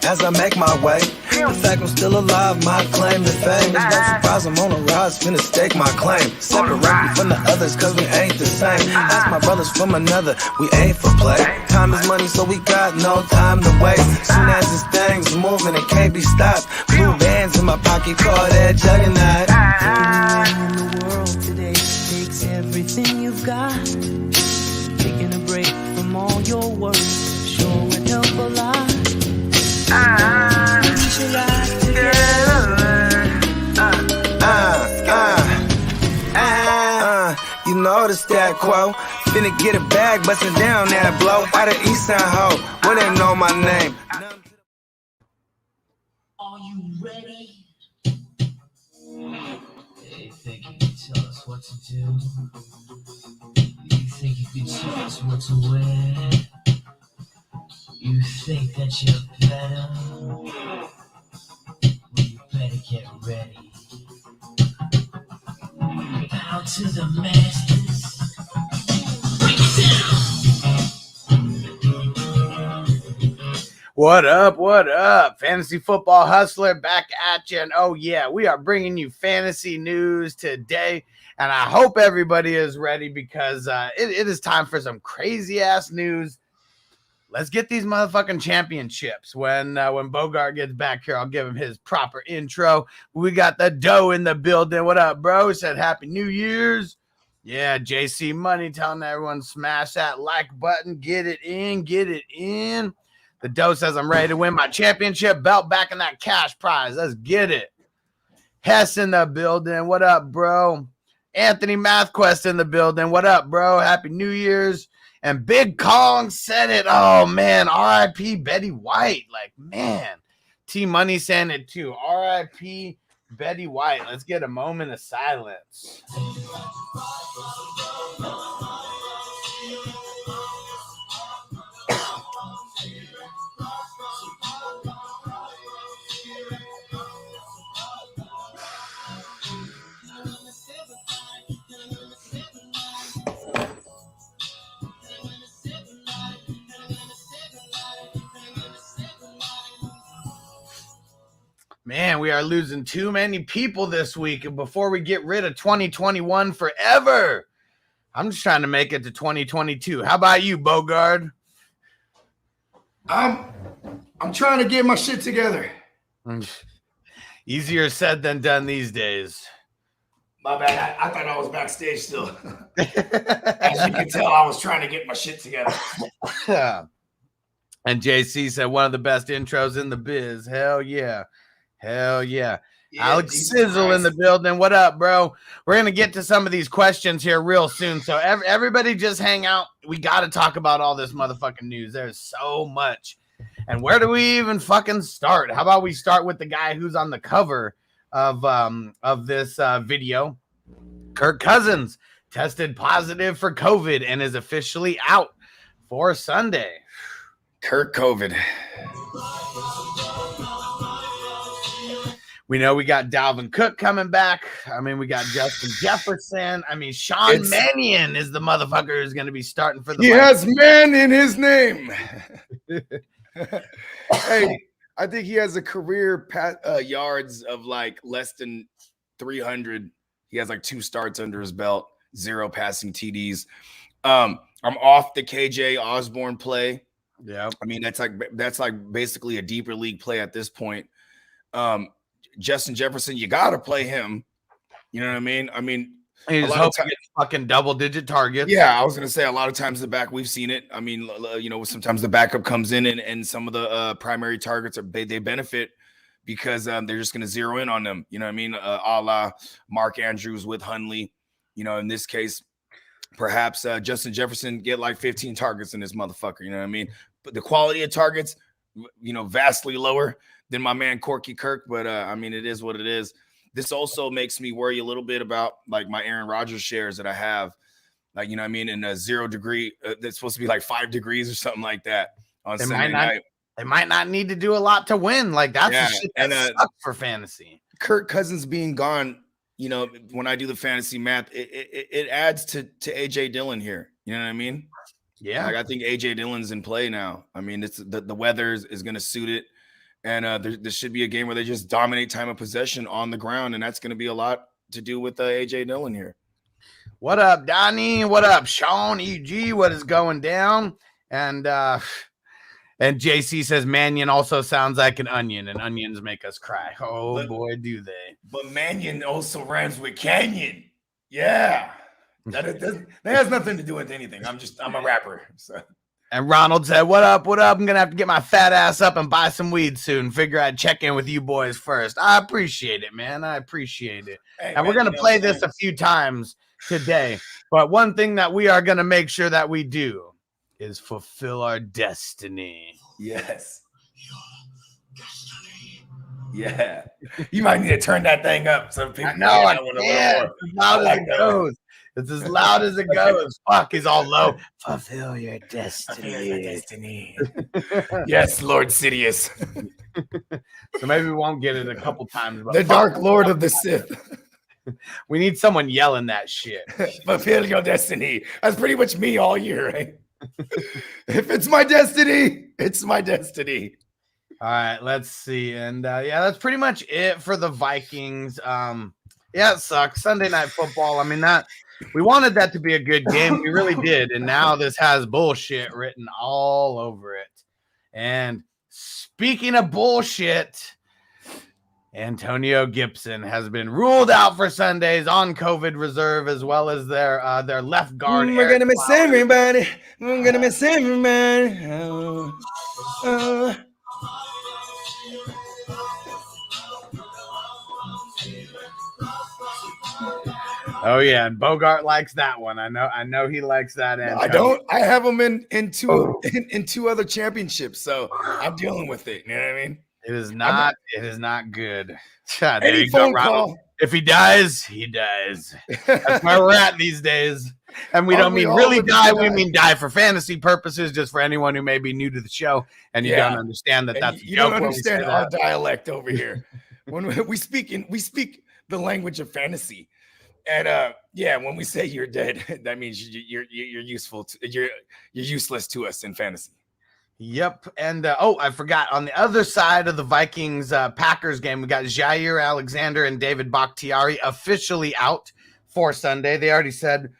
as I make my way. The fact I'm still alive, my claim to fame. It's no surprise I'm on a rise, finna stake my claim. Separate me from the others, cause we ain't the same. Ask my brothers from another, we ain't for play. Time is money, so we got no time to waste. Soon as this thing's moving, it can't be stopped. Blue bands in my pocket, call that juggernaut. Anywhere in the world today takes everything you've got. Taking a break from all your work sure would help a lot. We should ride together. You know the stat quo. Finna get a bag, bustin' down that blow. Out of East Side Ho, where they know my name. Are you ready? Hey, think you can tell us what to do? You think you can tell us what to wear? You think that you're better? Well, you better get ready. Bow to the masters. Break it down. What up? What up? Fantasy Football Hustler back at you. And oh, yeah, we are bringing you fantasy news today. And I hope everybody is ready because it is time for some crazy ass news. Let's get these motherfucking championships. When Bogard gets back here, I'll give him his proper intro. We got the dough in the building. What up, bro? He said Happy New Year's. Yeah, JC Money telling everyone smash that like button. Get it in. Get it in. The dough says I'm ready to win my championship belt back in that cash prize. Let's get it. Hess in the building. What up, bro? Anthony MathQuest in the building. What up, bro? Happy New Year's. And Big Kong said it. Oh, man. R.I.P. Betty White. Like, man. T Money saying it too. R.I.P. Betty White. Let's get a moment of silence. Man, we are losing too many people this week before we get rid of 2021 forever. I'm just trying to make it to 2022. How about you, Bogard? I'm trying to get my shit together. Easier said than done these days. My bad. I thought I was backstage still. As you can tell, I was trying to get my shit together. And JC said one of the best intros in the biz. Hell yeah. Hell yeah. Alex Sizzle in the building. What up, bro? We're going to get to some of these questions here real soon. So everybody just hang out. We got to talk about all this motherfucking news. There's so much. And where do we even fucking start? How about we start with the guy who's on the cover of this video? Kirk Cousins tested positive for COVID and is officially out for Sunday. Kirk COVID. We know we got Dalvin Cook coming back. I mean, we got Justin Jefferson. I mean, Sean Mannion is the motherfucker who's going to be starting for the. He has man in his name. Hey, I think he has a career yards of like less than 300. He has like 2 starts under his belt, 0 passing TDs. I'm off the KJ Osborne play. Yeah, I mean that's like basically a deeper league play at this point. Justin Jefferson, you got to play him. You know what I mean? I mean, he's hoping to get fucking double-digit targets. Yeah, I was going to say a lot of times the back, we've seen it. I mean, you know, sometimes the backup comes in and some of the primary targets, they benefit because they're just going to zero in on them. You know what I mean? A la Mark Andrews with Hundley. You know, in this case, perhaps Justin Jefferson get like 15 targets in this motherfucker. You know what I mean? But the quality of targets, you know, vastly lower than my man Corky Kirk, but I mean, it is what it is. This also makes me worry a little bit about like my Aaron Rodgers shares that I have, like, you know what I mean, in a 0 degree, that's supposed to be like 5 degrees or something like that on Sunday night. They might not need to do a lot to win. Like that's the shit that sucks for fantasy. Kirk Cousins being gone, you know, when I do the fantasy math, it adds to AJ Dillon here. You know what I mean? Yeah. Like, I think AJ Dillon's in play now. I mean, it's the weather is going to suit it. And there should be a game where they just dominate time of possession on the ground, and that's going to be a lot to do with AJ Dillon here. What up, Donnie? What up, Sean? EG, what is going down? And JC says Mannion also sounds like an onion, and onions make us cry. Oh, boy, do they. But Mannion also rhymes with Canyon. Yeah. That has nothing to do with anything. I'm a rapper. So. And Ronald said, what up? What up? I'm going to have to get my fat ass up and buy some weed soon. Figure I'd check in with you boys first. I appreciate it, man. I appreciate it. Hey, and we're going to play this a few times today. But one thing that we are going to make sure that we do is fulfill our destiny. Yes. Yeah. You might need to turn that thing up so people know I can't. As loud as it goes. It's as loud as it goes. Fuck, he's all low. Fulfill your destiny. Yes, Lord Sidious. So maybe we won't get it a couple times. But the Dark Lord of the Sith. We need someone yelling that shit. Fulfill your destiny. That's pretty much me all year, right? If it's my destiny, it's my destiny. All right, let's see. And yeah, that's pretty much it for the Vikings. Yeah, it sucks. Sunday Night Football. I mean, that we wanted that to be a good game. We really did. And now this has bullshit written all over it. And speaking of bullshit, Antonio Gibson has been ruled out for Sundays on COVID reserve, as well as their left guard. We're going to miss everybody. We're going to miss everybody. Oh yeah, and Bogart likes that one. I know he likes that. I don't. I have him in two other championships, so I'm dealing with it. You know what I mean? It is not. It is not good. There Any you go, phone Ronald. call. If he dies, he dies. That's where we're at these days. And we don't mean really die. We mean die for fantasy purposes, just for anyone who may be new to the show and you don't understand that. That's you don't understand our dialect over here. When we speak the language of fantasy. And when we say you're dead, that means you're useful. You're useless to us in fantasy. Yep. And I forgot, on the other side of the Vikings Packers game, we got Jair Alexander and David Bakhtiari officially out for Sunday. They already said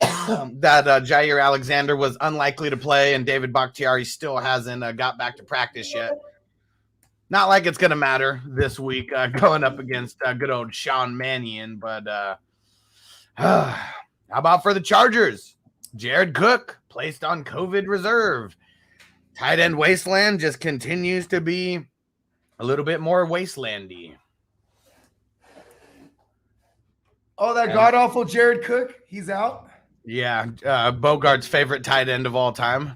that Jair Alexander was unlikely to play, and David Bakhtiari still hasn't got back to practice yet. Not like it's going to matter this week going up against good old Sean Mannion, but how about for the Chargers? Jared Cook placed on COVID reserve. Tight end wasteland just continues to be a little bit more wastelandy. Oh, that god-awful Jared Cook, he's out? Yeah, Bogart's favorite tight end of all time.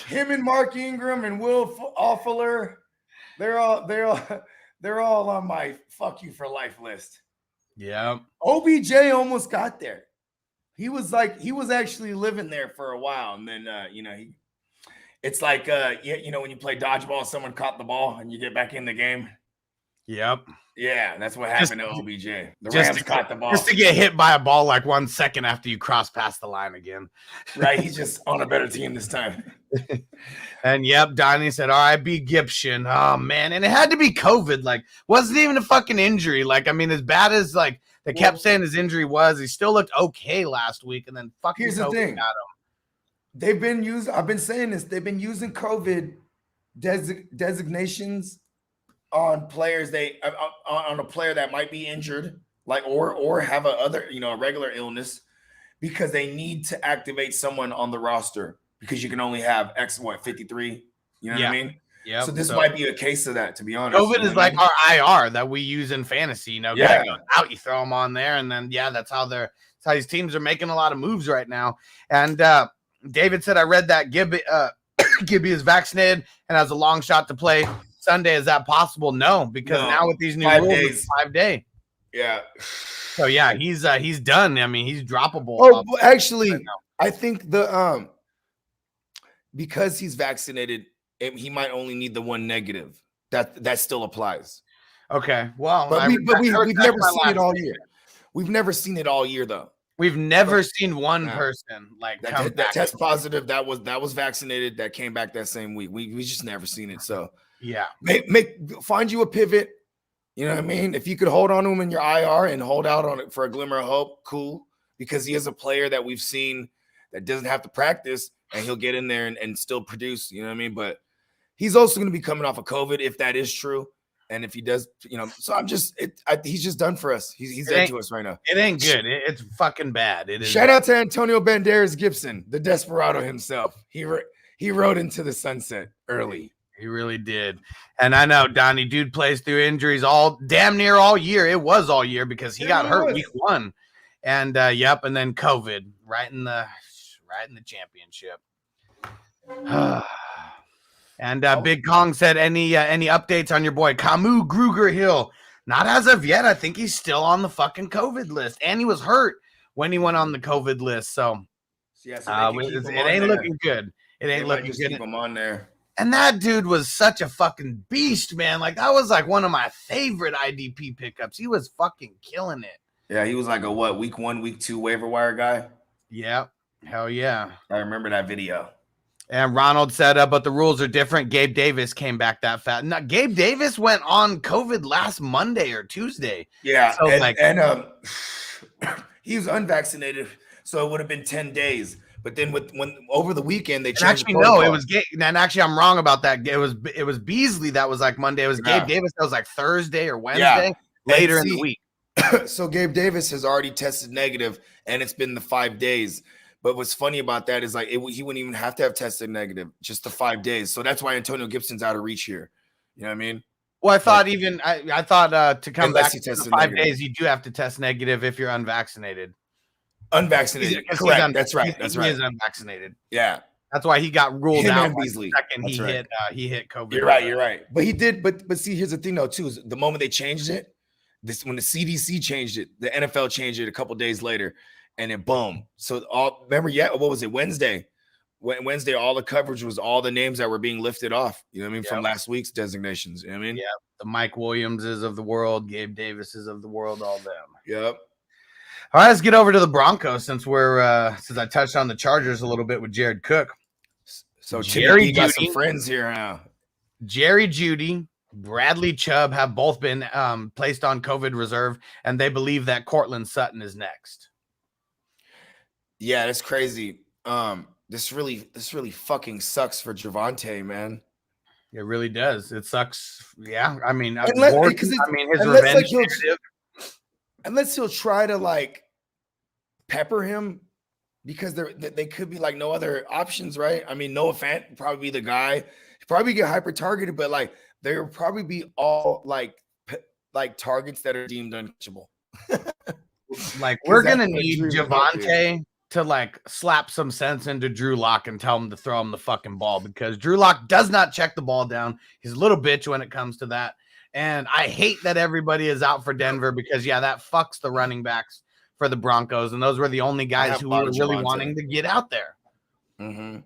Him and Mark Ingram and Will Offaler, they're all on my fuck you for life list. Yeah. OBJ almost got there. He was actually living there for a while, and then it's like when you play dodgeball, someone caught the ball and you get back in the game. Yep. Yeah, that's what happened to OBJ. The Rams caught the ball. Just to get hit by a ball like 1 second after you cross past the line again. Right, he's just on a better team this time. And yep, Donnie said, R.I.P. Gibson. Oh, man. And it had to be COVID. Like, wasn't even a fucking injury. Like, I mean, as bad as, like, they kept saying his injury was, he still looked okay last week. And then fucking here's COVID the thing. got him. They've been using, I've been saying this, they've been using COVID designations on players on a player that might be injured, like or have a regular illness, because they need to activate someone on the roster because you can only have 53. You know what I mean? Yeah. So this might be a case of that, to be honest. COVID is like our IR that we use in fantasy. Guy goes out, you throw them on there, and then that's how these teams are making a lot of moves right now. And David said, I read that Gibby is vaccinated and has a long shot to play Sunday. Is that possible? No, because now with these new rules, it's 5 day. Yeah. So yeah, he's done. I mean, he's droppable. Oh, actually, right, I think because he's vaccinated, he might only need the one negative. That still applies. Okay. Well, but we've never seen it all year. We've never seen it all year though. We've never seen one person like come that back. test positive that was vaccinated that came back that same week. We just never seen it. So Yeah. Find you a pivot. You know what I mean? If you could hold on to him in your IR and hold out on it for a glimmer of hope, cool. Because he is a player that we've seen that doesn't have to practice and he'll get in there and still produce. You know what I mean? But he's also going to be coming off of COVID if that is true. And if he does, so he's just done for us. He's dead to us right now. It ain't good. It's fucking bad. It is. Shout out to Antonio Banderas Gibson, the desperado himself. He rode into the sunset early. He really did. And I know Donnie Dude plays through injuries damn near all year. It was all year because he got hurt week 1. And and then COVID right in the championship. And Big Kong said, any updates on your boy Camus Gruger Hill? Not as of yet. I think he's still on the fucking COVID list. And he was hurt when he went on the COVID list. So, it ain't looking good. It ain't looking good. Keep him on there. And that dude was such a fucking beast, man. Like, that was like one of my favorite IDP pickups. He was fucking killing it. Yeah, he was like a week 1, week 2 waiver wire guy? Yeah. Hell yeah. I remember that video. And Ronald said, but the rules are different. Gabe Davis came back that fast. No, Gabe Davis went on COVID last Monday or Tuesday. Yeah, so and he was unvaccinated, so it would have been 10 days. But then when over the weekend they changed. Actually, no, it was and actually I'm wrong about that. It was Beasley that was like Monday. It was Gabe Davis that was like Thursday or Wednesday later in the week. So Gabe Davis has already tested negative, and it's been the 5 days. But what's funny about that is like he wouldn't even have to have tested negative, just the 5 days. So that's why Antonio Gibson's out of reach here. You know what I mean? Well, I thought I thought to come back to 5 days, you do have to test negative if you're unvaccinated. Unvaccinated, correct? That's right. That's right. He is unvaccinated. Yeah, that's why he got ruled out. Beasley. Second he hit COVID. You're right. But he did. But see, here's the thing though, too. Is the moment they changed it, when the CDC changed it, the NFL changed it a couple days later, and then boom. So remember, what was it? Wednesday, all the coverage was all the names that were being lifted off. You know what I mean? From last week's designations. You know what I mean? Yeah, the Mike Williamses of the world, Gabe Davises of the world, all them. Yep. All right, let's get over to the Broncos since I touched on the Chargers a little bit with Jared Cook. So Jerry got some friends here now. Jerry Jeudy, Bradley Chubb have both been placed on COVID reserve, and they believe that Cortland Sutton is next. Yeah, that's crazy. This really fucking sucks for Javonte, man. It really does. It sucks. Yeah, I mean, his revenge narrative. Unless he'll try to like pepper him because they could be like no other options, right? I mean, Noah Fant would probably be the guy. He'd probably get hyper targeted, but like there will probably be all like targets that are deemed uncatchable. Like we're gonna need Javonte to like slap some sense into Drew Lock and tell him to throw him the fucking ball because Drew Lock does not check the ball down. He's a little bitch when it comes to that. And I hate that everybody is out for Denver because, that fucks the running backs for the Broncos. And those were the only guys who were really wanting to get out there. Mm-hmm.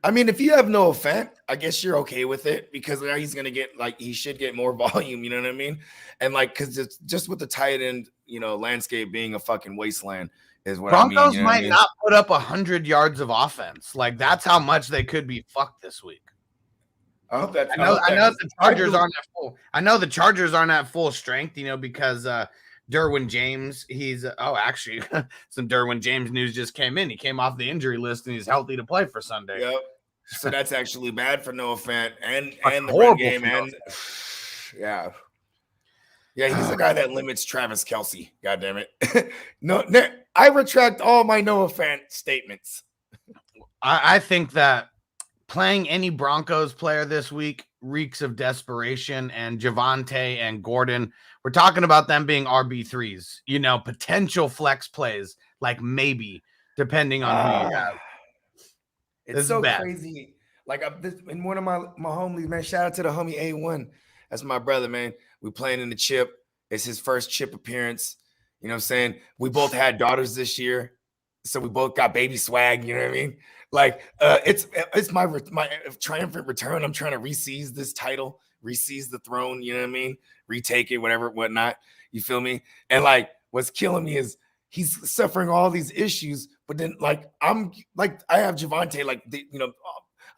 I mean, if you have Noah Fant, I guess you're okay with it because now he's going to get he should get more volume. You know what I mean? And because it's just with the tight end, landscape being a fucking wasteland is what Broncos I mean. Might not put up 100 yards of offense. Like that's how much they could be fucked this week. I hope that's. I know the Chargers aren't at full. I know the Chargers aren't at full strength, because Derwin James. He's actually some Derwin James news just came in. He came off the injury list and he's healthy to play for Sunday. Yep. So that's actually bad for Noah Fant and the run game and yeah, he's the guy that limits Travis Kelce. God damn it! No, I retract all my Noah Fant statements. I think that playing any Broncos player this week reeks of desperation, and Javonte and Gordon, we're talking about them being RB3s, potential flex plays, like maybe, depending on who you have. It's so crazy. Like in one of my homies, man, shout out to the homie A1. That's my brother, man. We playing in the chip. It's his first chip appearance. You know what I'm saying? We both had daughters this year. So we both got baby swag, you know what I mean? Like it's my triumphant return. I'm trying to re-seize this title, re-seize the throne, you know what I mean? Retake it, whatever, whatnot. You feel me? And like what's killing me is he's suffering all these issues, but then like I have Javante, like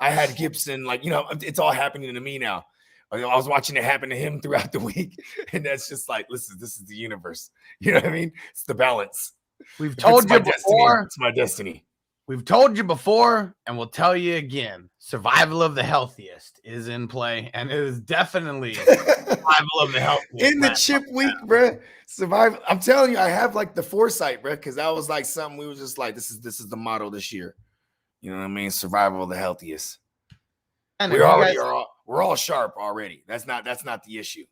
I had Gibson, like it's all happening to me now. I was watching it happen to him throughout the week, and that's just like, listen, this is the universe. You know what I mean? It's the balance. We've told you before. It's my destiny. We've told you before, and we'll tell you again. Survival of the healthiest is in play, and it is definitely survival of the healthiest. In the chip week, bro. Survival. I'm telling you, I have like the foresight, bro, because that was like something we were just like, this is the motto this year. You know what I mean? Survival of the healthiest. And we're all sharp already. That's not the issue.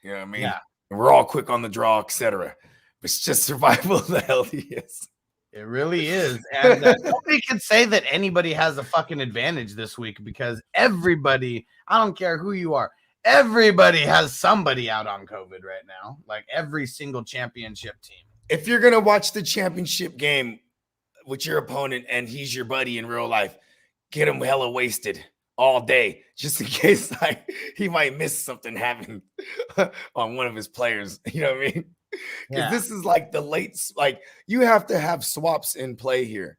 You know what I mean? Yeah. And we're all quick on the draw, etc. It's just survival of the healthiest. It really is. And nobody can say that anybody has a fucking advantage this week because everybody, I don't care who you are, everybody has somebody out on COVID right now. Like every single championship team. If you're going to watch the championship game with your opponent and he's your buddy in real life, get him hella wasted all day just in case like he might miss something happening on one of his players. You know what I mean? Because this is like the late, like you have to have swaps in play here.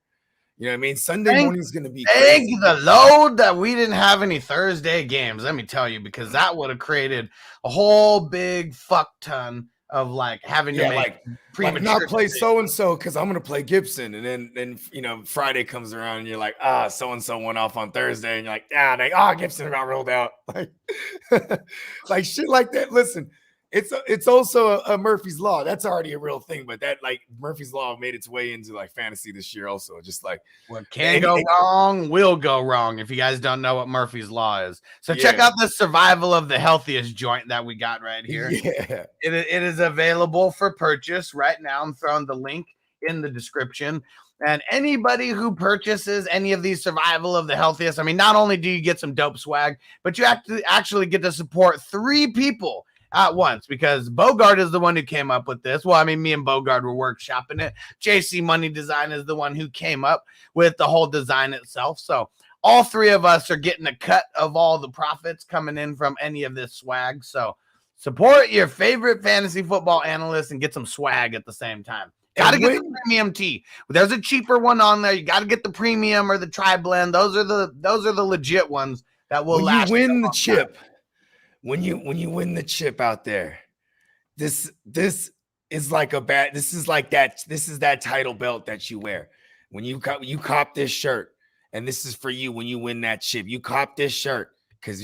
You know what I mean? Sunday morning is going to be crazy. The load that we didn't have any Thursday games, let me tell you, because that would have created a whole big fuck ton of like having to make like not play so and so because I'm going to play Gibson, and then Friday comes around and you're like, so and so went off on Thursday, and you're like, Gibson got rolled out, like like shit like that. Listen. It's also a Murphy's Law. That's already a real thing, but that like Murphy's Law made its way into like fantasy this year also. Just like what can go wrong will go wrong if you guys don't know what Murphy's Law is. So check out the survival of the healthiest joint that we got right here. Yeah. It is available for purchase right now. I'm throwing the link in the description. And anybody who purchases any of these survival of the healthiest, I mean, not only do you get some dope swag, but you actually get to support 3 people at once, because Bogard is the one who came up with this. Well, I mean, me and Bogard were workshopping it. JC Money Design is the one who came up with the whole design itself. So all 3 of us are getting a cut of all the profits coming in from any of this swag. So support your favorite fantasy football analyst and get some swag at the same time. Got to get the premium tee. There's a cheaper one on there. You got to get the premium or the tri-blend. Those are the legit ones that will last. You win the chip. When you win the chip out there, this is like this is that title belt that you wear. When you cop this shirt, and this is for you when you win that chip. You cop this shirt because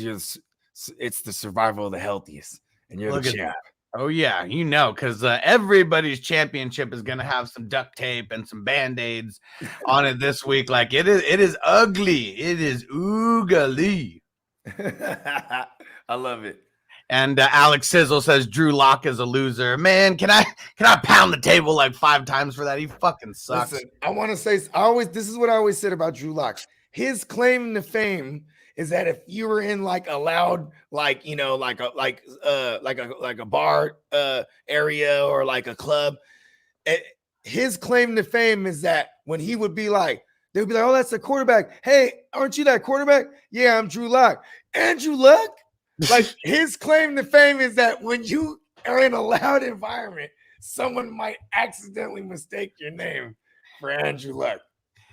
it's the survival of the healthiest, and you're the champ. Oh yeah, because everybody's championship is gonna have some duct tape and some band-aids on it this week. Like it is ugly. It is oogly. I love it. And Alex Sizzle says Drew Lock is a loser. Man, can I pound the table like 5 times for that? He fucking sucks. Listen, I want to say this is what I always said about Drew Lock. His claim to fame is that if you were in like a loud, like a bar area or like a club, his claim to fame is that when he would be like, they would be like, oh, that's the quarterback. Hey, aren't you that quarterback? Yeah, I'm Drew Lock. Andrew Luck? Like his claim to fame is that when you are in a loud environment, someone might accidentally mistake your name for Andrew Luck.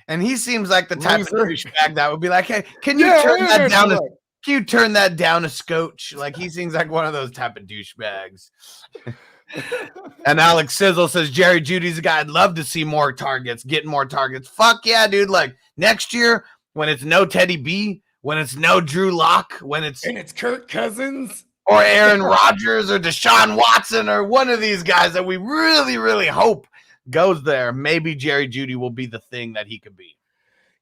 And he seems like the type of douchebag that would be like, hey, can you turn that down? Can you turn that down a scotch? Like he seems like one of those type of douchebags. And Alex Sizzle says Jerry Judy's a guy I'd love to see more targets, getting more targets. Fuck yeah, dude. Like next year when it's no Teddy B, when it's no Drew Lock, when it's Kirk Cousins or Aaron Rodgers or Deshaun Watson or one of these guys that we really, really hope goes there, maybe Jerry Jeudy will be the thing that he could be.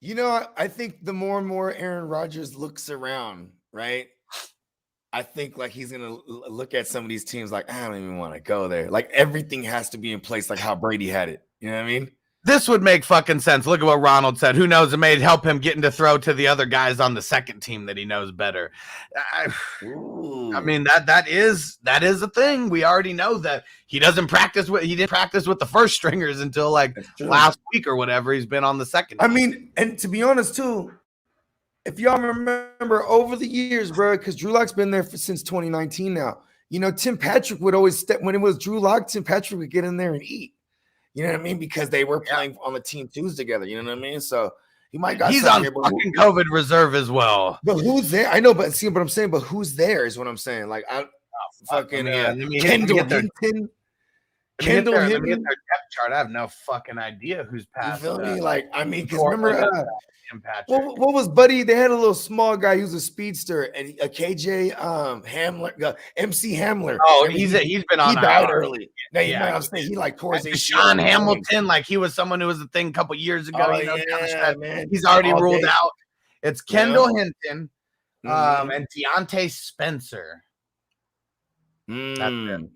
I think the more and more Aaron Rodgers looks around, right? I think like he's going to look at some of these teams like, I don't even want to go there. Like everything has to be in place like how Brady had it. You know what I mean? This would make fucking sense. Look at what Ronald said. Who knows? It may help him getting to throw to the other guys on the second team that he knows better. I mean, that is a thing. We already know that he didn't practice with the first stringers until like last week or whatever. He's been on the second team. I mean, and to be honest too, if y'all remember over the years, bro, because Drew Lock's been there since 2019 now. Tim Patrick would always step when it was Drew Lock. Tim Patrick would get in there and eat. You know what I mean? Because they were playing on the team twos together. You know what I mean? So he might got He's something on here, fucking COVID reserve as well. but who's there? I know, but see what I'm saying. But who's there is what I'm saying. Like I fucking Kendall Hinton. Kendall Let me Hinton. get their depth chart. I have no fucking idea who's You past. feel me? Like I mean, because remember, what was Buddy? They had a little small guy who's a speedster, and a KJ Hamler, MC Hamler. Oh, remember, he's been on. He died early. Now, yeah, I'm saying he like tore his ACL. Sean Hamilton, like he was someone who was a thing a couple years ago. Oh, you know, yeah, man. He's already ruled out. It's Kendall Hinton, and Deontay Spencer. That's it.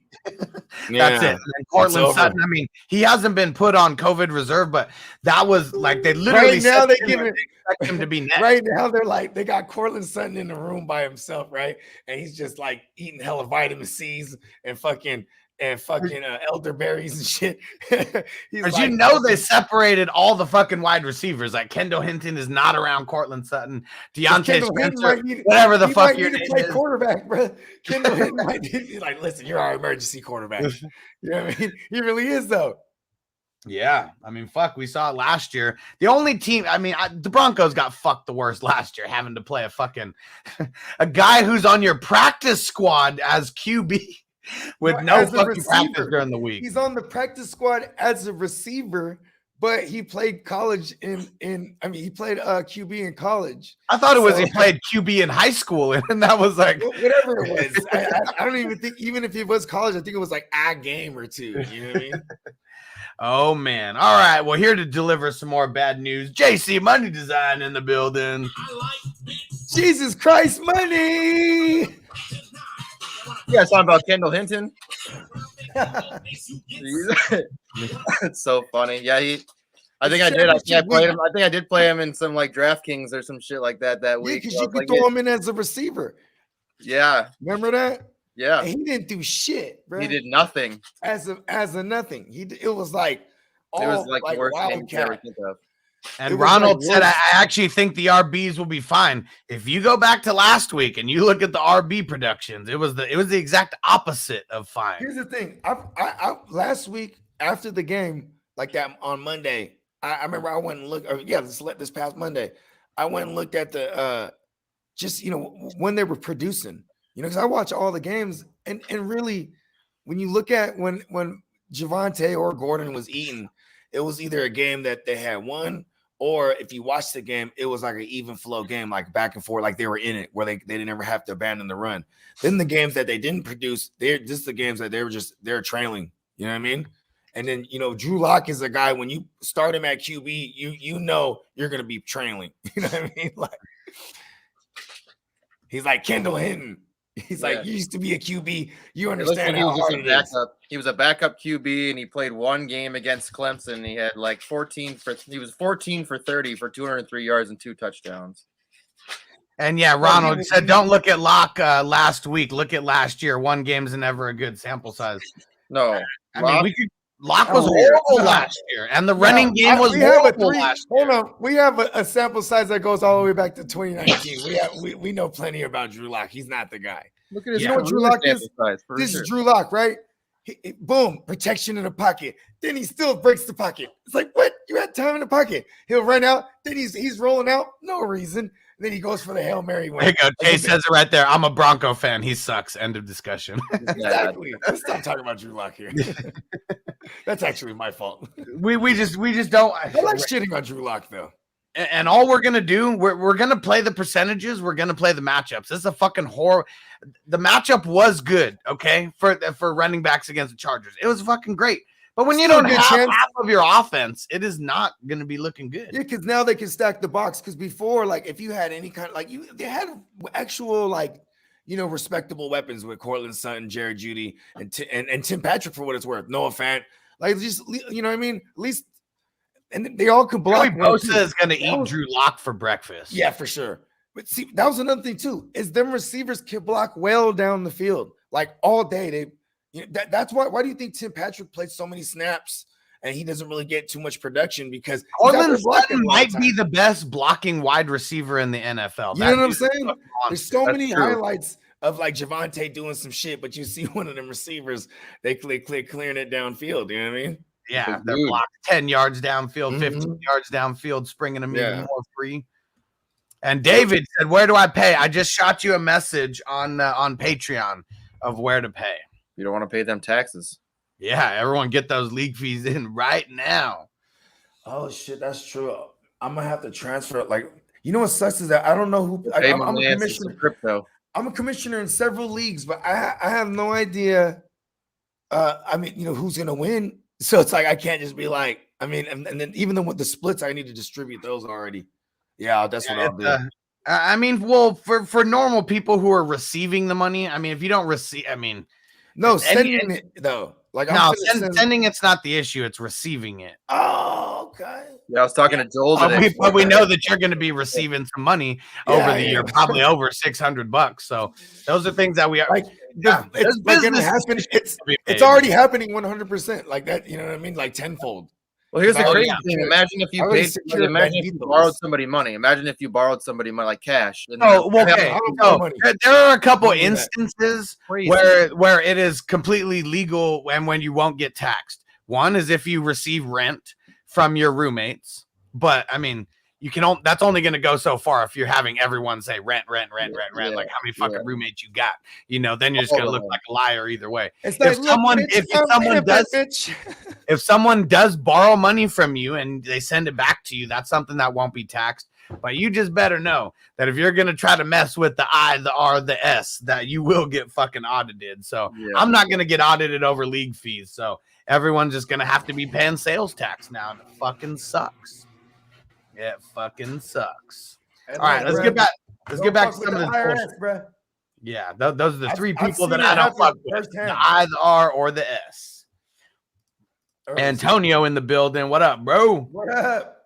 That's it. And Cortland Sutton. I mean, he hasn't been put on COVID reserve, but that was like they literally right now they expect him to be next. Right now they're like they got Cortland Sutton in the room by himself, right? And he's just like eating hella vitamin C's and fucking elderberries and shit. Because you know they separated all the fucking wide receivers. Like Kendall Hinton is not around Cortland Sutton, Deontay Spencer, whatever the fuck your name is. Quarterback, bro. Kendall Hinton might be like, listen, you're our emergency quarterback. You know what I mean? He really is though. Yeah, I mean, fuck, we saw it last year. The only team, I mean, the Broncos got fucked the worst last year, having to play a guy who's on your practice squad as QB. With no fucking practice during the week. He's on the practice squad as a receiver, but he played college he played QB in college. I thought it was he played QB in high school, and that was like whatever it was. I don't even think, even if it was college, I think it was like a game or two. You know what I mean? Oh man. All right. Well, here to deliver some more bad news. JC Money Design in the building. Jesus Christ, money. You guys talking about Kendall Hinton? It's so funny. Yeah, I think I did. I played him. I think I did play him in some like DraftKings or some shit like that week. Because you could throw him in as a receiver. Yeah, remember that? Yeah, and he didn't do shit, bro. He did nothing. As a nothing. It was like it was like the worst game you ever think of. And Ronald said, I actually think the RBs will be fine. If you go back to last week and you look at the RB productions, it was the exact opposite of fine. Here's the thing. I last week after the game, like that on Monday, I remember I went and looked, this past Monday, I went and looked at the just when they were producing, because I watch all the games and really when you look at when Javonte or Gordon was eating, it was either a game that they had won. Or if you watch the game, it was like an even flow game, like back and forth, like they were in it, where they didn't ever have to abandon the run. Then the games that they didn't produce, they're just the games that they're trailing. You know what I mean? And then Drew Lock is a guy when you start him at QB, you know you're gonna be trailing. You know what I mean? Like he's like Kendall Hinton. He's like, you used to be a QB. You understand how hard it is. He was a backup QB, and he played one game against Clemson. He had like 14 for 30 for 203 yards and 2 touchdowns. And yeah, Ronald said, don't look at Locke last week. Look at last year. One game's never a good sample size. No. I mean, Locke was horrible last year, and the running game was horrible last year. Hold on. We have a sample size that goes all the way back to 2019. We know plenty about Drew Lock. He's not the guy. Look at his know what Drew Lock is? This is Drew Lock, right? Boom, protection in the pocket. Then he still breaks the pocket. It's like, what? You had time in the pocket. He'll run out. Then he's rolling out. No reason. And then he goes for the Hail Mary win. There you go. Jay says it right there. I'm a Bronco fan. He sucks. End of discussion. Exactly. Let's stop talking about Drew Lock here. That's actually my fault. We just don't. I like shitting on Drew Lock though. And all we're gonna do, we're gonna play the percentages. We're gonna play the matchups. This is a fucking horror. The matchup was good, okay, for running backs against the Chargers. It was fucking great. But when you don't have half of your offense, it is not going to be looking good. Yeah, because now they can stack the box. Because before, like, if you had any kind of they had actual respectable weapons with Cortland Sutton, Jared Jeudy, and Tim Patrick for what it's worth. Noah Fant, like, just you know what I mean. At least, and they all can block. Bosa is going to eat Drew Lock for breakfast. Yeah, for sure. But see, that was another thing too. Is them receivers can block well down the field, like all day. That's why. Why do you think Tim Patrick played so many snaps and he doesn't really get too much production? Because Cortland Sutton might be the best blocking wide receiver in the NFL. You know what I'm saying? There's so many highlights of like Javonte doing some shit, but you see one of them receivers, they clearing it downfield. You know what I mean? Yeah, they're Dude. blocked 10 yards downfield, 15 Mhm. yards downfield, springing them even Yeah. more free. And David said, "Where do I pay?" I just shot you a message on Patreon of where to pay. You don't want to pay them taxes. Yeah, everyone get those league fees in right now. Oh shit, that's true. I'm gonna have to transfer. Like, you know what sucks is that I don't know who. Pay I'm my a man some commissioner. crypto. I'm a commissioner in several leagues, but I have no idea. I mean, who's gonna win? So it's like I can't just be like. I mean, and then even with the splits, I need to distribute those already. Yeah, that's what I'll do. I mean, well, for normal people who are receiving the money, I mean, if you don't receive, I mean, No, sending it though. Like no, I'm sending it's not the issue; it's receiving it. Oh, okay. Yeah, I was talking to Joel today. But we know that you're going to be receiving some money over the year, probably over $600. So those are things that we are. Like, it's like gonna happen. It's already happening 100%. Like that, you know what I mean? Like tenfold. Well, here's the Oh, crazy yeah. thing. Imagine if you Already paid. secured Imagine if you Benditos. borrowed somebody money. Imagine if you borrowed somebody money like cash. And Oh, well, okay. I don't So know money. there are a couple Don't do that. instances Crazy. where it is completely legal and when you won't get taxed. One is if you receive rent from your roommates, but I mean, that's only going to go so far if you're having everyone say rent. Like how many fucking roommates you got? Then you're just going to look like a liar either way. It's If someone does borrow money from you and they send it back to you, that's something that won't be taxed. But you just better know that if you're going to try to mess with the I, the R, the S, that you will get fucking audited. So I'm not going to get audited over league fees. So everyone's just going to have to be paying sales tax now. And it fucking sucks. It fucking sucks. All right, let's get back. Let's get back to some of this bullshit. bro. Yeah, those are the three I've people seen that it I don't happen fuck with. firsthand. The I, the R, or the S. Antonio in the building. What up, bro? What up?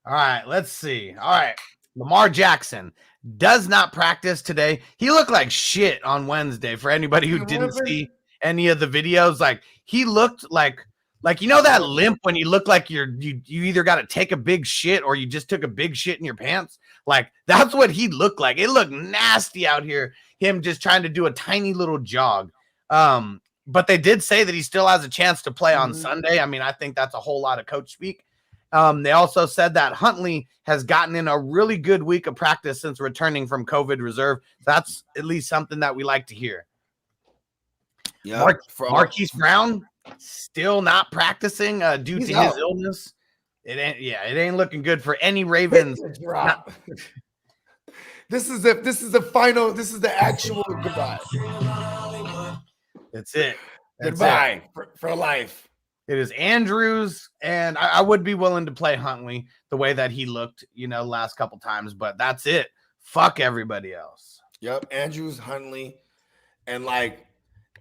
All right, let's see. All right, Lamar Jackson does not practice today. He looked like shit on Wednesday. For anybody who didn't see any of the videos, like he looked like that limp when you look like you either got to take a big shit or you just took a big shit in your pants. Like that's what he looked like. It looked nasty out here. Him just trying to do a tiny little jog. But they did say that he still has a chance to play on Sunday. I mean, I think that's a whole lot of coach speak. They also said that Huntley has gotten in a really good week of practice since returning from COVID reserve. That's at least something that we like to hear. Yeah, Marquise Brown still not practicing due to his illness. It ain't looking good for any Ravens. This is the final. This is the actual goodbye. That's it. Goodbye for life. It is Andrews, and I would be willing to play Huntley the way that he looked, last couple times, but that's it. Fuck everybody else. Yep, Andrews, Huntley, and like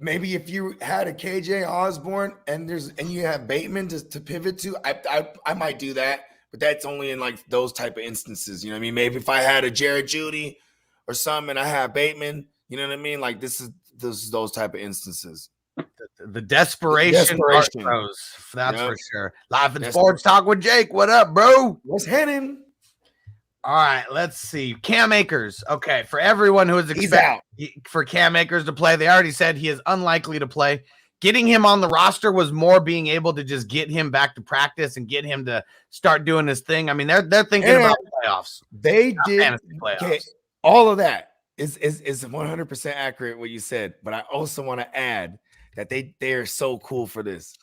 maybe if you had a KJ Osborne and you have Bateman to pivot to, I might do that, but that's only in like those type of instances. You know what I mean? Maybe if I had a Jared Judy or something, and I have Bateman, you know what I mean? Like this is those type of instances. The desperation. Throws, that's for sure. Live in Sports Talk with Jake. What up, bro? What's happening? All right, let's see. Cam Akers. Okay, for everyone who is expecting for Cam Akers to play, they already said he is unlikely to play. Getting him on the roster was more being able to just get him back to practice and get him to start doing his thing. I mean, they're thinking about playoffs. They did playoffs. Okay, all of that is 100% accurate what you said, but I also want to add that they are so cool for this.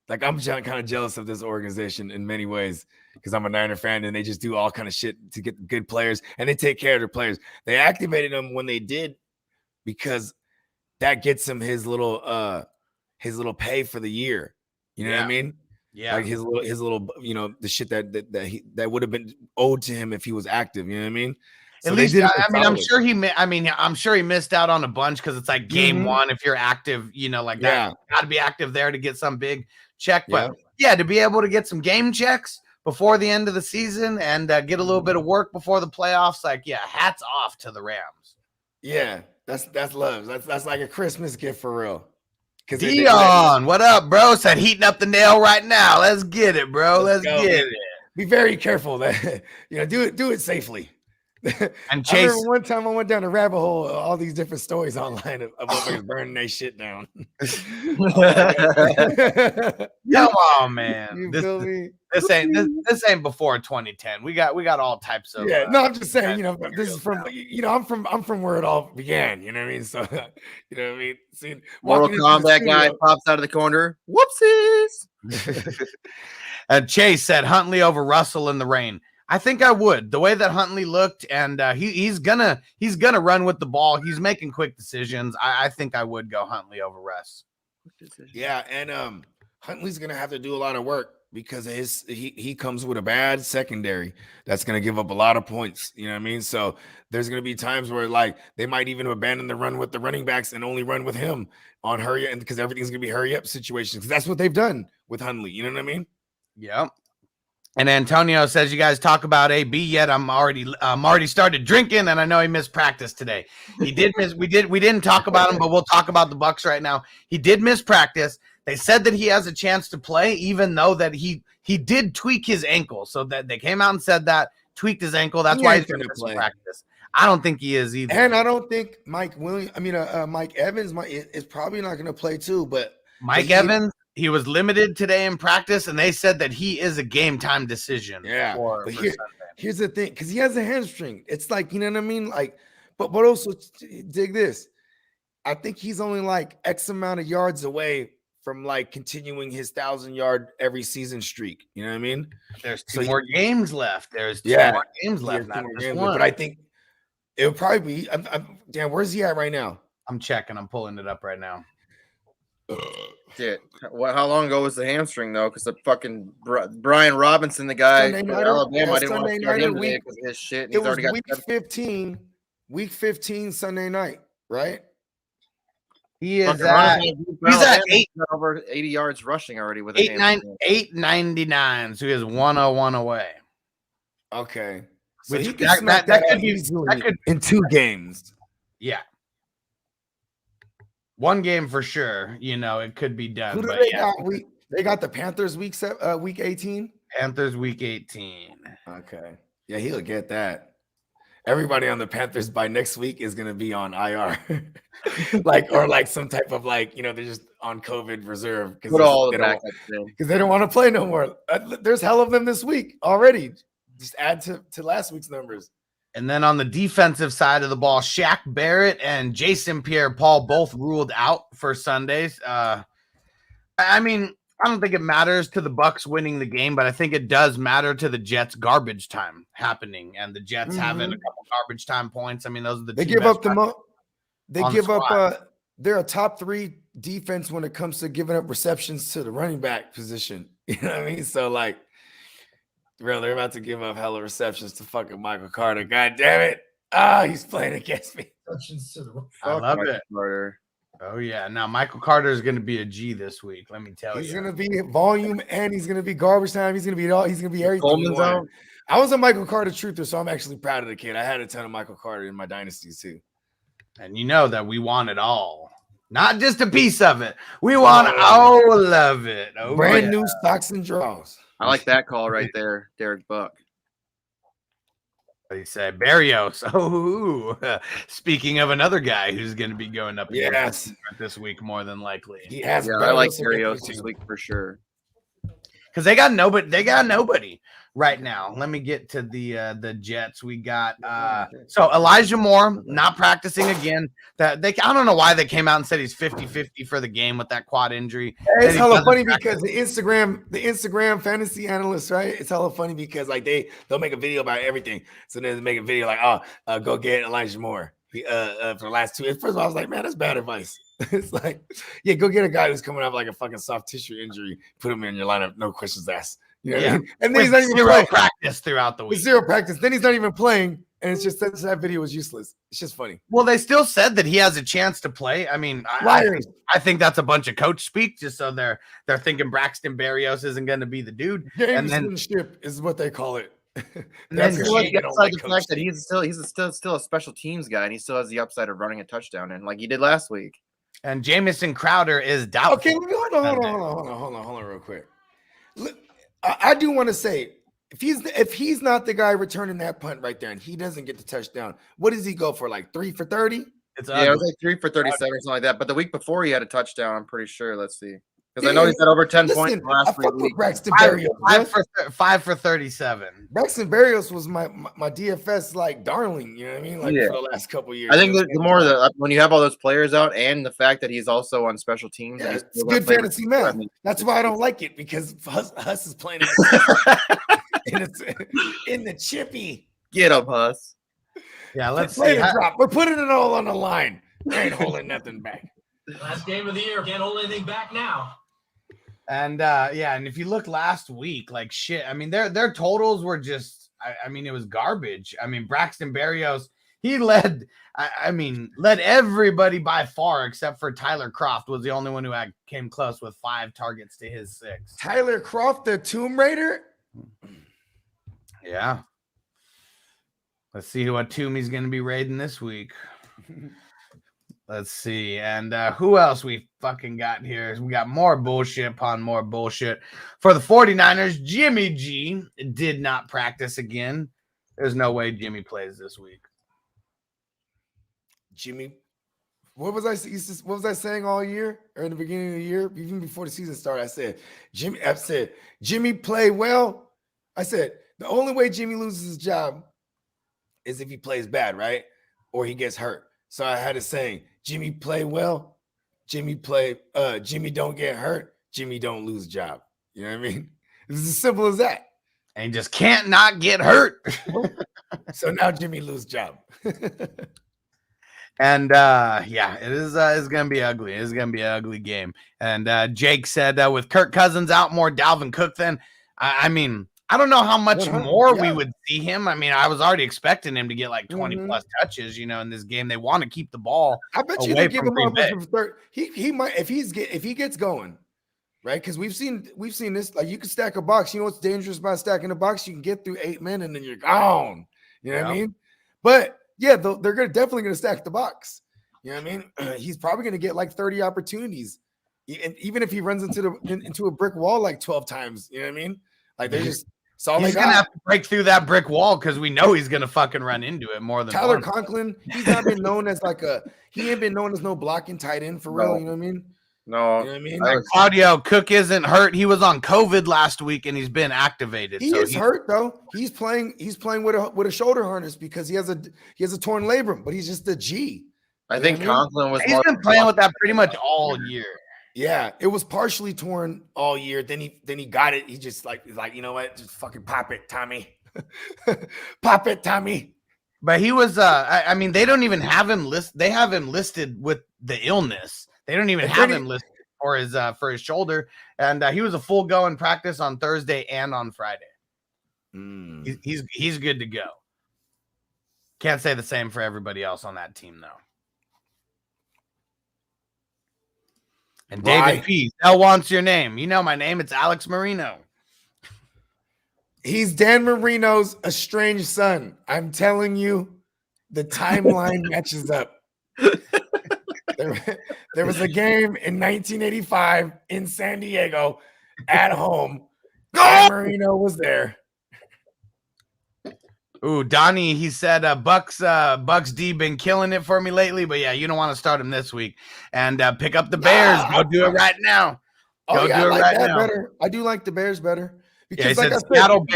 Like I'm kind of jealous of this organization in many ways because I'm a Niner fan and they just do all kind of shit to get good players and they take care of their players. They activated them when they did because that gets him his little pay for the year. You know what I mean? Yeah. Like his little the shit that would have been owed to him if he was active. You know what I mean? So at least, I'm sure he missed out on a bunch because it's like game one. If you're active, that got to be active there to get some big check. But to be able to get some game checks before the end of the season and get a little bit of work before the playoffs, hats off to the Rams. Yeah, that's love. That's like a Christmas gift for real. Dion, what up, bro? Said heating up the nail right now. Let's get it, bro. Let's get it. Be very careful that do it safely. And I Chase, remember one time I went down a rabbit hole of all these different stories online of motherfuckers burning their shit down. come on, man. You feel me? This ain't before 2010. We got all types of Yeah, no, I'm just saying, guys this is from, I'm from where it all began, you know what I mean? So, you know what I mean? Seeing Mortal walking into the Kombat guy studio- pops out of the corner. Whoopsies. And Chase said Huntley over Russell in the rain. I think I would. The way that Huntley looked, and he's gonna run with the ball. He's making quick decisions. I think I would go Huntley over Russ. Yeah, and Huntley's gonna have to do a lot of work because he comes with a bad secondary that's gonna give up a lot of points. You know what I mean? So there's gonna be times where like they might even abandon the run with the running backs and only run with him on hurry, and because everything's gonna be hurry up situations. Because that's what they've done with Huntley. You know what I mean? Yep. And Antonio says, "You guys talk about AB yet? I'm already started drinking, and I know he missed practice today. He did miss. We didn't talk about him, but we'll talk about the Bucks right now. He did miss practice. They said that he has a chance to play, even though that he did tweak his ankle. So that they came out and said that tweaked his ankle. That's why he's going to miss practice. I don't think he is either. And I don't think Mike Evans is probably not going to play too. But Mike Evans." He was limited today in practice, and they said that he is a game time decision. Yeah, but here's the thing, because he has a hamstring. It's like, you know what I mean? Like, but also dig this. I think he's only like X amount of yards away from like continuing his 1,000-yard every season streak. You know what I mean? There's two more games left. There's two more games left. Not just one. But I think it would probably be. Damn, where's he at right now? I'm checking. I'm pulling it up right now. Shit. How long ago was the hamstring though? Because the fucking Brian Robinson, the guy from Alabama, I didn't want to start him today because his shit. And he's already got week 15 Sunday night, right? He's at over 80 yards rushing already with 899. So he is 101 away. Okay, so which he that could be in 2 games. Yeah. One game for sure, it could be done. Who do they got? They got the Panthers week 18. Panthers week 18. Okay, yeah, he'll get that. Everybody on the Panthers by next week is gonna be on IR, or some type of they're just on COVID reserve because they don't want to play no more. There's hell of them this week already. Just add to last week's numbers. And then on the defensive side of the ball, Shaq Barrett and Jason Pierre-Paul both ruled out for Sundays. I don't think it matters to the Bucks winning the game, but I think it does matter to the Jets' garbage time happening and the Jets having a couple garbage time points. I mean, those are the they two give best up the most. They give the up. They're a top 3 defense when it comes to giving up receptions to the running back position. You know what I mean? So bro, they're about to give up hella receptions to fucking Michael Carter. God damn it. He's playing against me. I love it. Carter. Oh, yeah. Now, Michael Carter is going to be a G this week. Let me tell you. He's going to be volume and he's going to be garbage time. He's going to be everything. I was a Michael Carter truther, so I'm actually proud of the kid. I had a ton of Michael Carter in my dynasties too. And you know that we want it all. Not just a piece of it. We want all of it. Oh, brand new stocks and draws. I like that call right there, Derek Buck. What do you say? Barrios. Oh, speaking of another guy who's going to be going up this week, more than likely. I like Barrios this week for sure. Because they got nobody right now. Let me get to the Jets. We got so Elijah Moore not practicing again. I don't know why they came out and said he's 50-50 for the game with that quad injury. It's hella funny because the Instagram fantasy analysts, right? It's hella funny because they'll make a video about everything. So then they make a video go get Elijah Moore for the last 2. First of all, I was like, man, that's bad advice. It's like, yeah, go get a guy who's coming off like a fucking soft tissue injury, put him in your lineup, no questions asked. You know what I mean? And then he's not even playing. Practice throughout the week. With 0 practice. Then he's not even playing, and it's just that video was useless. It's just funny. Well, they still said that he has a chance to play. I mean, I think that's a bunch of coach speak, just so they're thinking Braxton Berrios isn't going to be the dude. Gamesmanship is what they call it. That's the fact that he's still a special teams guy, and he still has the upside of running a touchdown, and like he did last week. And Jamison Crowder is doubtful. Okay, hold on real quick. Look, I do want to say, if he's not the guy returning that punt right there and he doesn't get the touchdown, what does he go for? Like 3 for 30? It was like 3 for 37 or something like that. But the week before he had a touchdown, I'm pretty sure. Let's see. Because I know he's had over 10 points in the last 3 weeks. Braxton Berrios. 5 for 37. Braxton Berrios was my DFS like darling, you know what I mean? Like for the last couple of years. I think the more when you have all those players out and the fact that he's also on special teams, it's good fantasy math. That's why I don't like it, because Huss is playing in the chippy. Get him, Huss. Yeah, let's play the drop. We're putting it all on the line. I ain't holding nothing back. Last game of the year. Can't hold anything back now. And and if you look last week, like shit, I mean, their totals were just, I mean, it was garbage. I mean, Braxton Berrios, he led everybody by far except for Tyler Kroft was the only one who came close with 5 targets to his 6. Tyler Kroft, the Tomb Raider? Yeah. Let's see what tomb he's going to be raiding this week. Let's see. And who else we fucking got here? We got more bullshit upon more bullshit. For the 49ers, Jimmy G did not practice again. There's no way Jimmy plays this week. Jimmy, what was I saying all year or in the beginning of the year? Even before the season started, I said, Jimmy play well. I said, the only way Jimmy loses his job is if he plays bad, right? Or he gets hurt. So I had a saying, Jimmy play well, Jimmy don't get hurt, Jimmy don't lose job. You know what I mean? It's as simple as that. And he just can't not get hurt. So now Jimmy lose job. And it is it's gonna be ugly. It's gonna be an ugly game. And Jake said with Kirk Cousins out, more Dalvin Cook then. I mean, I don't know how much more we would see him. I mean, I was already expecting him to get like 20 plus touches, in this game. They want to keep the ball. I bet you they give him up for third. He might if he gets going, right? Because we've seen this. Like, you can stack a box. You know what's dangerous about stacking a box? You can get through 8 men and then you're gone. You know what I mean? But yeah, they're definitely gonna stack the box. You know what I mean? He's probably gonna get like 30 opportunities, and even if he runs into a brick wall like 12 times. You know what I mean? Like they're just. He's gonna have to break through that brick wall because we know he's gonna fucking run into it more than Tyler Conklin. He's not been known as he ain't been known as no blocking tight end for real. You know what I mean? No, you know what I mean. Like Claudio Cook isn't hurt. He was on COVID last week and he's been activated. He's hurt though. He's playing with a shoulder harness because he has a torn labrum, but he's just a G. I think Conklin was. He's been playing with that pretty much all year. Yeah, it was partially torn all year. Then he got it. He just like you know what? Just fucking pop it, Tommy. Pop it, Tommy. But he was. I mean, they don't even have him list. They have him listed with the illness. They don't even have him listed for his shoulder. And he was a full go in practice on Thursday and on Friday. He's good to go. Can't say the same for everybody else on that team though. And David P. L wants your name. You know my name. It's Alex Marino. He's Dan Marino's estranged son. I'm telling you, the timeline matches up. There was a game in 1985 in San Diego at home. Dan Marino was there. Ooh, Donnie, he said Bucks D been killing it for me lately, but yeah, you don't want to start him this week. And pick up the Bears. Go do it right now. Go do it right now. Better. I do like the Bears better. Because he said Seattle,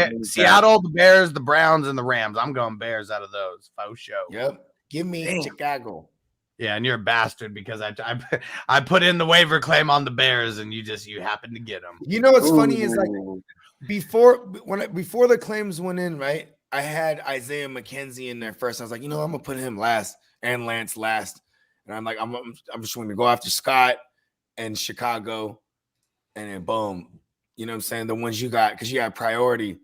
the Bears, the Browns, and the Rams. I'm going Bears out of those. Faux show. Yep. Give me Chicago. Yeah, and you're a bastard because I put in the waiver claim on the Bears and you happen to get them. You know what's funny is like before the claims went in, right? I had Isaiah McKenzie in there first. I was like, I'm gonna put him last and Lance last, and I'm like, I'm just going to go after Scott and Chicago, and then boom, you know what I'm saying? The ones you got because you got priority.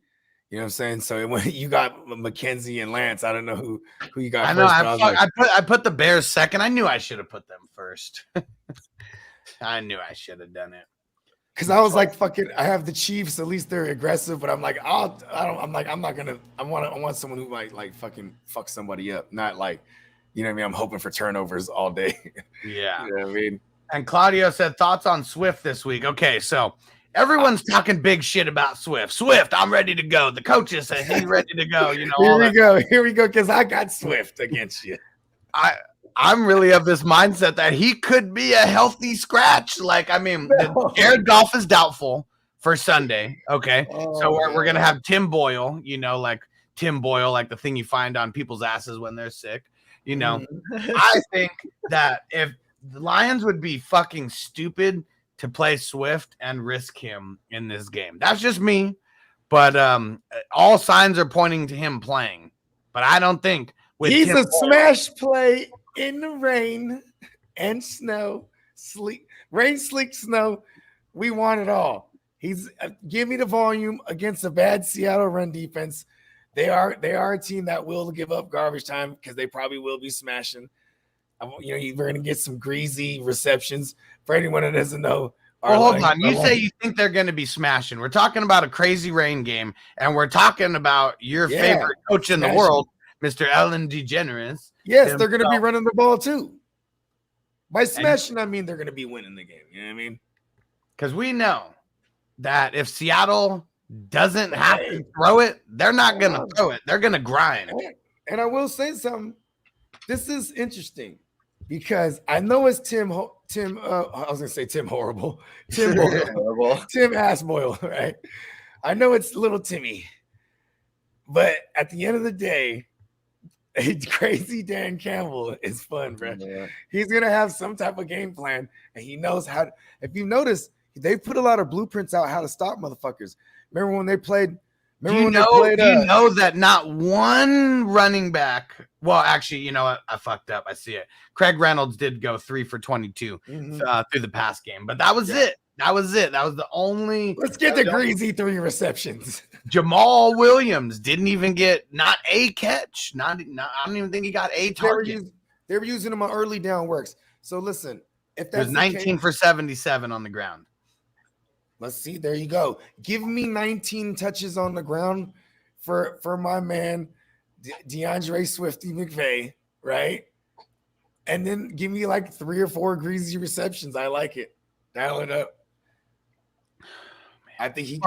You know what I'm saying? So when you got McKenzie and Lance, I don't know who you got. I know. I put the Bears second. I knew I should have put them first. I knew I should have done it. Because I was like, fucking, I have the Chiefs. At least they're aggressive. But I'm like, I want someone who might like fucking fuck somebody up. Not like, you know what I mean? I'm hoping for turnovers all day. Yeah. You know what I mean? And Claudio said thoughts on Swift this week. Okay, so Everyone's talking big shit about Swift. Swift, I'm ready to go. The coaches say he's ready to go. You know, Here we go. Because I got Swift against you. I'm really of this mindset that he could be a healthy scratch. Like, I mean, Jared Goff is doubtful for Sunday. Okay. So we're going to have Tim Boyle, you know, like Tim Boyle, like the thing you find on people's asses when they're sick. You know, I think that if the Lions would be fucking stupid to play Swift and risk him in this game. That's just me. But all signs are pointing to him playing. But I don't think he's Tim a Boyle, smash play in the rain and snow, rain, sleet, snow. We want it all. He's give me the volume against a bad Seattle run defense. They are a team that will give up garbage time because they probably will be smashing. You know, you're going to get some greasy receptions. For anyone that doesn't know. Well, hold on. You say you think they're going to be smashing. We're talking about a crazy rain game, and we're talking about your favorite coach in the world, Mr. Ellen DeGeneres. Yes, they're going to be running the ball too. By smashing, I mean they're going to be winning the game. You know what I mean? Because we know that if Seattle doesn't have to throw it, they're not going to throw it. They're going to grind. And I will say something. This is interesting. Because I know it's Tim I was gonna say Tim Horrible. Tim Boyle. Tim Ass Boyle, right? I know it's little Timmy. But at the end of the day, crazy Dan Campbell is fun, bro. Yeah. He's gonna have some type of game plan, and he knows how to, if you notice, they put a lot of blueprints out how to stop motherfuckers. Remember when they played? Do you know that not one running back? Well, actually, you know what? I fucked up. I see it. Craig Reynolds did go 3 for 22 through the pass game, but that was it. That was it. That was the only. Let's get the greasy 3 receptions. Jamal Williams didn't even get not a catch. Not I don't even think he got a target. They were using him on early down works. So listen, if that's it was 19 for 77 on the ground. Let's see. There you go. Give me 19 touches on the ground for my man, DeAndre Swifty McVay, right? And then give me like 3 or 4 greasy receptions. I like it. Dial it up. I think he.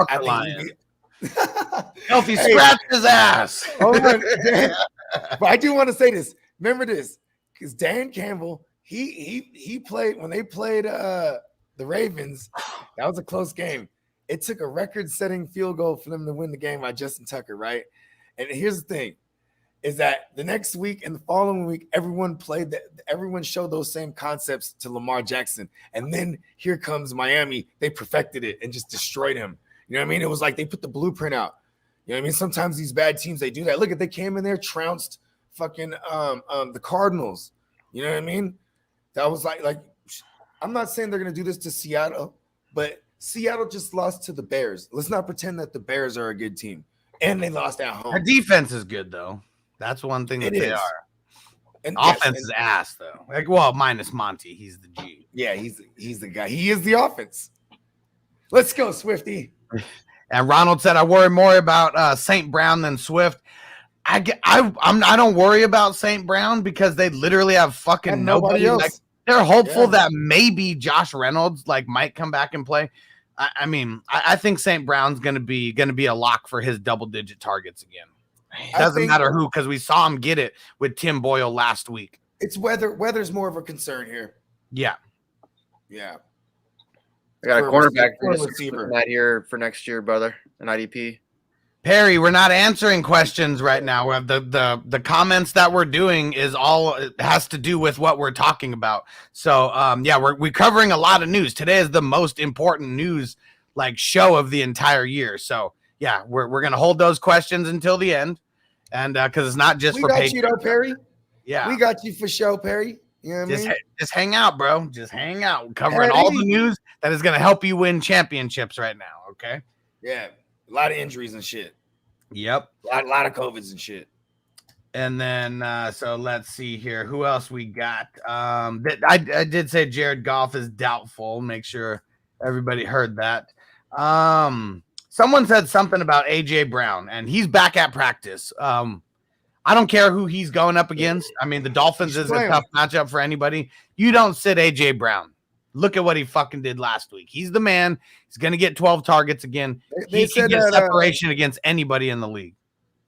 Healthy scratch his ass. But I do want to say this. Remember this, because Dan Campbell, he played when they played the Ravens. That was a close game. It took a record-setting field goal for them to win the game by Justin Tucker, right? And here's the thing, is that the next week and the following week, everyone showed those same concepts to Lamar Jackson. And then here comes Miami. They perfected it and just destroyed him. You know what I mean? It was like they put the blueprint out. You know what I mean? Sometimes these bad teams, they do that. Look, they came in there, trounced fucking the Cardinals. You know what I mean? That was like I'm not saying they're going to do this to Seattle, but Seattle just lost to the Bears. Let's not pretend that the Bears are a good team. And they lost at home. Our defense is good, though. That's one thing that they are. And offense is ass, though. Like, well, minus Monty. He's the G. Yeah, he's the guy. He is the offense. Let's go, Swifty. And Ronald said, I worry more about St. Brown than Swift. I don't worry about St. Brown because they literally have fucking nobody else. Like, they're hopeful that maybe Josh Reynolds might come back and play. I mean, I think St. Brown's gonna be a lock for his double-digit targets again. It doesn't matter who, because we saw him get it with Tim Boyle last week. It's weather's more of a concern here. Yeah. I got a quarterback that here for next year, brother, an IDP. Perry, we're not answering questions right now. The comments that we're doing it has to do with what we're talking about. So we're covering a lot of news. Today is the most important news show of the entire year. So yeah, we're gonna hold those questions until the end, and because it's not just for got you though, Perry. Yeah, we got you for show, Perry. You know what I mean? Just hang out, bro. Just hang out. We're covering all the news that is gonna help you win championships right now. Okay. Yeah, a lot of injuries and shit. Yep. A lot of COVIDs and shit. And then, so let's see here. Who else we got? I did say Jared Goff is doubtful. Make sure everybody heard that. Someone said something about AJ Brown, and he's back at practice. I don't care who he's going up against. I mean, the Dolphins is a tough matchup for anybody. You don't sit AJ Brown. Look at what he fucking did last week. He's the man. He's going to get 12 targets again. They He can said get that, separation against anybody in the league.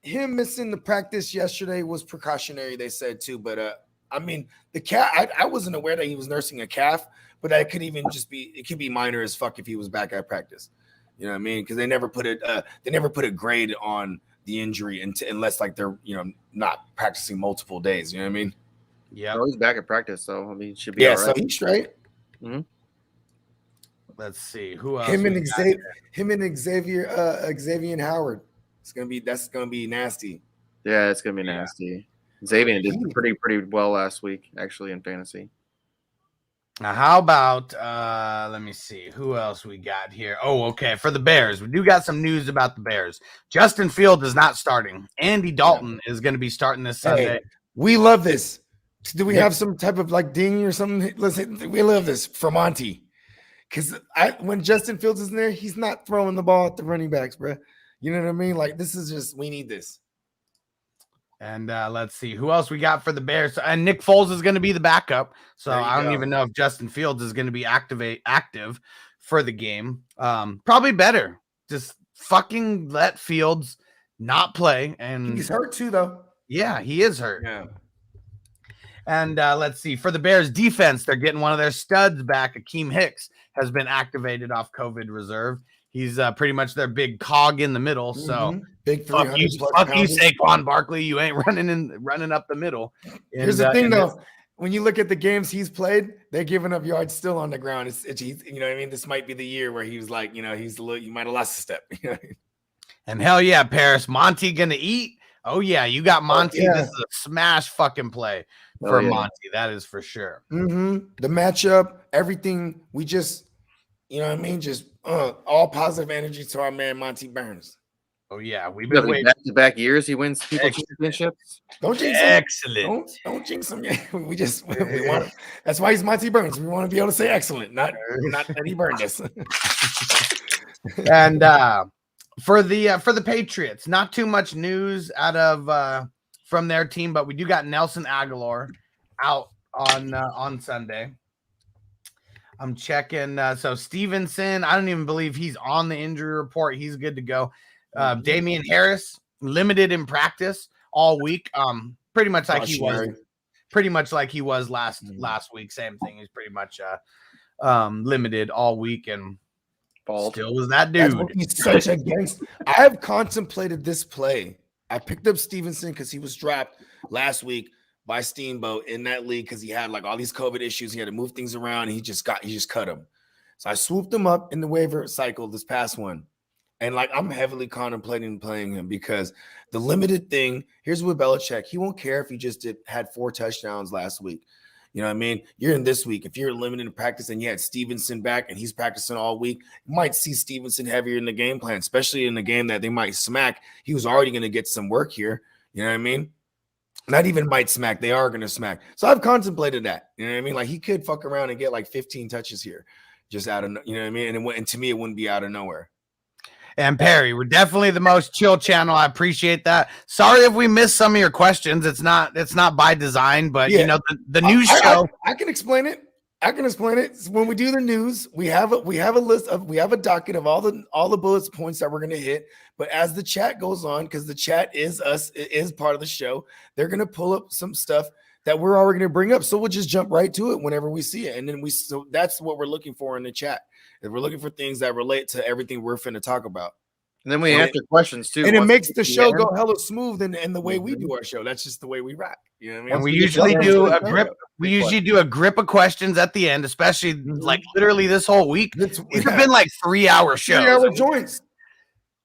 Him missing the practice yesterday was precautionary, they said too. But I mean, the calf, I wasn't aware that he was nursing a calf, but that could even just be, it could be minor as fuck if he was back at practice. You know what I mean? Because they never put a grade on the injury unless like they're, you know, not practicing multiple days. You know what I mean? Yeah. Oh, he's back at practice, so I mean, should be Yeah, all right. so he's straight. Mm-hmm. Let's see who else. Him and Xavier Howard. That's gonna be nasty. Yeah, it's gonna be nasty. Xavier did pretty well last week, actually, in fantasy. Now, how about let me see who else we got here. Oh, okay. For the Bears, we do got some news about the Bears. Justin Fields is not starting. Andy Dalton is going to be starting this Sunday. Hey, we love this. Do we have some type of like ding or something? Listen, we love this for Monty. Because when Justin Fields is in there, he's not throwing the ball at the running backs, bro. You know what I mean? Like, this is just, we need this. And let's see who else we got for the Bears. And Nick Foles is going to be the backup. So I don't even know if Justin Fields is going to be active for the game. Probably better. Just fucking let Fields not play. And he's hurt too, though. Yeah, he is hurt. Yeah. And let's see, for the Bears defense, they're getting one of their studs back. Akeem Hicks has been activated off COVID reserve. He's pretty much their big cog in the middle. So big 300 fuck you, Saquon Barkley. You ain't running up the middle. Here's the thing, though. When you look at the games he's played, they're giving up yards still on the ground. It's you know what I mean? This might be the year where he was like, you know, you might have lost a step. And hell yeah, Paris. Monty gonna eat? Oh yeah, you got Monty. This is a smash fucking play for Monty. That is for sure. The matchup, everything. We just, you know what I mean? Just all positive energy to our man Monty Burns. Oh yeah, we've been waiting back-to-back years. He wins people championships. Don't jinx him. Excellent. Don't jinx him. We want him. That's why he's Monty Burns. We want to be able to say excellent, not that he burned us. And for the Patriots, not too much news out of from their team, but we do got Nelson Aguilar out on Sunday. I'm checking. So Stevenson, I don't even believe he's on the injury report. He's good to go. Damian Harris, limited in practice all week. Pretty much like he was last week. Same thing. He's pretty much limited all week and still was that dude. He's such a gangster. I have contemplated this play. I picked up Stevenson because he was dropped last week by Steamboat in that league because he had like all these COVID issues. He had to move things around. And he just cut him. So I swooped him up in the waiver cycle this past one. And like I'm heavily contemplating playing him because the limited thing, here's with Belichick, he won't care if he just had 4 touchdowns last week. You know what I mean? You're in this week. If you're limited in practice and you had Stevenson back and he's practicing all week, you might see Stevenson heavier in the game plan, especially in the game that they might smack. He was already going to get some work here. You know what I mean? Not even might smack. They are going to smack. So I've contemplated that. You know what I mean? Like he could fuck around and get like 15 touches here just out of, you know what I mean? And to me, it wouldn't be out of nowhere. And Perry, we're definitely the most chill channel. I appreciate that. Sorry if we missed some of your questions. It's not by design, but you know the news show. I can explain it. When we do the news, we have a docket of all the bullet points that we're gonna hit. But as the chat goes on, because the chat is part of the show, they're gonna pull up some stuff that we're already gonna bring up. So we'll just jump right to it whenever we see it, and then so that's what we're looking for in the chat. If we're looking for things that relate to everything we're finna talk about. And then we answer questions too. And it makes the show go hella smooth and the way we do our show. That's just the way we rock. You know what I mean? And we usually do a grip. We usually do a grip of questions at the end, especially like literally this whole week. These have been like 3-hour shows. 3-hour joints.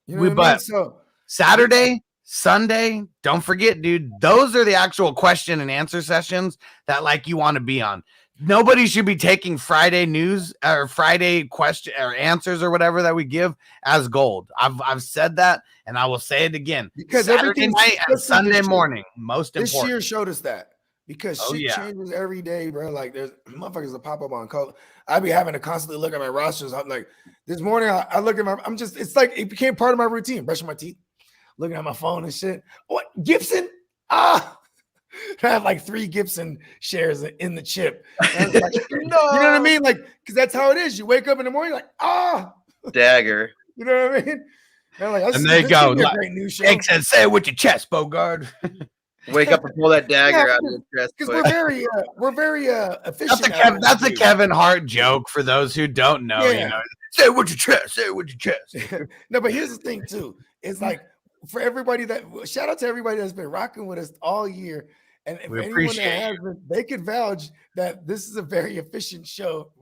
You know what I mean? So Saturday, Sunday, don't forget, dude. Those are the actual question and answer sessions that like you want to be on. Nobody should be taking Friday news or Friday question or answers or whatever that we give as gold. I've said that and I will say it again. Because Saturday night and Sunday morning, most important. This year showed us that because shit changes every day, bro. Like there's motherfuckers that pop up on call. I be having to constantly look at my rosters. I'm like, this morning I look at it's like it became part of my routine. Brushing my teeth, looking at my phone and shit. What Gibson? I had like 3 Gibson shares in the chip. And I was like, no, you know what I mean? Like, because that's how it is. You wake up in the morning, like, dagger. You know what I mean? And, like, and they go, a great new show. Jake said, "Say it with your chest, Bogard." Wake up and pull that dagger out of your chest. Because we're very efficient. That's a Kevin Hart joke for those who don't know. Yeah. You know, say it with your chest. Say it with your chest. No, but here's the thing too. It's like for everybody shout out to everybody that's been rocking with us all year. And if anyone that hasn't, they could vouch that this is a very efficient show.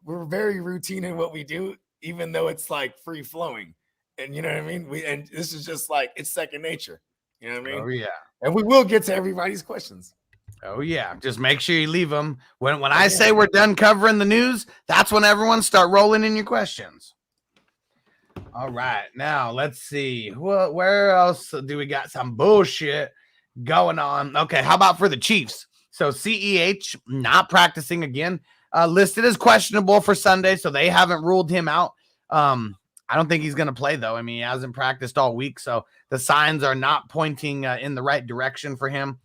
We're very routine in what we do, even though it's like free flowing. And you know what I mean? And this is just like it's second nature. You know what I mean? Oh yeah. And we will get to everybody's questions. Oh yeah. Just make sure you leave them. When I say we're done covering the news, that's when everyone start rolling in your questions. All right. Now let's see. Well, where else do we got some bullshit going on? Okay, how about for the Chiefs? So CEH not practicing again, listed as questionable for Sunday, so they haven't ruled him out. I don't think he's going to play, though. I mean, he hasn't practiced all week, so the signs are not pointing in the right direction for him.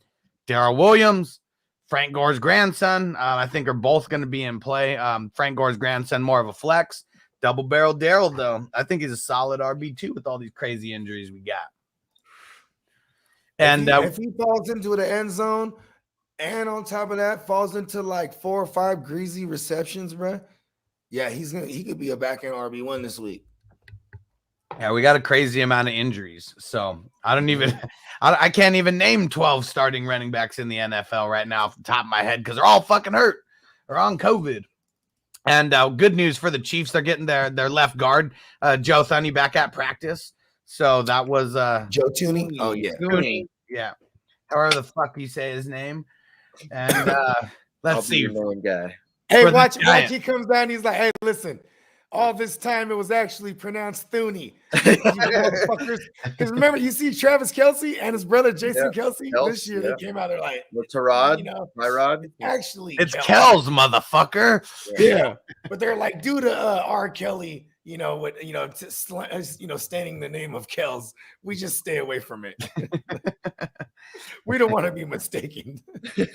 Darrell Williams, Frank Gore's grandson, I think are both going to be in play. Frank Gore's grandson, more of a flex. Double-barrel Darrell, though, I think he's a solid RB2 with all these crazy injuries we got. And if he falls into the end zone, and on top of that, falls into like 4 or 5 greasy receptions, bro. Yeah, he could be a back-end RB1 this week. Yeah, we got a crazy amount of injuries. So I can't even name 12 starting running backs in the NFL right now off the top of my head because they're all fucking hurt or on COVID. And good news for the Chiefs, they're getting their left guard, Joe Thuney, back at practice. So that was Joe Thuney. Oh yeah, Thuney. Yeah, however the fuck you say his name. And let's see. Guy. Hey, watch. He comes down. He's like, "Hey, listen. All this time it was actually pronounced Thuney." Because remember, you see Travis Kelce and his brother Jason Kelce this year. They came out there like Tyrod, Tyrod. Actually, it's Kells, motherfucker. Yeah, but they're like, due to R. Kelly, standing the name of Kells, we just stay away from it. We don't want to be mistaken.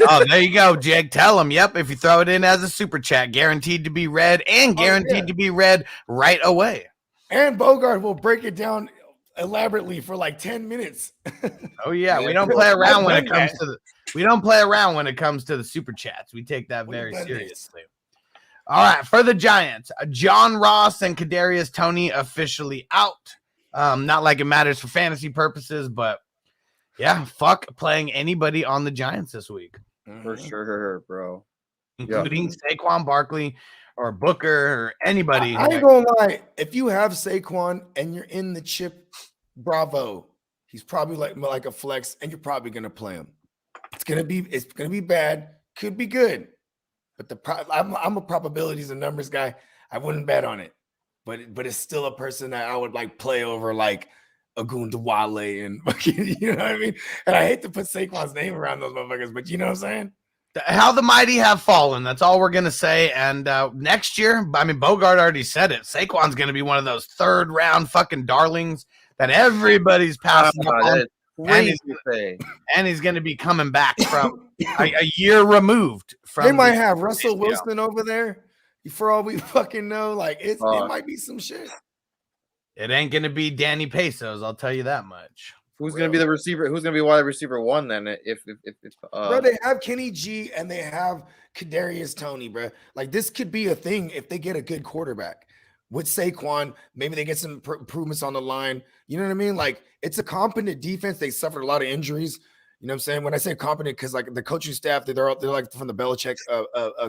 Oh, there you go, Jake. Tell him. Yep. If you throw it in as a super chat, guaranteed to be read and guaranteed to be read right away. And Bogard will break it down elaborately for like 10 minutes. Oh yeah. We don't play around when it comes to the super chats. We take that very seriously. All right. For the Giants, John Ross and Kadarius Toney officially out. Not like it matters for fantasy purposes, but yeah, fuck playing anybody on the Giants this week. For sure, bro. Including Saquon Barkley or Booker or anybody. I ain't gonna lie. If you have Saquon and you're in the chip, bravo. He's probably like a flex, and you're probably gonna play him. It's gonna be bad. Could be good. But I'm a probabilities and numbers guy. I wouldn't bet on it. But it's still a person that I would like play over like Agun Dwale and you know what I mean? And I hate to put Saquon's name around those motherfuckers, but you know what I'm saying? How the mighty have fallen. That's all we're gonna say. And next year, I mean, Bogard already said it. Saquon's gonna be one of those 3rd round fucking darlings that everybody's passing on. And he's gonna be coming back from a year removed from. They might have Russell Wilson over there. For all we fucking know, like it might be some shit. It ain't gonna be Danny Pesos, I'll tell you that much. Who's gonna be the receiver? Who's gonna be wide receiver 1 then? If bro, they have Kenny G and they have Kadarius Toney, bro. Like this could be a thing if they get a good quarterback with Saquon. Maybe they get some improvements on the line. You know what I mean? Like it's a competent defense. They suffered a lot of injuries. You know what I'm saying? When I say competent, because like the coaching staff, they're like from the Belichick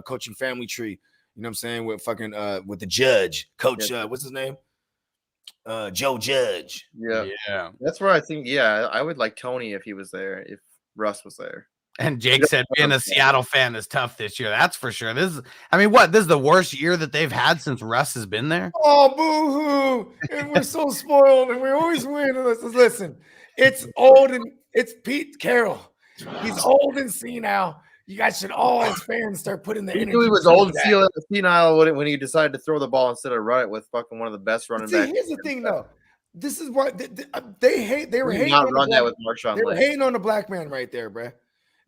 coaching family tree. You know what I'm saying? With fucking with the judge, coach, what's his name? Joe Judge. Yeah. That's where I think, I would like Tony if he was there, if Russ was there. And Jake said being a Seattle fan is tough this year. That's for sure. This is the worst year that they've had since Russ has been there? Oh, boo-hoo. And we're so spoiled and we always win. Listen, it's old and it's Pete Carroll. He's old and senile. You guys should all, as fans, start putting the energy. He was old and senile when he decided to throw the ball instead of run it with fucking one of the best running backs. Here's the thing, though. This is why they hate. They were hating not on run that with Marshawn. They were hating on the black man right there, bro.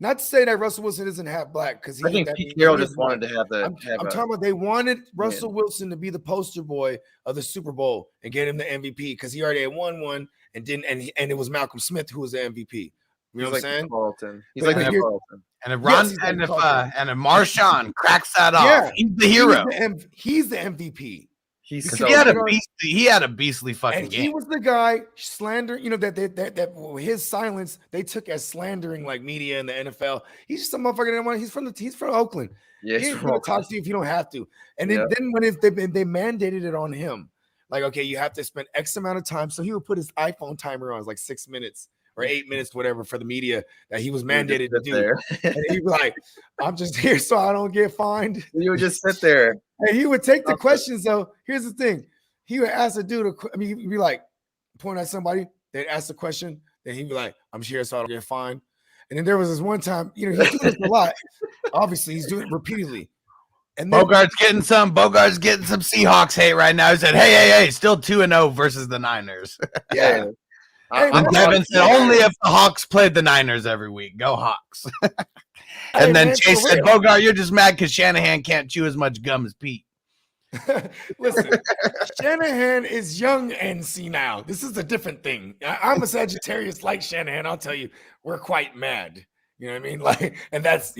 Not to say that Russell Wilson isn't half black, because I think Pete Carroll just wanted to have that. I'm talking about they wanted Russell Wilson to be the poster boy of the Super Bowl and get him the MVP because he already had won one and didn't, and it was Malcolm Smith who was the MVP. You know what I'm saying? Carlton. He's like Carlton. And if and if Marshawn cracks that off, he's the hero. He's the MVP. He had a beastly fucking game. He was the guy slandering, that his silence they took as slandering like media in the NFL. He's just a motherfucker. He's from Oakland. Yeah, he's gonna talk to you if you don't have to. And then when they mandated it on him, like, okay, you have to spend X amount of time. So he would put his iPhone timer on, like 6 minutes or 8 minutes, whatever, for the media that he was mandated to do. And he'd be like, I'm just here so I don't get fined. You would just sit there. And he would take the questions, though. Here's the thing. He would ask a dude, he'd be like, point at somebody, they'd ask the question, then he'd be like, I'm here so I don't get fined. And then there was this one time, he's doing this a lot. Obviously, he's doing it repeatedly. And then, Bogart's getting some Seahawks hate right now. He said, hey, still 2-0 versus the Niners. Yeah. Devin said only if the Hawks played the Niners every week. Go Hawks. And then Chase said, Bogart, you're just mad because Shanahan can't chew as much gum as Pete. Listen, Shanahan is young and senile. This is a different thing. I'm a Sagittarius like Shanahan. I'll tell you, we're quite mad. You know what I mean? Like, and that's,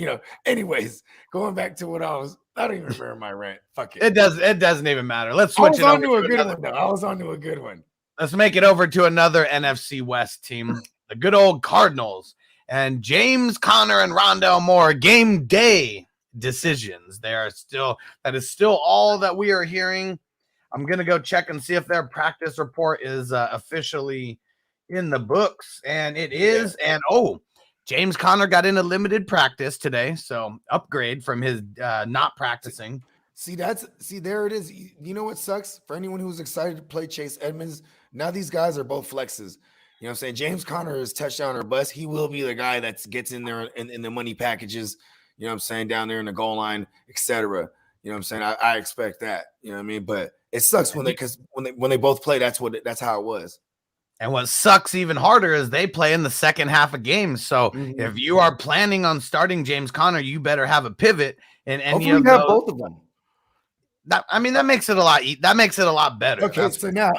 anyways, going back to what I don't even remember my rant. Fuck it. It doesn't even matter. Let's switch it over to a good one, though. I was on to a good one. Let's make it over to another NFC West team, the good old Cardinals. And James Conner and Rondale Moore, game day decisions. That is still all that we are hearing. I'm going to go check and see if their practice report is officially in the books. And it is. Yeah. And, James Conner got in a limited practice today. So upgrade from his not practicing. There it is. You know what sucks? For anyone who's excited to play Chase Edmonds, now these guys are both flexes. You know what I'm saying? James Conner is touchdown or bust. He will be the guy that gets in there in the money packages, you know what I'm saying, down there in the goal line, etc. You know what I'm saying? I expect that. You know what I mean? But it sucks when they both play, that's how it was. And what sucks even harder is they play in the second half of games. So if you are planning on starting James Conner, you better have a pivot in any of those. Both of them. That makes it a lot better. Okay, so now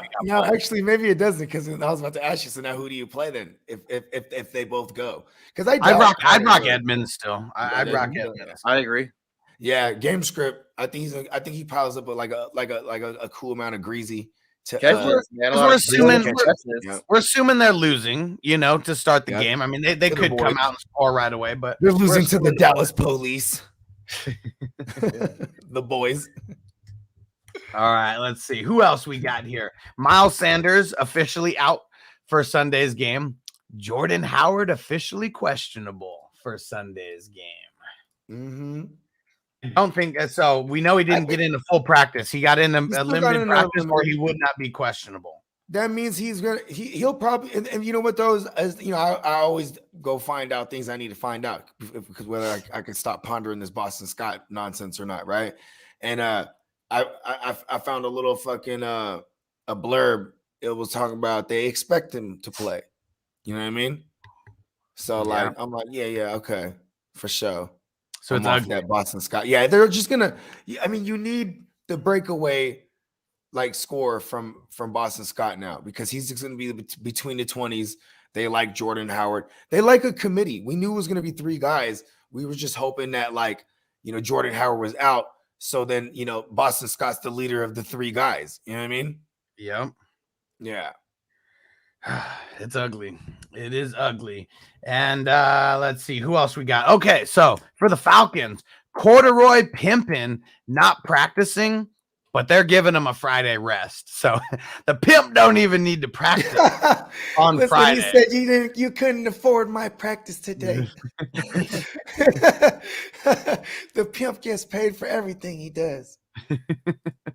actually maybe it doesn't, because I was about to ask you. So now who do you play then if they both go? Because I'd rock Edmonds still. I'd rock Edmonds. I agree. Yeah, game script. I think he piles up with like a cool amount of greasy. We're assuming they're losing, to start the game. I mean, they could come out and score right away, but they're losing to the Dallas Police. The boys. All right, let's see who else we got here. Miles Sanders officially out for Sunday's game. Jordan Howard officially questionable for Sunday's game. I don't think so. We know he didn't get into full practice. He got in a limited practice, or he would not be questionable. That means he'll probably, and you know what, those, as I always go find out things I need to find out, because whether I can stop pondering this Boston Scott nonsense or not, right? And I found a little fucking a blurb. It was talking about they expect him to play. You know what I mean? So I'm like, yeah, okay, for sure. So it's off that Boston Scott. Yeah, they're just gonna. I mean, you need the breakaway score from Boston Scott now, because he's going to be between the 20s. They like Jordan Howard. They like a committee. We knew it was going to be 3 guys. We were just hoping that Jordan Howard was out. So then, Boston Scott's the leader of the 3 guys. You know what I mean? Yep. Yeah. It's ugly. It is ugly. And let's see who else we got. Okay, so for the Falcons, Corduroy Pimpin not practicing, but they're giving him a Friday rest. So the pimp don't even need to practice on Friday. He said you couldn't afford my practice today. The pimp gets paid for everything he does.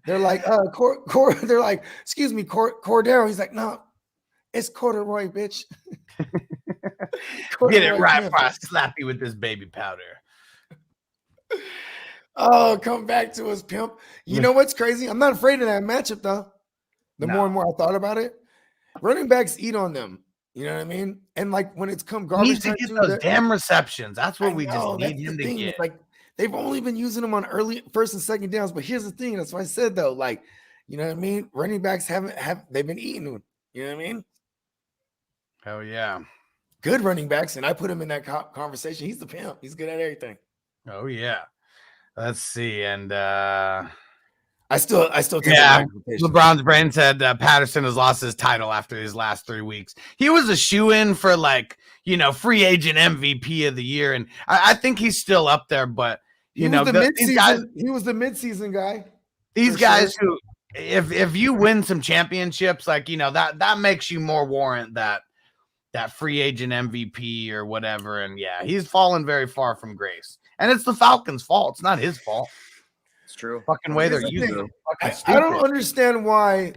They're like, they're like, excuse me, Cordero. He's like, no, it's Corduroy, bitch. Get it right before I slap you with this baby powder. Oh, come back to us, pimp. You know what's crazy? I'm not afraid of that matchup, though. The more and more I thought about it, running backs eat on them. You know what I mean? And like when it's come He garbage needs to time get too, those damn receptions. That's what I we just know, need that's the him to thing. get. It's like they've only been using him on early first and second downs. But here's the thing. That's why I said though, like, you know what I mean? Running backs they've been eating him. You know what I mean? Hell yeah. Good running backs, and I put him in that conversation. He's the pimp. He's good at everything. Oh yeah. Let's see. And I still take yeah, it. LeBron's brain said Patterson has lost his title after his last 3 weeks. He was a shoe-in for like, free agent MVP of the year. And I think he's still up there, but he was the midseason guy. These guys who if you win some championships, like that makes you more warrant that free agent MVP or whatever. And yeah, he's fallen very far from grace. And it's the Falcons' fault. It's not his fault. It's true. Fucking way they're using him. I don't understand why.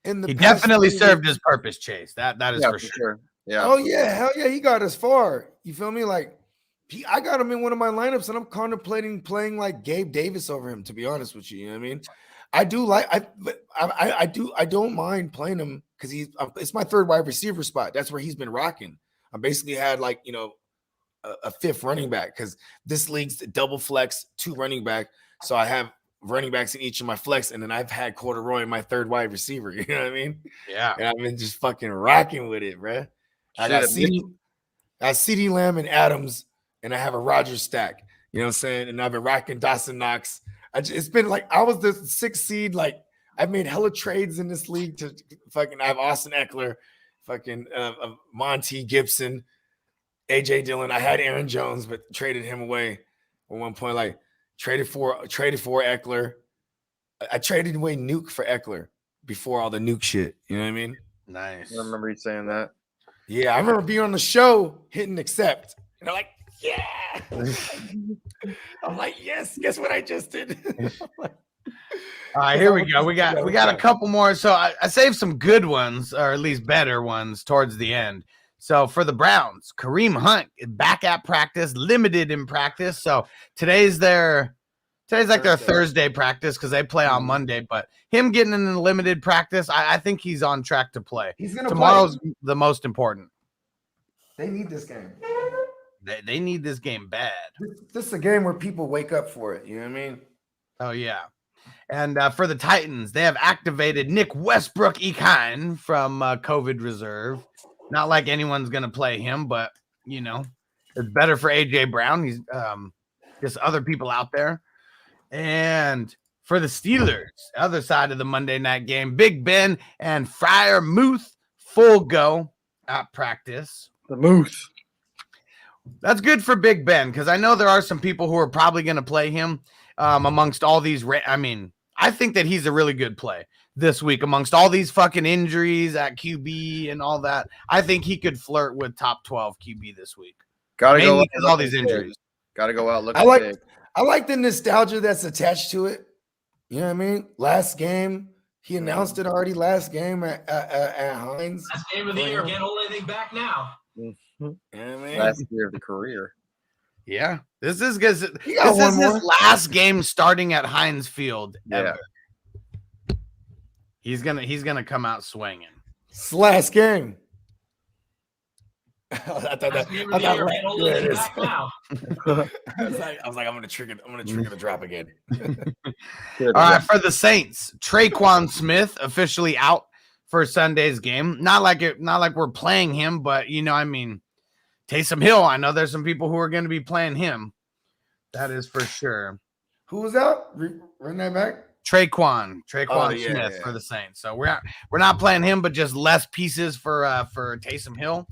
He definitely served his purpose, Chase. That is for sure. Yeah. Oh yeah, hell yeah, he got us far. You feel me? Like I got him in one of my lineups, and I'm contemplating playing like Gabe Davis over him. To be honest with you, you know what I mean? I don't mind playing him because it's my third wide receiver spot. That's where he's been rocking. I basically had like a fifth running back because this league's double flex 2 running back. So I have running backs in each of my flex, and then I've had Corduroy in my third wide receiver. You know what I mean? Yeah. And I've been just fucking rocking with it, bro. I got CeeDee Lamb and Adams, and I have a Rodgers stack. You know what I'm saying? And I've been rocking Dawson Knox. It's been like I was the 6th seed. Like I've made hella trades in this league to fucking. I have Austin Eckler, fucking Monty Gibson, AJ Dillon. I had Aaron Jones, but traded him away at one point. Like traded for Eckler. I traded away Nuke for Eckler before all the Nuke shit. You know what I mean? Nice. I remember you saying that. Yeah, I remember being on the show, hitting accept, and I'm like, yeah. I'm like, yes. Guess what I just did? All right, here we go. We got a couple more. So I saved some good ones, or at least better ones, towards the end. So for the Browns, Kareem Hunt back at practice, limited in practice. So today's like their Thursday practice because they play on Monday. But him getting in the limited practice, I think he's on track to play. Tomorrow's the most important. They need this game. They need this game bad. This is a game where people wake up for it. You know what I mean? Oh, yeah. And for the Titans, they have activated Nick Westbrook-Ekine from COVID reserve. Not like anyone's going to play him, but, it's better for A.J. Brown. He's just other people out there. And for the Steelers, other side of the Monday night game, Big Ben and Fryer Muth full go at practice. The Moose. That's good for Big Ben because I know there are some people who are probably going to play him amongst all these. I think that he's a really good play this week amongst all these fucking injuries at QB and all that. I think he could flirt with top 12 QB this week. Gotta go out because all these injuries. Gotta go out looking big. I like the nostalgia that's attached to it. You know what I mean? Last game, he announced it already. Last game at Heinz. Last game of the year. Can't hold anything back now. Last year of the career. Yeah, this is his last game starting at Heinz Field ever. Yeah. He's gonna come out swinging. It's the last game. I was like, I'm gonna trigger the drop again. All right, for the Saints, Traquan Smith officially out for Sunday's game. Not like we're playing him, but Taysom Hill, I know there's some people who are going to be playing him. That is for sure. Who was out? Run that back. Traquan Smith for the Saints. So we're not playing him, but just less pieces for Taysom Hill.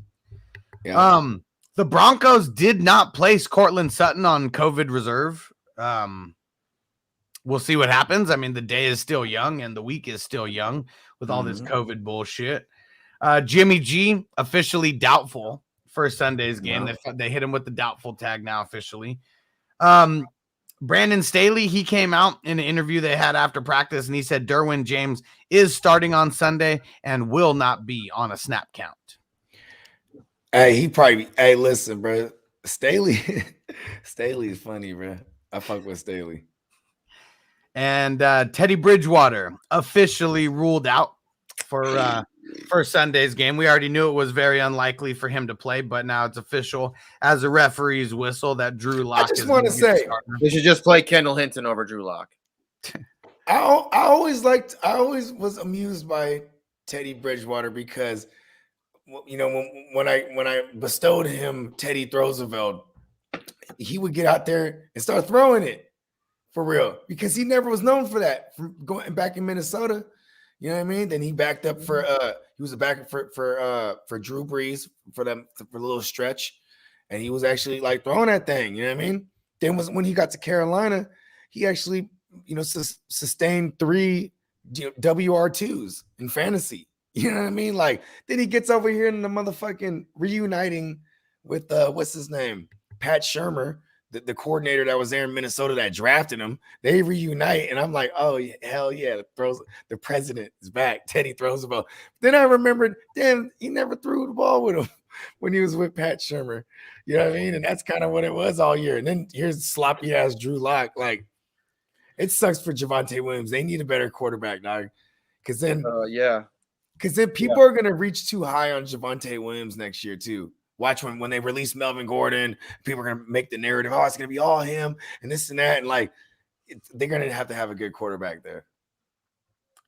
Yeah. The Broncos did not place Cortland Sutton on COVID reserve. We'll see what happens. I mean, the day is still young and the week is still young with all this COVID bullshit. Jimmy G officially doubtful for Sunday's game. Wow. They hit him with the doubtful tag now officially. Brandon Staley, he came out in an interview they had after practice, and he said Derwin James is starting on Sunday and will not be on a snap count. Hey, listen, bro. Staley is funny, bro. I fuck with Staley. And Teddy Bridgewater officially ruled out for for Sunday's game. We already knew it was very unlikely for him to play, but now it's official as a referee's whistle that Drew Lock. I just want to say they should just play Kendall Hinton over Drew Lock. I always was amused by Teddy Bridgewater because, you know, when I bestowed him Teddy Roosevelt, he would get out there and start throwing it for real because he never was known for that from going back in Minnesota. You know what I mean? Then he backed up for he was a backup for Drew Brees for a little stretch, and he was actually like throwing that thing. You know what I mean? Then when he got to Carolina, he actually, you know, sustained 3 WR2s in fantasy. You know what I mean? Like, then he gets over here in the motherfucking reuniting with what's his name? Pat Shurmur, the coordinator that was there in Minnesota that drafted him. They reunite, and I'm like, oh hell yeah, the president is back. Teddy throws the ball. Then I remembered, damn, he never threw the ball with him when he was with Pat Shurmur. You know what I mean? And that's kind of what it was all year. And then here's sloppy ass Drew Lock. Like, it sucks for Javonte Williams. They need a better quarterback, dog. Because then people are gonna reach too high on Javonte Williams next year too. Watch when they release Melvin Gordon, people are gonna make the narrative, oh, it's gonna be all him and this and that, and like they're gonna have to have a good quarterback there.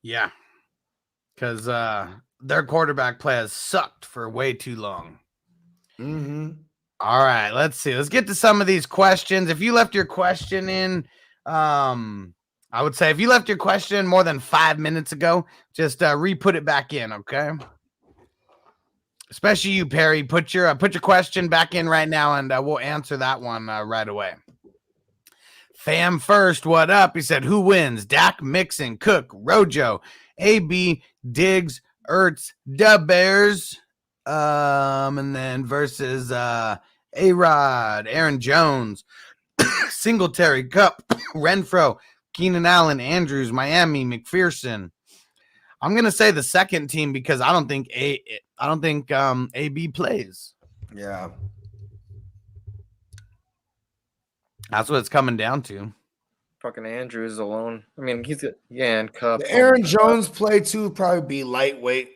Yeah, because their quarterback play has sucked for way too long. Mm-hmm. All right, let's see. Let's get to some of these questions. If you left your question in, I would say if you left your question more than 5 minutes ago, just re-put it back in, okay? Especially you, Perry. Put your question back in right now, and we'll answer that one right away. Fam first, what up? He said, who wins? Dak, Mixon, Cook, Rojo, AB, Diggs, Ertz, the Bears, and then versus A-Rod, Aaron Jones, Singletary, Cup, Renfro, Keenan Allen, Andrews, Miami, McPherson. I'm gonna say the second team because I don't think AB plays. Yeah, that's what it's coming down to. Fucking Andrews alone. I mean, he's good. Yeah, and Cup. The Aaron Jones play too would probably be lightweight.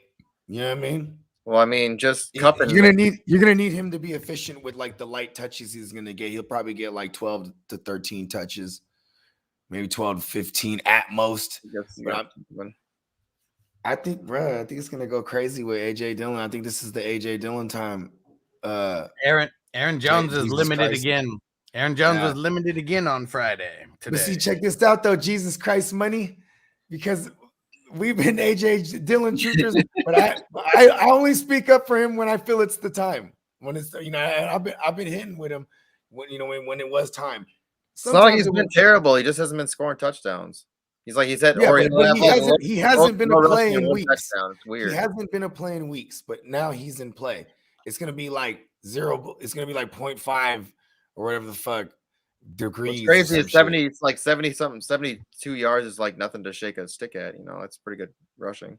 You know what I mean? Well, I mean, just Cup. You're gonna need him to be efficient with like the light touches he's gonna get. He'll probably get like 12 to 13 touches, maybe 12 to 15 at most. I think it's gonna go crazy with AJ Dillon. I think this is the AJ Dillon time. Aaron Jones is limited again. Aaron Jones was limited again on Friday today. But see, check this out though, Jesus Christ money, because we've been AJ Dillon truthers, but I only speak up for him when I feel it's the time. When it's, you know, I've been hitting with him when it was time. It's not like he's been terrible. He just hasn't been scoring toucdows. He's like he said, he hasn't been a play in weeks. It's weird. He hasn't been a play in weeks, but now he's in play. It's gonna be like 0. It's gonna be like 0.5 or whatever the fuck degrees. What's crazy is 70. It's like 70 something. 72 yards is like nothing to shake a stick at. You know, it's pretty good rushing.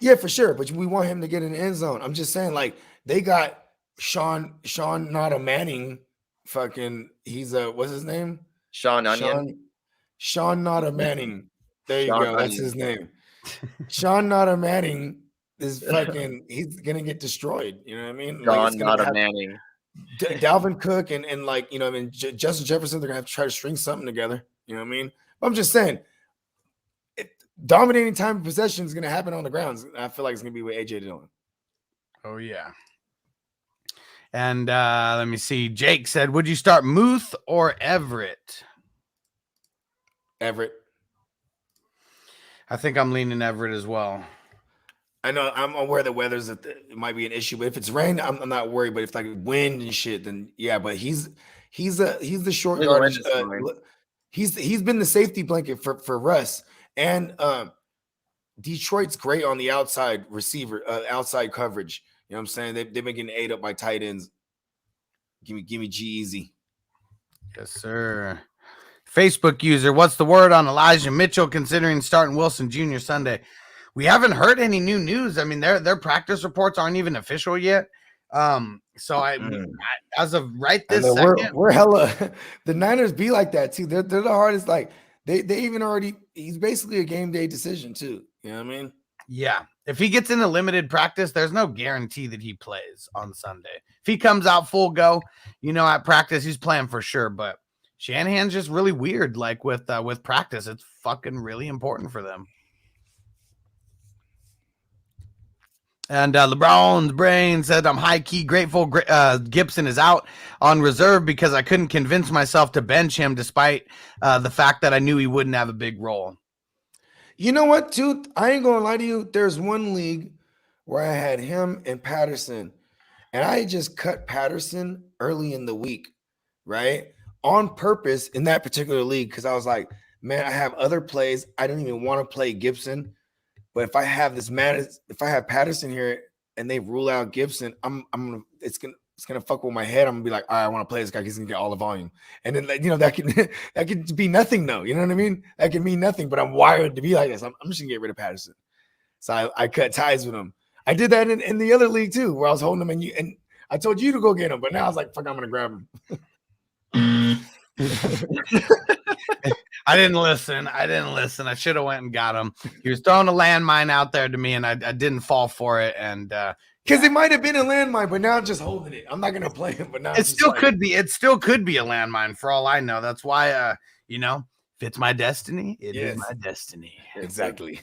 Yeah, for sure. But we want him to get in the end zone. I'm just saying, like they got Sean Nada Manning. Fucking, he's what's his name? Sean Onion. Sean Nada Manning. There you go. That's his name. Sean Nada Manning is fucking. He's gonna get destroyed. You know what I mean? Sean Nada Manning. Dalvin Cook and like, you know, I mean, Justin Jefferson. They're gonna have to try to string something together. You know what I mean? But I'm just saying, dominating time of possession is gonna happen on the grounds. I feel like it's gonna be with AJ Dillon. Oh yeah. And let me see. Jake said, "Would you start Muth or Everett?" Everett. I think I'm leaning Everett as well. I know I'm aware that it might be an issue, but if it's rain, I'm not worried. But if like wind and shit, then yeah. But he's the short yardage. He's been the safety blanket for Russ, and Detroit's great on the outside receiver, outside coverage. You know what I'm saying? They've been getting ate up by tight ends. Give me G-Easy. Yes, sir. Facebook user, what's the word on Elijah Mitchell considering starting Wilson Jr. Sunday? We haven't heard any new news. I mean, their practice reports aren't even official yet. So as of right this second, we're hella. The Niners be like that too. They're the hardest. Like they even already. He's basically a game day decision too. You know what I mean? Yeah. If he gets into limited practice, there's no guarantee that he plays on Sunday. If he comes out full go, at practice, he's playing for sure. But Shanahan's just really weird. Like with practice, it's fucking really important for them. And LeBron's brain said, I'm high-key grateful Gibson is out on reserve because I couldn't convince myself to bench him despite the fact that I knew he wouldn't have a big role. You know what, too? I ain't going to lie to you. There's one league where I had him and Patterson, and I just cut Patterson early in the week, right? On purpose in that particular league because I was like, man, I have other plays. I don't even want to play Gibson. But if I have if I have Patterson here and they rule out Gibson, it's gonna fuck with my head. I'm gonna be like, all right, I want to play this guy because he's gonna get all the volume. And then that can be nothing though. You know what I mean? That can mean nothing. But I'm wired to be like this. I'm just gonna get rid of Patterson. So I cut ties with him. I did that in the other league too, where I was holding him and I told you to go get him, but now I was like, fuck, I'm gonna grab him. I didn't listen. I should have went and got him. He was throwing a landmine out there to me, and I didn't fall for it. And because it might have been a landmine, but now I'm just holding it. I'm not gonna play him, but now it still could be. It still could be a landmine for all I know. That's why, if it's my destiny, it is my destiny. Exactly.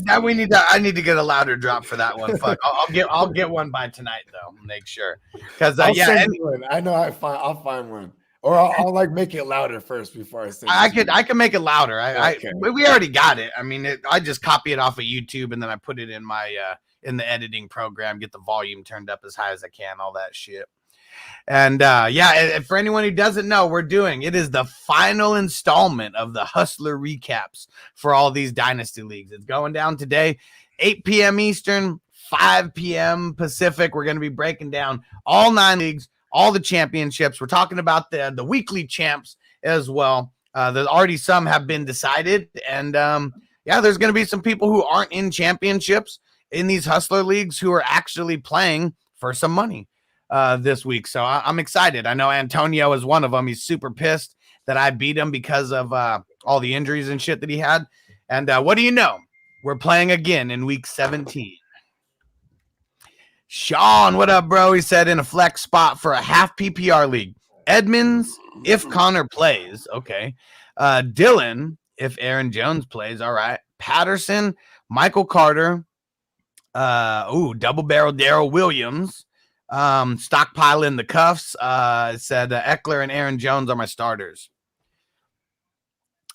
I need to get a louder drop for that one. Fuck, I'll get one by tonight though. Make sure because I know I'll find one, or I'll like make it louder first before I send it. I can make it louder. Okay. We already got it. I mean, I just copy it off of YouTube and then I put it in my in the editing program, get the volume turned up as high as I can, all that shit. And for anyone who doesn't know, it is the final installment of the Hustler recaps for all these dynasty leagues. It's going down today, 8 p.m. Eastern, 5 p.m. Pacific. We're going to be breaking down all 9 leagues, all the championships. We're talking about the weekly champs as well. There's already some have been decided. And there's going to be some people who aren't in championships in these Hustler leagues who are actually playing for some money this week. So I'm excited. I know Antonio is one of them. He's super pissed that I beat him because of all the injuries and shit that he had. And what do you know? We're playing again in week 17. Sean, what up, bro? He said in a flex spot for a half PPR league. Edmonds, if Connor plays. Okay. Dylan, if Aaron Jones plays. All right. Patterson, Michael Carter. Double barrel Darrell Williams. Stockpiling the cuffs. Said Eckler and Aaron Jones are my starters.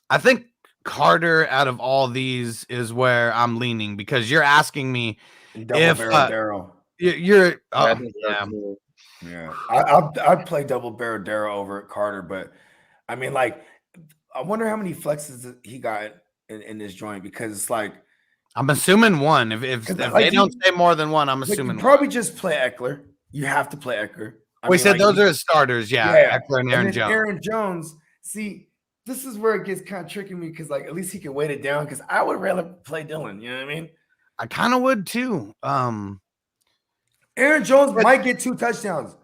I think Carter out of all these is where I'm leaning because you're asking me if Darrell. You're I'd play double barrel Darrell over Carter, but I mean, like, I wonder how many flexes he got in this joint because it's like I'm assuming one. If they don't say more than one, I'm assuming probably just play Eckler. You have to play Eckler. We said those are his starters, Eckler and Aaron Jones. Aaron Jones, see, this is where it gets kind of tricky me because, like, at least he can weight it down. Because I would rather play Dylan. You know what I mean? I kind of would too. Aaron Jones might get 2 touchdowns.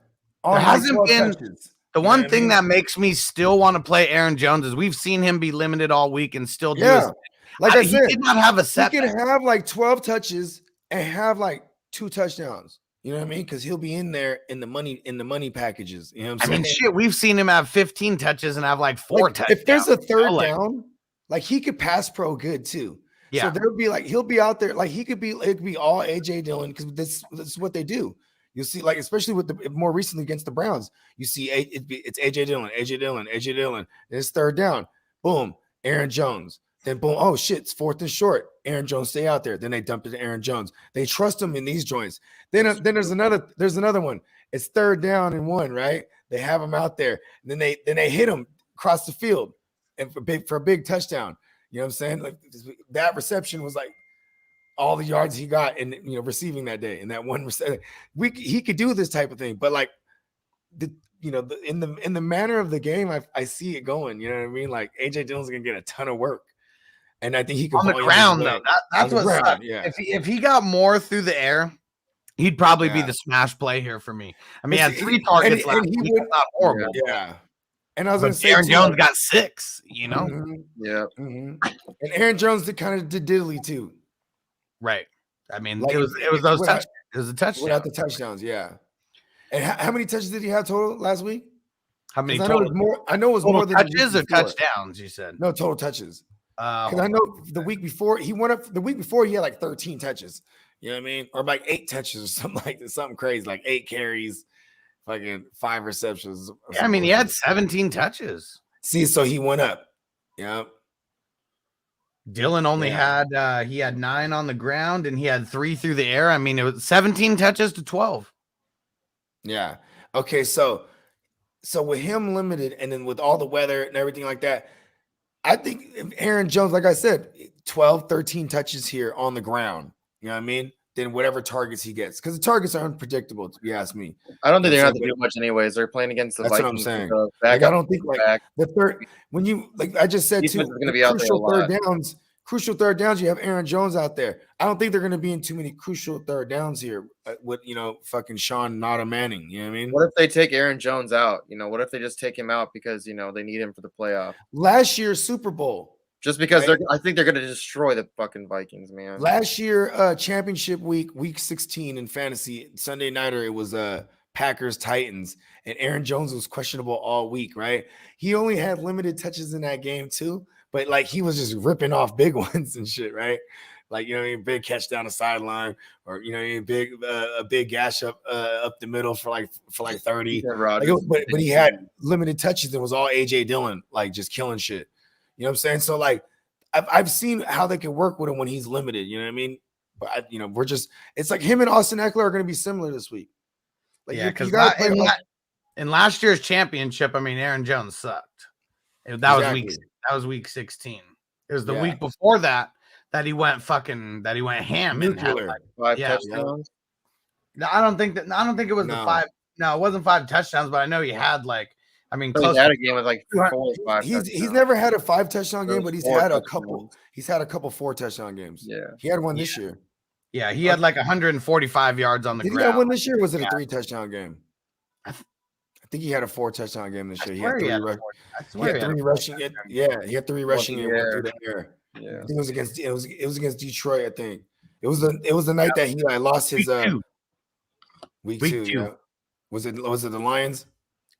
There hasn't been touches. The one thing that makes me still want to play Aaron Jones is we've seen him be limited all week and still do. Like I said, he did not have a set. He can have like 12 touches and have like 2 touchdowns. You know what I mean? Because he'll be in there in the money packages. You know what I'm saying? I mean, shit, we've seen him have 15 touches and have like 4 touchdowns. If there's a third down, like he could pass pro good too. Yeah. So there'll be like he'll be out there like it could be all AJ Dillon because this is what they do. You'll see, like, especially with the more recently against the Browns, you see it's AJ Dillon. Then it's third down. Boom, Aaron Jones. Then boom, oh shit, it's 4th and short. Aaron Jones, stay out there. Then they dump it to Aaron Jones. They trust him in these joints. Then there's another one. It's 3rd down and 1, right? They have him out there. And then they hit him across the field and for a big touchdown. You know what I'm saying? Like that reception was like all the yards he got in receiving that day. And that one he could do this type of thing, but like in the manner of the game, I see it going. You know what I mean? Like AJ Dillon's gonna get a ton of work. And I think he could on the ground though. That's what's up. Yeah. If he got more through the air, he'd probably be the smash play here for me. I mean, he had 3 targets last week. Not horrible. Yeah. And I was going to say, Aaron too, Jones got 6, you know? Yeah. And Aaron Jones did kind of did diddly too. Right. I mean, Like, it was those without- touchdowns. It was a touchdown. Without the touchdowns, yeah. And how many touches did he have total last week? How many I know total? it was more. I know it was Total more than touches the or week before. touchdowns? You said No, total touches. Because hold I on. know the week before he went up. The week before he had like 13 touches. You know what I mean? Or like 8 touches or something like that. Something crazy, like 8 carries, fucking 5 receptions. Yeah, I mean, he had 17 touches. See, so he went up. Yeah. Dylan only had 9 on the ground and he had 3 through the air. I mean, it was 17 touches to 12. Yeah. Okay. So with him limited, and then with all the weather and everything like that, I think if Aaron Jones, like I said, 12, 13 touches here on the ground. You know what I mean? Then whatever targets he gets, because the targets are unpredictable, if you ask me. I don't think they're gonna have to do much anyways. They're playing against the That's what I'm Vikings. saying. So Like, I don't think like back. the third, when you, like I just said, Defense too, is gonna be out there a crucial third downs, you have Aaron Jones out there. I don't think they're going to be in too many crucial third downs here with, fucking Sean Nada Manning. You know what I mean? What if they take Aaron Jones out? What if they just take him out because they need him for the playoff? Last year's Super Bowl. Just because right? I think they're going to destroy the fucking Vikings, man. Last year, championship week 16 in fantasy, Sunday nighter, it was Packers Titans, and Aaron Jones was questionable all week, right? He only had limited touches in that game too, but like he was just ripping off big ones and shit, right? Like, big catch down the sideline, or a big gash up the middle for like 30. But he had limited touches and was all AJ Dillon, like just killing shit. You know what I'm saying? So like I've seen how they can work with him when he's limited. You know what I mean? But it's like him and Austin Eckler are going to be similar this week. Like, yeah, because in last year's championship, I mean, Aaron Jones sucked. That was week 16. It was the week before that he went ham and had like 5 touchdowns. No, I don't think it was the 5. No, it wasn't 5 touchdowns, but I know he had close. He had a game with like 4 or 5. He's never had a 5 touchdown game, but he's had a couple. He's had a couple 4 touchdown games. Yeah, he had one this year. Yeah, he had like 145 yards on the ground. Did he have one this year? Or was it a 3 touchdown game? I think he had a 4 touchdown game this year. He had 3 rushing. Yeah, he had 3 rushing and 1 through the air. Yeah, I think it was against Detroit. I think it was the night that he lost his week 2. Yeah. Was it the Lions?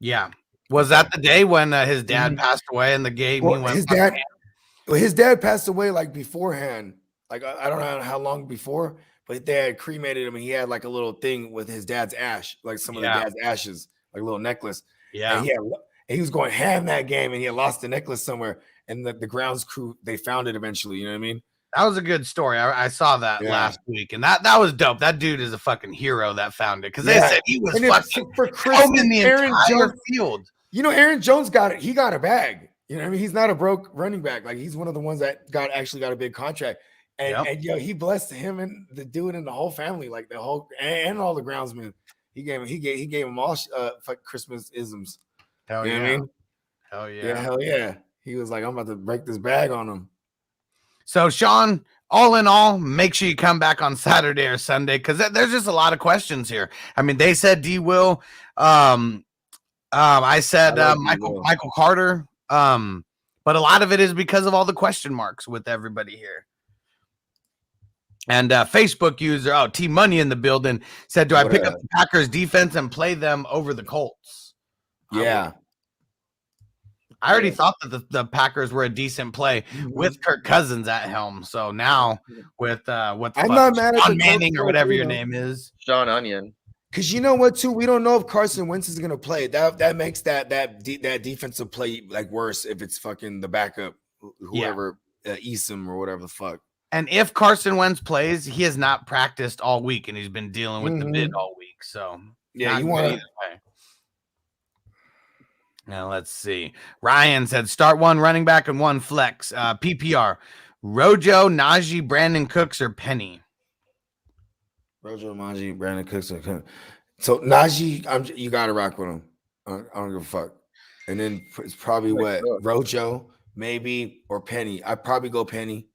Yeah. Was that the day when his dad passed away in the game? Well, his dad passed away like beforehand. Like I don't know how long before, but they had cremated him, and he had like a little thing with his dad's ash, like some of the dad's ashes, like a little necklace. Yeah. And he was going ham that game, and he had lost the necklace somewhere. And the grounds crew, they found it eventually. You know what I mean? That was a good story. I saw that last week, and that was dope. That dude is a fucking hero that found it, because they said he was fucking for Christmas in the entire field. Aaron Jones got it. He got a bag. You know what I mean? He's not a broke running back. Like, he's one of the ones that actually got a big contract. And he blessed him and the dude and the whole family, like the whole and all the groundsmen. He gave him all Christmas isms. Hell you know yeah! what I mean? Hell yeah! Yeah, hell yeah! He was like, I'm about to break this bag on him. So, Sean, all in all, make sure you come back on Saturday or Sunday, because there's just a lot of questions here. I mean, they said D. Will. I said Michael Carter. But a lot of it is because of all the question marks with everybody here. And Facebook user, T Money in the building, said, do I pick up the Packers defense and play them over the Colts? Yeah. I already thought that the Packers were a decent play with Kirk Cousins at helm. So now with I'm not mad at Sean Manning or whatever your name is, Sean Onion. Because you know what, too, we don't know if Carson Wentz is gonna play. That makes that defensive play like worse if it's fucking the backup, whoever Eason or whatever the fuck. And if Carson Wentz plays, he has not practiced all week, and he's been dealing with the bid all week. So yeah, you want to. Now let's see. Ryan said start 1 running back and 1 flex. PPR. Rojo, Najee, Brandon Cooks, or Penny. Rojo, Najee, Brandon Cooks. So Najee, you gotta rock with him. I don't give a fuck. And then it's probably Rojo, maybe, or Penny. I'd probably go Penny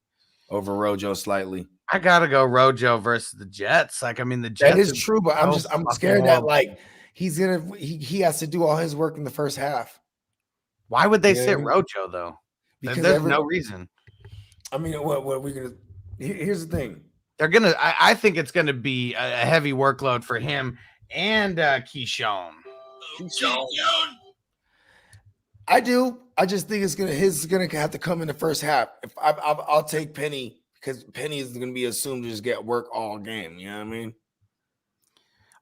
over Rojo slightly. I gotta go Rojo versus the Jets. Like, I mean, the Jets. That is true, but I'm scared that like he has to do all his work in the first half. Why would they sit Rojo though? Because there's no reason. I mean, what are we gonna? Here's the thing. They're gonna. I think it's gonna be a heavy workload for him and Keyshawn. I do. I just think his is gonna have to come in the first half. If I'll take Penny because Penny is gonna be assumed to just get work all game. You know what I mean?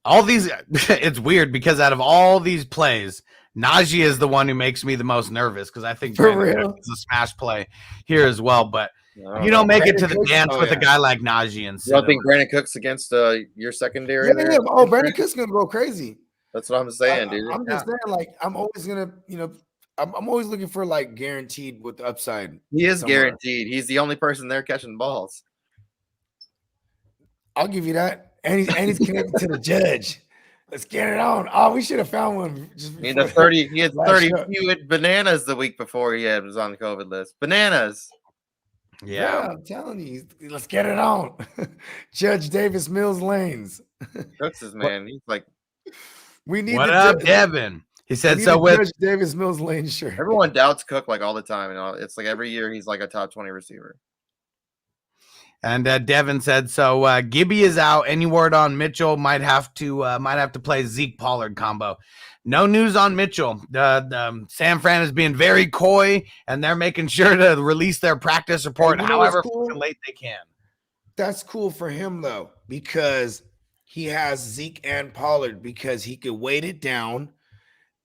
All these, it's weird because out of all these plays, Najee is the one who makes me the most nervous because I think it's a smash play here as well. But you don't make it to the dance with a guy like Najee. And you don't think Brandon Cook's against your secondary? Yeah. Oh, Brandon Cook's gonna go crazy. That's what I'm saying, dude. I'm just saying, like, I'm always gonna, I'm always looking for like guaranteed with the upside. He is guaranteed. He's the only person there catching balls. I'll give you that. And he's connected to the judge. Let's get it on. Oh, we should have found one. He had 30 bananas the week before he was on the COVID list. Bananas. Yeah, I'm telling you, let's get it on. Judge Davis Mills Lanes. Cooks his man. He's like, we need what up, Devin? He said so with Judge Davis Mills Lane shirt. Everyone doubts Cook like all the time. It's like every year he's like a top 20 receiver. And Devin said so. Gibby is out. Any word on Mitchell? Might have to play Zeke Pollard combo. No news on Mitchell. San Fran is being very coy, and they're making sure to release their practice report however late they can. That's cool for him though, because he has Zeke and Pollard because he could weight it down.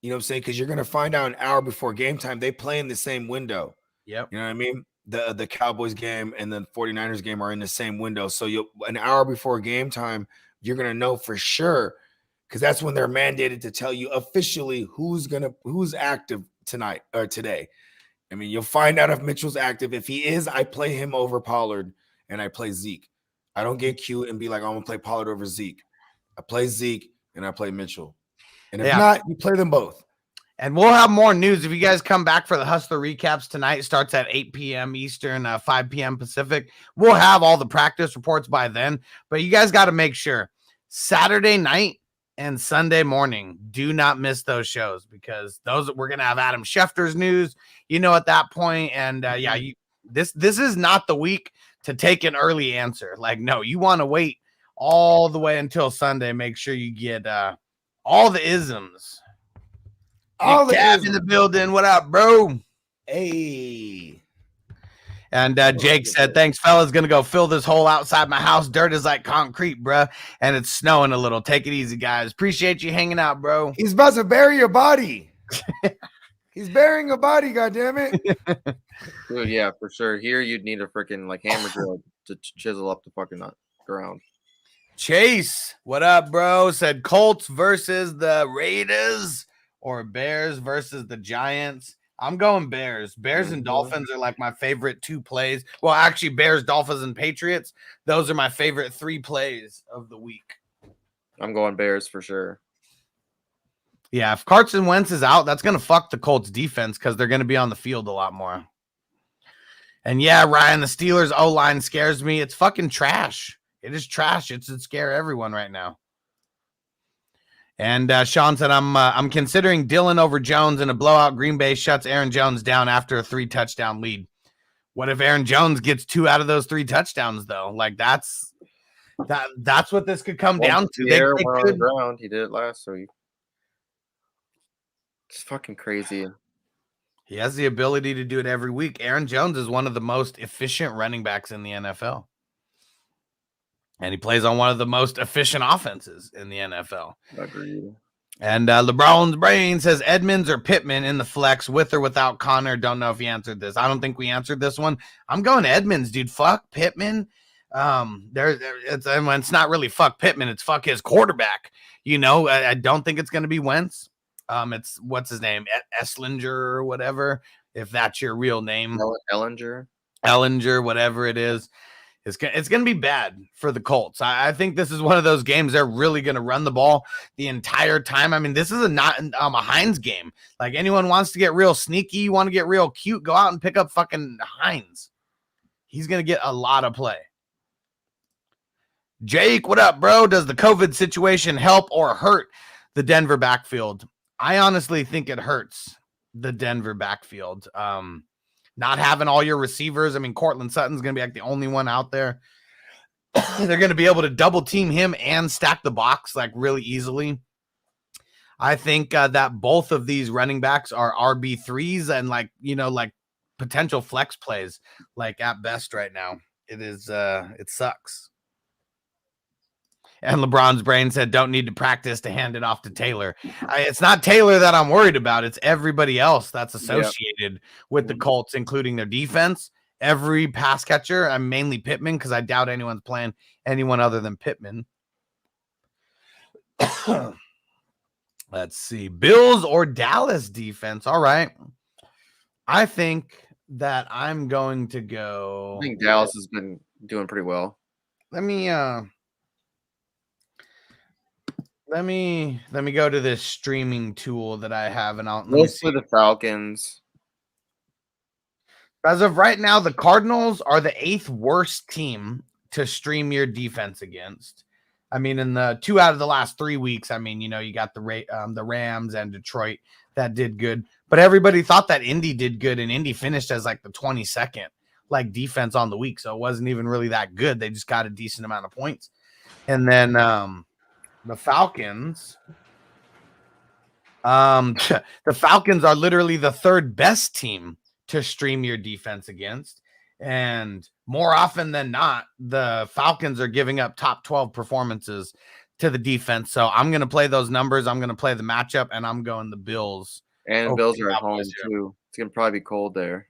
You know what I'm saying? Because you're going to find out an hour before game time. They play in the same window. Yep. You know what I mean? The Cowboys game and the 49ers game are in the same window. So an hour before game time, you're going to know for sure because that's when they're mandated to tell you officially who's active tonight or today. I mean, you'll find out if Mitchell's active. If he is, I play him over Pollard and I play Zeke. I don't get cute and be like, I'm going to play Pollard over Zeke. I play Zeke and I play Mitchell. And if not, you play them both. And we'll have more news if you guys come back for the Hustler recaps tonight. It starts at 8 p.m. Eastern, 5 p.m. Pacific. We'll have all the practice reports by then. But you guys got to make sure Saturday night and Sunday morning, do not miss those shows because we're going to have Adam Schefter's news, at that point. And this is not the week to take an early answer. Like, no, you want to wait all the way until Sunday. Make sure you get all the isms. All the isms in the building. What up, bro? Hey. And Jake said, thanks, fellas. Gonna go fill this hole outside my house. Dirt is like concrete, bro. And it's snowing a little. Take it easy, guys. Appreciate you hanging out, bro. He's about to bury your body. He's burying a body, goddammit. Dude, yeah, for sure. Here you'd need a freaking like hammer drill to chisel up the fucking ground. Chase, what up, bro? Said Colts versus the Raiders or Bears versus the Giants. I'm going Bears. Bears and Dolphins are like my favorite two plays. Well, actually, Bears, Dolphins, and Patriots. Those are my favorite three plays of the week. I'm going Bears for sure. Yeah, if Carson Wentz is out, that's going to fuck the Colts defense because they're going to be on the field a lot more. And yeah, Ryan, the Steelers O-line scares me. It's fucking trash. It is trash. It should scare everyone right now. And Sean said, I'm considering Dillon over Jones in a blowout. Green Bay shuts Aaron Jones down after a 3-touchdown lead. What if Aaron Jones gets 2 out of those 3 touchdowns, though? Like, that's what this could come down to. They on the ground. He did it last week. It's fucking crazy. He has the ability to do it every week. Aaron Jones is one of the most efficient running backs in the NFL. And he plays on one of the most efficient offenses in the NFL. Agreed. And LeBron's brain says Edmonds or Pittman in the flex with or without Connor. Don't know if he answered this. I don't think we answered this one. I'm going Edmonds, dude. Fuck Pittman. It's not really fuck Pittman. It's fuck his quarterback. I don't think it's going to be Wentz. It's what's his name? Esslinger or whatever. If that's your real name. Ellinger, whatever it is. It's going to be bad for the Colts. I think this is one of those games they're really going to run the ball the entire time. I mean, this is not a Hines game. Like, anyone wants to get real sneaky, you want to get real cute, go out and pick up fucking Hines. He's going to get a lot of play. Jake, what up, bro? Does the COVID situation help or hurt the Denver backfield? I honestly think it hurts. the Denver backfield. Not having all your receivers. I mean, Cortland Sutton's going to be like the only one out there. They're going to be able to double team him and stack the box like really easily. I think that both of these running backs are RB3s and like potential flex plays, like at best right now. It sucks. And LeBron's brain said, don't need to practice to hand it off to Taylor. It's not Taylor that I'm worried about. It's everybody else that's associated with the Colts, including their defense. Every pass catcher, I'm mainly Pittman because I doubt anyone's playing anyone other than Pittman. Let's see. Bills or Dallas defense. All right. I think that I'm going to go. I think Dallas has been doing pretty well. Let me go to this streaming tool that I have, and I'll mostly the Falcons. As of right now, the Cardinals are the 8th worst team to stream your defense against. I mean, in the 2 out of the last 3 weeks, I mean, you got the Rams and Detroit that did good, but everybody thought that Indy did good, and Indy finished as like the 22nd like defense on the week, so it wasn't even really that good. They just got a decent amount of points, and then the Falcons. The Falcons are literally the 3rd best team to stream your defense against. And more often than not, the Falcons are giving up top 12 performances to the defense. So I'm going to play those numbers. I'm going to play the matchup, and I'm going the Bills. And the Bills are at home too. It's going to probably be cold there.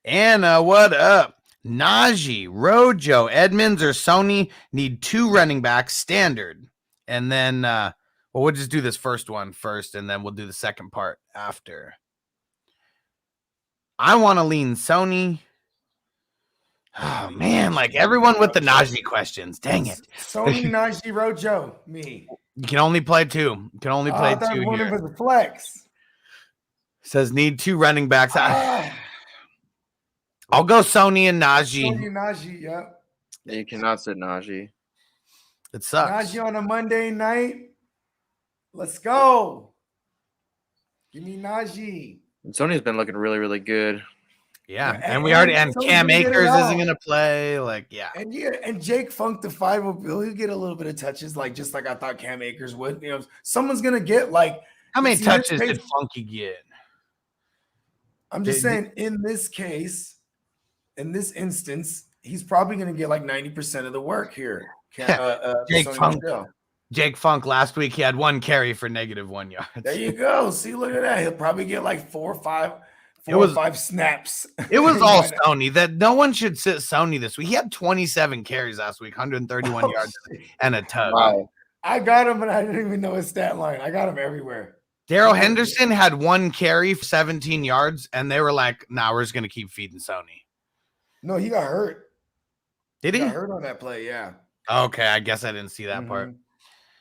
And what up? Najee, Rojo, Edmonds, or Sony need 2 running backs standard. And then, we'll just do this first one first, and then we'll do the second part after. I want to lean Sony. Oh, man, like everyone with the Najee questions. Dang it. Sony, Najee, Rojo, me. You can only play 2. You can only play 2 one here. of the flex. Says need 2 running backs. I'll go Sony and Najee. Sony, Najee, yep. Yeah, you cannot sit Najee. It sucks. Najee on a Monday night. Let's go. Give me Najee. And Sony's been looking really, really good. Yeah, and we already Cam Akers isn't gonna play. Like, yeah, and Jake Funk the 5 will get a little bit of touches, just like I thought Cam Akers would. Someone's gonna get like how many touches did Funky get? I'm just saying, in this case, in this instance, he's probably gonna get like 90% of the work here. Jake Funk last week, he had 1 carry for -1 yards. There you go. See, look at that. He'll probably get like 4 or 5 snaps. It was all Sony. That no one should sit Sony this week. He had 27 carries last week, 131 yards and a tug. Wow. I got him, but I didn't even know his stat line. I got him everywhere. Darrell Henderson had 1 carry for 17 yards, and they were like, "Nah, we're just gonna keep feeding Sony." No, he got hurt. Did he? Got hurt on that play, yeah. Okay, I guess I didn't see that part.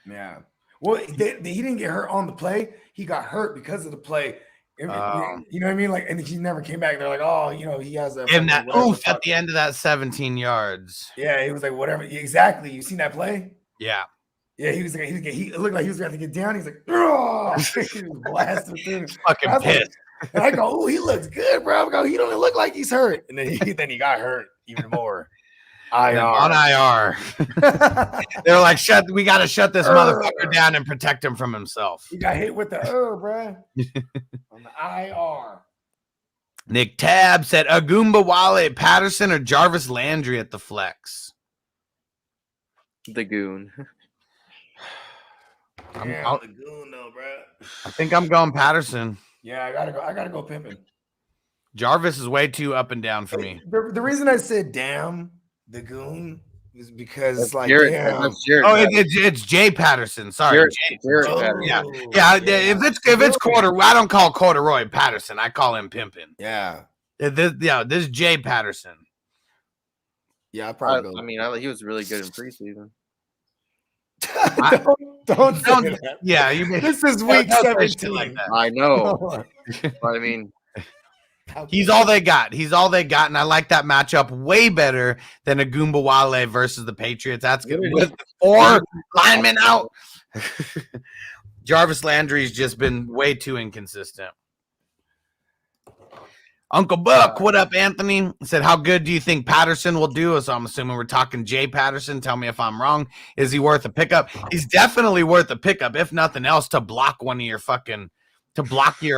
Yeah. Well, he didn't get hurt on the play. He got hurt because of the play. You know what I mean? Like, and he never came back. They're like, oh, he has a and that oof at the end of that 17 yards. Yeah, he was like, whatever. Exactly. You seen that play? Yeah. Yeah, he was like, he looked like he was about to get down. He's like, oh, he was blasting through. Fucking pissed. And I go, oh, he looks good, bro. I go, he don't look like he's hurt. And then he got hurt even more. IR. On IR. They're like, we got to shut this motherfucker down and protect him from himself. He got hit with the bro. On the IR. Nick Tab said Agumba, Wale, Patterson, or Jarvis Landry at the flex. The goon. The goon though, bro. I think I'm going Patterson. Yeah, I gotta go pimping. Jarvis is way too up and down for me. The reason I said damn the goon is because that's like Jared, it's Jay Patterson. Sorry, Jared Patterson. Yeah. If it's I don't call corduroy Patterson. I call him pimping. Yeah. This is Jay Patterson. Yeah, I probably. I mean, he was really good in preseason. Don't say that. Yeah, this is week 17. Like that. I know. But I mean, he's all they got. And I like that matchup way better than Agumba Wale versus the Patriots. That's good. With 4 linemen out. Jarvis Landry's just been way too inconsistent. Uncle Buck, what up, Anthony? Said, how good do you think Patterson will do? So I'm assuming we're talking Jay Patterson. Tell me if I'm wrong. Is he worth a pickup? He's definitely worth a pickup, if nothing else, to block your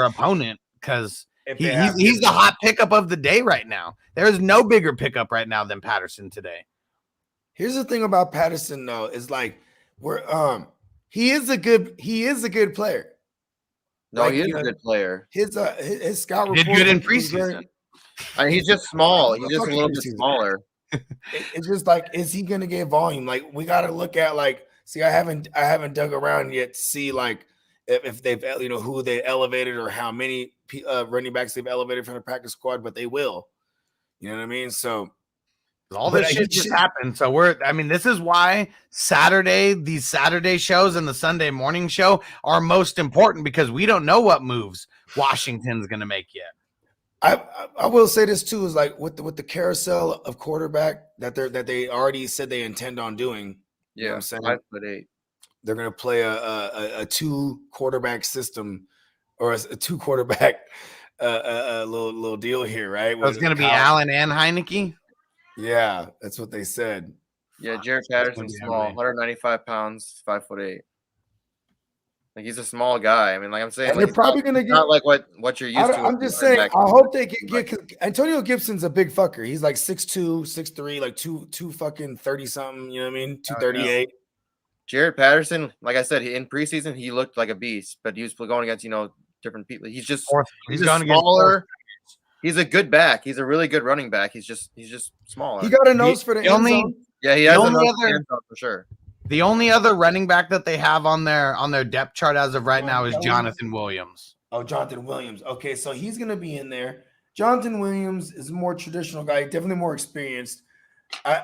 opponent, because he's the hot pickup of the day right now. There's no bigger pickup right now than Patterson today. Here's the thing about Patterson, though, is like he is a good player. No, he is a good player. His scout report did good in preseason. He's just small. He's just a little bit smaller. It's just like, is he going to get volume? Like, we got to look at like, see, I haven't dug around yet to see like if they've who they elevated or how many running backs they've elevated from the practice squad, but they will. You know what I mean? So all this shit just happened. So this is why these Saturday shows and the Sunday morning show are most important, because we don't know what moves Washington's going to make yet. I will say this too, is like with the carousel of quarterback that they already said they intend on doing. Yeah, you know what I'm saying? 5'8". They're going to play a 2 quarterback system, or a 2 quarterback little deal here, right? So it's going to be Allen and Heineke. Yeah, that's what they said. Yeah, Jared Patterson's small, 195 pounds, 5'8". Like, he's a small guy. I mean, like I'm saying, they're probably going to get not like what you're used to. I'm just saying, I hope they get Antonio Gibson's a big fucker. He's like 6'2", 6'3", like two fucking 30 something. You know what I mean? 238. Jared Patterson, like I said, in preseason he looked like a beast, but he was going against different people. He's just smaller. He's a good back. He's a really good running back. He's just smaller. He got a nose for the end zone. Yeah, he has a nose for the end zone for sure. The only other running back that they have on their depth chart as of right now is Jonathan Williams. Oh, Jonathan Williams. Okay, so he's going to be in there. Jonathan Williams is a more traditional guy, definitely more experienced. You know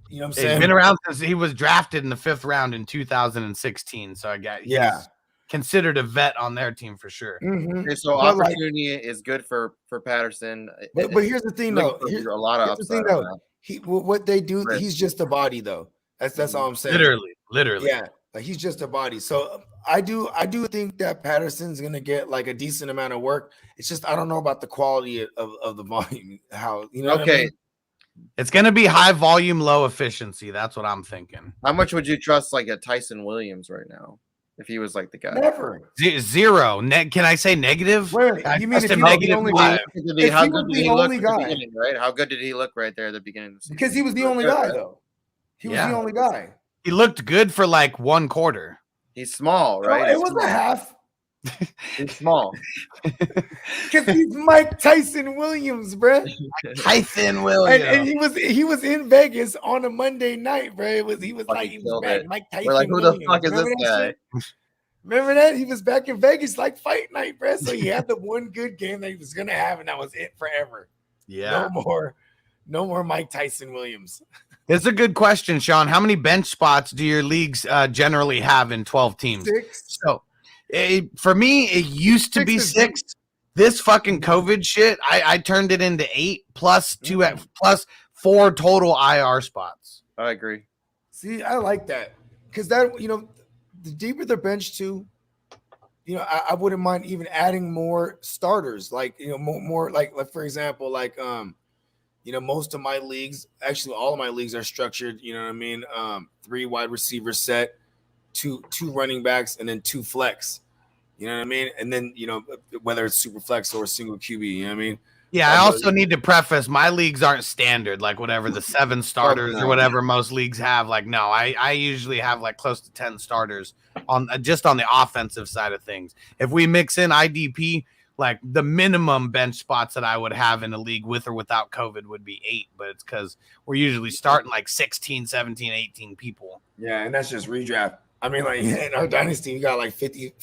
what I'm saying? He's been around since he was drafted in the 5th round in 2016. So he's considered a vet on their team for sure. Mm-hmm. Okay, so opportunity is good for Patterson. But here's the thing, though. Here's a lot of upside. What they do, he's just a body, though. That's all I'm saying. Literally. Yeah, like he's just a body. So I do think that Patterson's gonna get like a decent amount of work. It's just I don't know about the quality of the volume. How what I mean? It's gonna be high volume, low efficiency. That's what I'm thinking. How much would you trust like a Tyson Williams right now if he was like the guy? Never. Zero. Can I say negative? Wait, you mean if negative? How good did he look at the beginning, right? How good did he look right there at the beginning of the season? Because he was the only guy, though. He was the only guy. He looked good for like 1 quarter. He's small, right? No, it was a half. He's small. Because he's Mike Tyson Williams, bro. Tyson Williams. And he was in Vegas on a Monday night, bro. He was back. Mike Tyson. We're like, who the fuck is this guy? Remember that? He was back in Vegas like fight night, bro. So he had the one good game that he was gonna have, and that was it forever. Yeah. No more Mike Tyson Williams. It's a good question, Sean. How many bench spots do your leagues generally have in 12 teams? 6. So for me, it used to be 6. This fucking COVID shit, I turned it into 8 plus 2 plus 4 total IR spots. I agree. See, I like that because that the deeper the bench too, I wouldn't mind even adding more starters, like more like for example, like most of my leagues, actually all of my leagues are structured, 3 wide receiver set, two running backs, and then 2 flex. You know what I mean? And then, whether it's super flex or a single QB, you know what I mean? Yeah, I also need to preface my leagues aren't standard, like whatever the 7 starters or whatever most leagues have. Like, no, I usually have like close to 10 starters on the offensive side of things. If we mix in IDP, like the minimum bench spots that I would have in a league with or without COVID would be 8, but it's because we're usually starting like 16, 17, 18 people. Yeah, and that's just redraft. I mean, like in our dynasty, we got like 50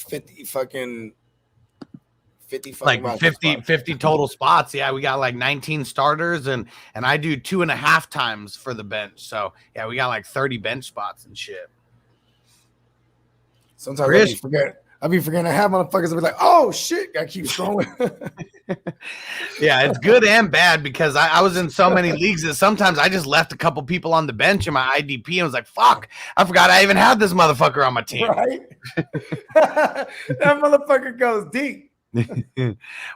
total spots. Yeah, we got like 19 starters and I do 2.5 times for the bench. So yeah, we got like 30 bench spots and shit. Sometimes I'll be forgetting I have motherfuckers will be like, oh shit, I keep scrolling. Yeah, it's good and bad because I was in so many leagues that sometimes I just left a couple people on the bench in my IDP and was like, fuck, I forgot I even had this motherfucker on my team. Right? That motherfucker goes deep.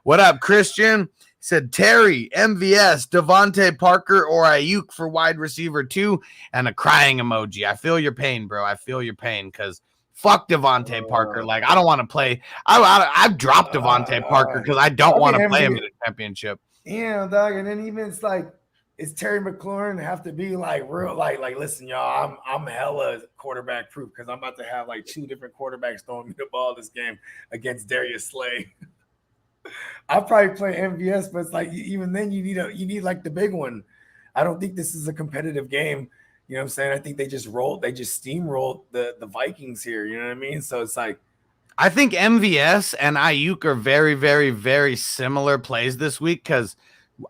What up, Christian? He said Terry, MVS, Devontae Parker, or Ayuk for wide receiver 2, and a crying emoji. I feel your pain, bro. I feel your pain because fuck Devontae Parker. Like, I don't want to play. I've dropped Devontae Parker because I don't want to play him in a championship. Yeah, dog. And then even it's like, is Terry McLaurin have to be like real, like listen, y'all, I'm hella quarterback proof because I'm about to have like 2 different quarterbacks throwing me the ball this game against Darius Slay. I'll probably play MVS, but it's like even then you need like the big one. I don't think this is a competitive game. You know what I'm saying? I think they just steamrolled the Vikings here. You know what I mean? So it's like I think MVS and Ayuk are very, very, very similar plays this week because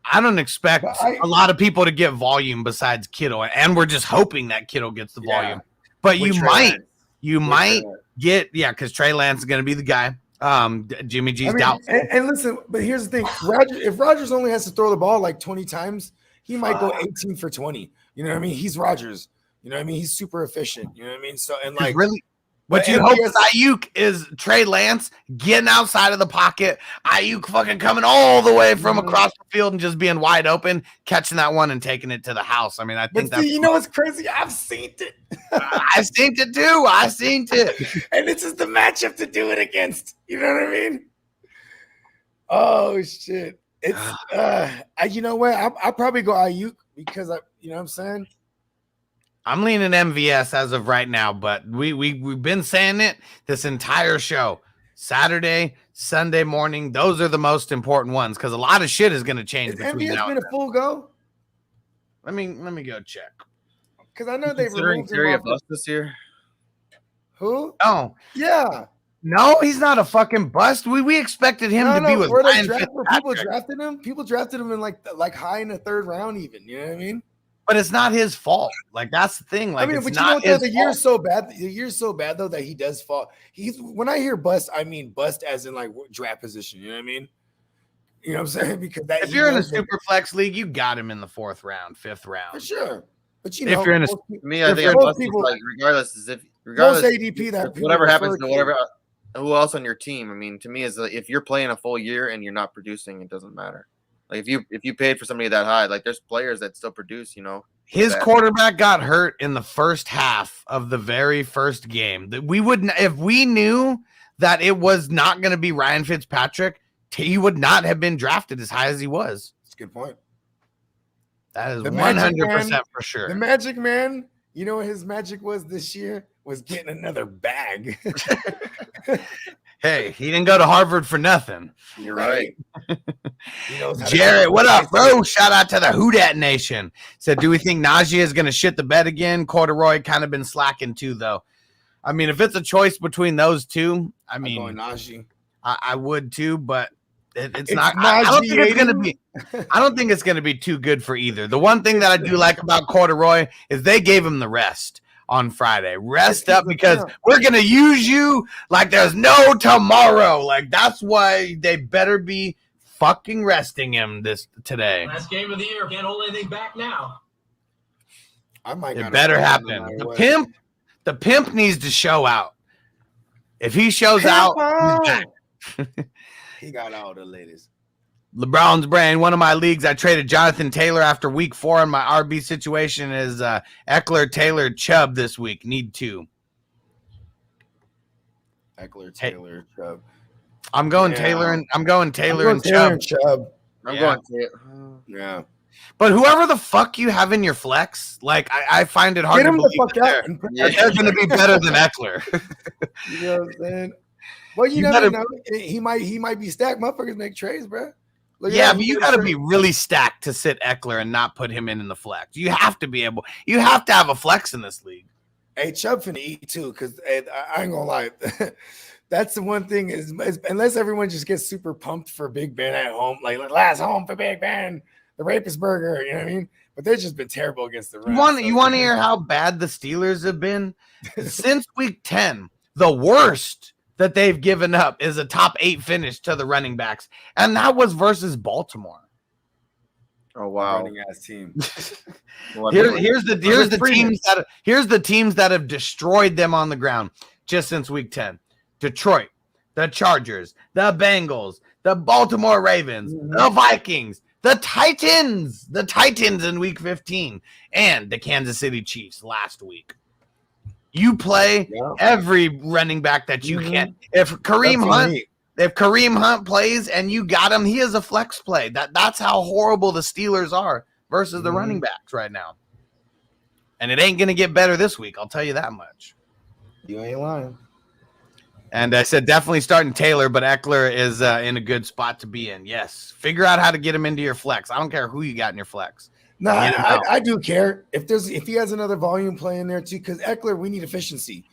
I don't expect a lot of people to get volume besides Kittle, and we're just hoping that Kittle gets the volume. But you might get because Trey Lance is going to be the guy. Jimmy G's doubtful. And listen, but here's the thing: if Rodgers only has to throw the ball like 20 times, he might go 18 for 20. You know what I mean? He's Rodgers. You know what I mean? He's super efficient. You know what I mean? So and like really. What you hope with Ayuk is Trey Lance getting outside of the pocket, Ayuk fucking coming all the way from across the field and just being wide open, catching that one and taking it to the house. I mean, I think that's what's crazy? I've seen it. I've seen it too. I've seen it. And this is the matchup to do it against. You know what I mean? Oh shit. It's you know what? I'll probably go Ayuk because you know what I'm saying? I'm leaning MVS as of right now, but we've been saying it this entire show. Saturday, Sunday morning, those are the most important ones because a lot of shit is going to change. Has MVS been a full go? Let me go check. Because I know they've removed Terry a bust this year. Who? Oh, yeah. No, he's not a fucking bust. We expected him to be with Ryan Fitzpatrick. People drafted him in like high in the 3rd round, even. You know what I mean? But it's not his fault. Like that's the thing. Like, I mean, it's but not you know what? The year's so bad. The year's so bad though that he does fall. When I hear bust, I mean bust as in like draft position. You know what I mean? You know what I'm saying? Because if you're in a super flex league, you got him in the 4th round, 5th round for sure. But you know, if you're in I think most people like regardless ADP that whatever happens to whatever who else on your team. I mean, to me is if you're playing a full year and you're not producing, it doesn't matter. Like if you paid for somebody that high, like there's players that still produce. You know. His quarterback got hurt in the first half of the very first game. That we wouldn't, if we knew that it was not going to be Ryan Fitzpatrick, he would not have been drafted as high as he was. That's a good point. That is 100% for sure. The Magic Man, you know what his magic was this year? Was getting another bag. Hey, he didn't go to Harvard for nothing. You're right. Jared, what up, bro? Shout out to the Who Dat Nation. Said, do we think Najee is going to shit the bed again? Corduroy kind of been slacking too, though. I mean, if it's a choice between those two, I mean, Najee. I would too, but it's not. I don't think it's going to be. I don't think it's going to be too good for either. The one thing that I do like about Corduroy is they gave him the rest on Friday. Rest up because we're going to use you like there's no tomorrow. Like that's why they better be fucking resting him today. Last game of the year. Can't hold anything back now. It better happen. The pimp needs to show out. If he shows out, he's back. He got all the ladies. LeBron's brain. One of my leagues, I traded Jonathan Taylor after week 4, and my RB situation is Eckler, Taylor, Chubb this week. Need 2. Eckler, Taylor, Chubb. I'm going Taylor and Chubb. I'm going Taylor. Yeah. But whoever the fuck you have in your flex, like I find it hard to believe that they're going to be better than Eckler. You know what I'm saying? Well, you never know. He might be stacked. Motherfuckers make trades, bro. But you got to be really stacked to sit Eckler and not put him in the flex. You have to be able. You have to have a flex in this league. Hey, Chubb finna eat too, because I ain't gonna lie. That's the one thing is unless everyone just gets super pumped for Big Ben at home, like last home for Big Ben, the rapist burger. You know what I mean? But they've just been terrible against the run. You want to hear how bad the Steelers have been since week 10? The worst that they've given up is a top 8 finish to the running backs, and that was versus Baltimore. Oh wow! Running ass team. Here's the teams that have destroyed them on the ground just since week 10. Detroit, the Chargers, the Bengals, the Baltimore Ravens, the Vikings, the Titans in week 15, and the Kansas City Chiefs last week. You play every running back that you can. If Kareem Hunt plays and you got him, he is a flex play. That's how horrible the Steelers are versus the running backs right now. And it ain't going to get better this week. I'll tell you that much. You ain't lying. And I said definitely starting Taylor, but Eckler is in a good spot to be in. Yes. Figure out how to get him into your flex. I don't care who you got in your flex. No, I do care if he has another volume play in there too, because Eckler, we need efficiency.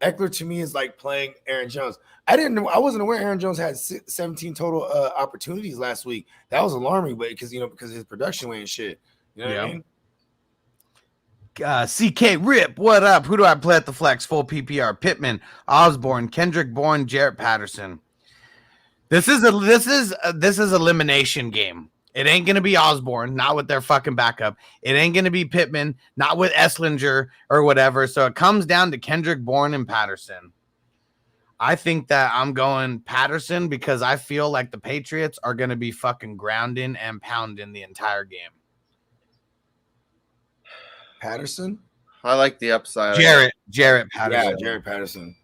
Eckler to me is like playing Aaron Jones. I wasn't aware Aaron Jones had 17 total opportunities last week. That was alarming, but because his production went and shit. You know what I mean? CK Rip, what up? Who do I play at the flex? Full PPR: Pittman, Osborne, Kendrick Bourne, Jarrett Patterson. This is elimination game. It ain't going to be Osborne, not with their fucking backup. It ain't going to be Pittman, not with Esslinger or whatever. So it comes down to Kendrick Bourne and Patterson. I think that I'm going Patterson because I feel like the Patriots are going to be fucking grounding and pounding the entire game. Patterson? I like the upside. Jarrett Patterson. Yeah, Jarrett Patterson.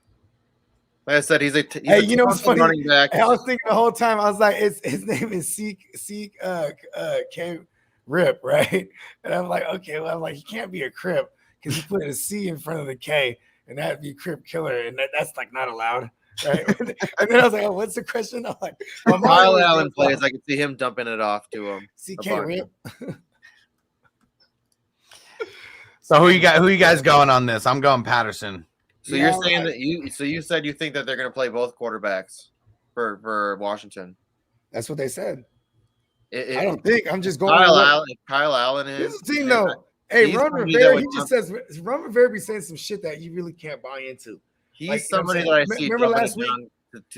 Like I said, he's a you know what's funny? running back. I was thinking the whole time, I was like, his name is K Rip, right? And I'm like, okay, well, I'm like, he can't be a Crip because he put a C in front of the K, and that'd be Crip Killer, and that's like not allowed, right? And then I was like, oh, what's the question? I'm like, Kyle Allen plays, I can see him dumping it off to him. CK Rip. So who you guys going on this? I'm going Patterson. So you're saying that you said you think that they're going to play both quarterbacks for Washington. That's what they said. I don't think. I'm just going. Kyle Allen is. This is the team though. Hey, Ron Rivera, he just says Ron Rivera be saying some shit that you really can't buy into. He's like, somebody that I see. Remember last week?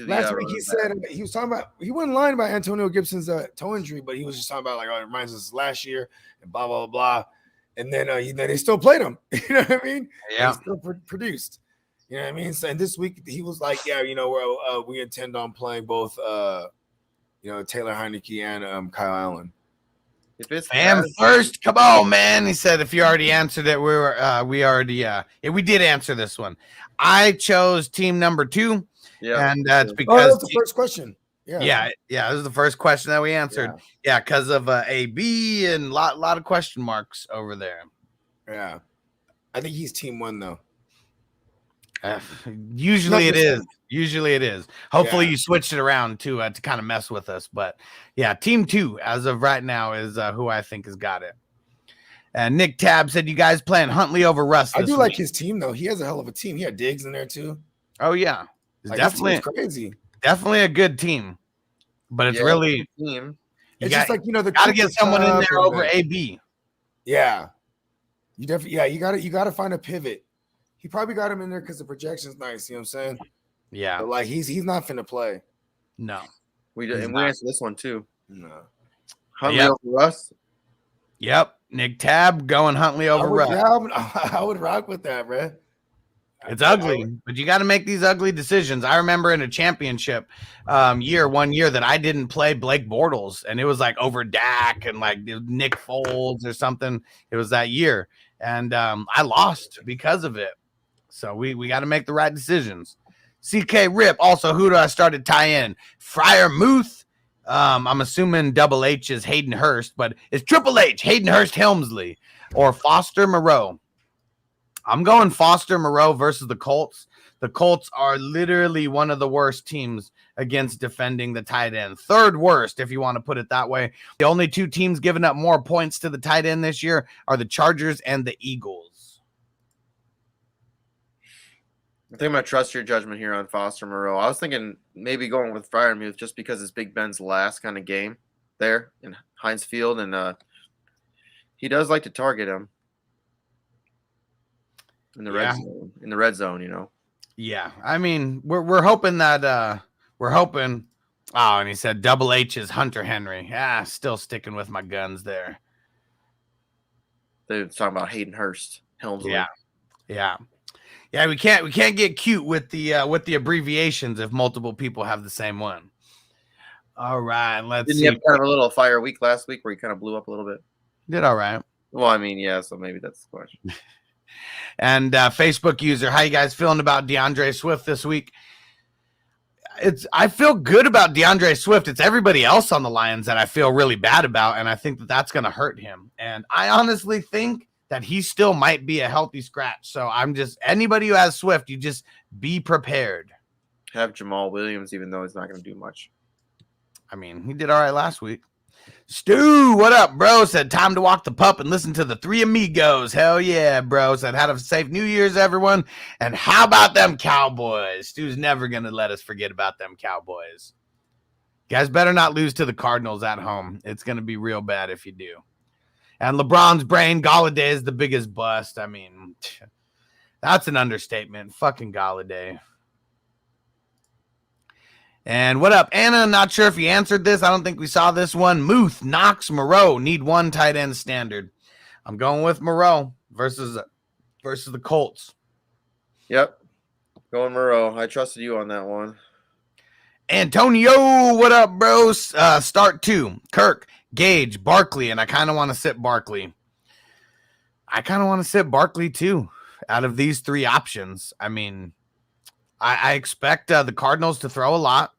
Last week he said he was talking about, he wasn't lying about Antonio Gibson's toe injury, but he was just talking about like, oh, it reminds us of last year and blah blah blah. And then they still played him. You know what I mean? Yeah. They still produced. You know what I mean? So, and this week he was like, yeah, we intend on playing both, Taylor Heineke and Kyle Allen. If it's first, come on, man. He said, if you already answered it, we did answer this one. I chose team number 2. Yeah. And that's because that's the first question. Yeah. This is the first question that we answered. Yeah, because of AB and lot of question marks over there. Yeah. I think he's team 1 though. Usually it is. Hopefully you switched it around to kind of mess with us, but yeah, team 2 as of right now is who I think has got it. And Nick Tab said, you guys playing Huntley over Russ I do week. like his team though. He has a hell of a team. He had Diggs in there too. Oh yeah, like, definitely crazy. Definitely a good team, but it's really team. It's just like, the got to get someone in there over AB. Yeah, you definitely you got to find a pivot. He probably got him in there because the projection's nice. You know what I'm saying? Yeah. But like he's not finna play. No. We answered this one too. No. Huntley over Russ. Yep. Nick Tab going Huntley over Russ. I would rock with that, bro. It's ugly, but you got to make these ugly decisions. I remember in a championship one year that I didn't play Blake Bortles, and it was like over Dak and like Nick Foles or something. It was that year, and I lost because of it. So we got to make the right decisions. CK Rip. Also, who do I start to tie in? Fryer Muth. I'm assuming Double H is Hayden Hurst, but it's Triple H, Hayden Hurst Helmsley, or Foster Moreau. I'm going Foster Moreau versus the Colts. The Colts are literally one of the worst teams against defending the tight end. Third worst, if you want to put it that way. The only 2 teams giving up more points to the tight end this year are the Chargers and the Eagles. I think I'm going to trust your judgment here on Foster Moreau. I was thinking maybe going with Freiermuth just because it's Big Ben's last kind of game there in Heinz Field, and he does like to target him in the red zone, Yeah, I mean, we're hoping that we're hoping. Oh, and he said Double H is Hunter Henry. Still sticking with my guns there. They're talking about Hayden Hurst, Helmsley. Yeah. We can't get cute with the abbreviations if multiple people have the same one. All right, let's see. Didn't you have kind of a little fire week last week where he kind of blew up a little bit? Did all right. Well, I mean, yeah, so maybe that's the question. And Facebook user, how you guys feeling about DeAndre Swift this week? I feel good about DeAndre Swift. It's everybody else on the Lions that I feel really bad about, and I think that that's going to hurt him. And I honestly think that he still might be a healthy scratch. So I'm just, anybody who has Swift, you just be prepared. Have Jamal Williams, even though he's not going to do much. I mean, he did all right last week. Stu, what up, bro? Said time to walk the pup and listen to the Three Amigos. Hell yeah, bro. Said have a safe New Year's, everyone. And how about them Cowboys? Stu's never going to let us forget about them Cowboys. You guys better not lose to the Cardinals at home. It's going to be real bad if you do. And LeBron's brain, Galladay is the biggest bust. I mean, that's an understatement. Fucking Galladay. And what up, Anna? Not sure if you answered this. I don't think we saw this one. Muth, Knox, Moreau need one tight end standard. I'm going with Moreau versus the Colts. Yep. Going Moreau. I trusted you on that one. Antonio, what up, bro? Start 2. Kirk, Gage, Barkley, and I kind of want to sit Barkley. I kind of want to sit Barkley too. Out of these 3 options, I mean, I expect the Cardinals to throw a lot.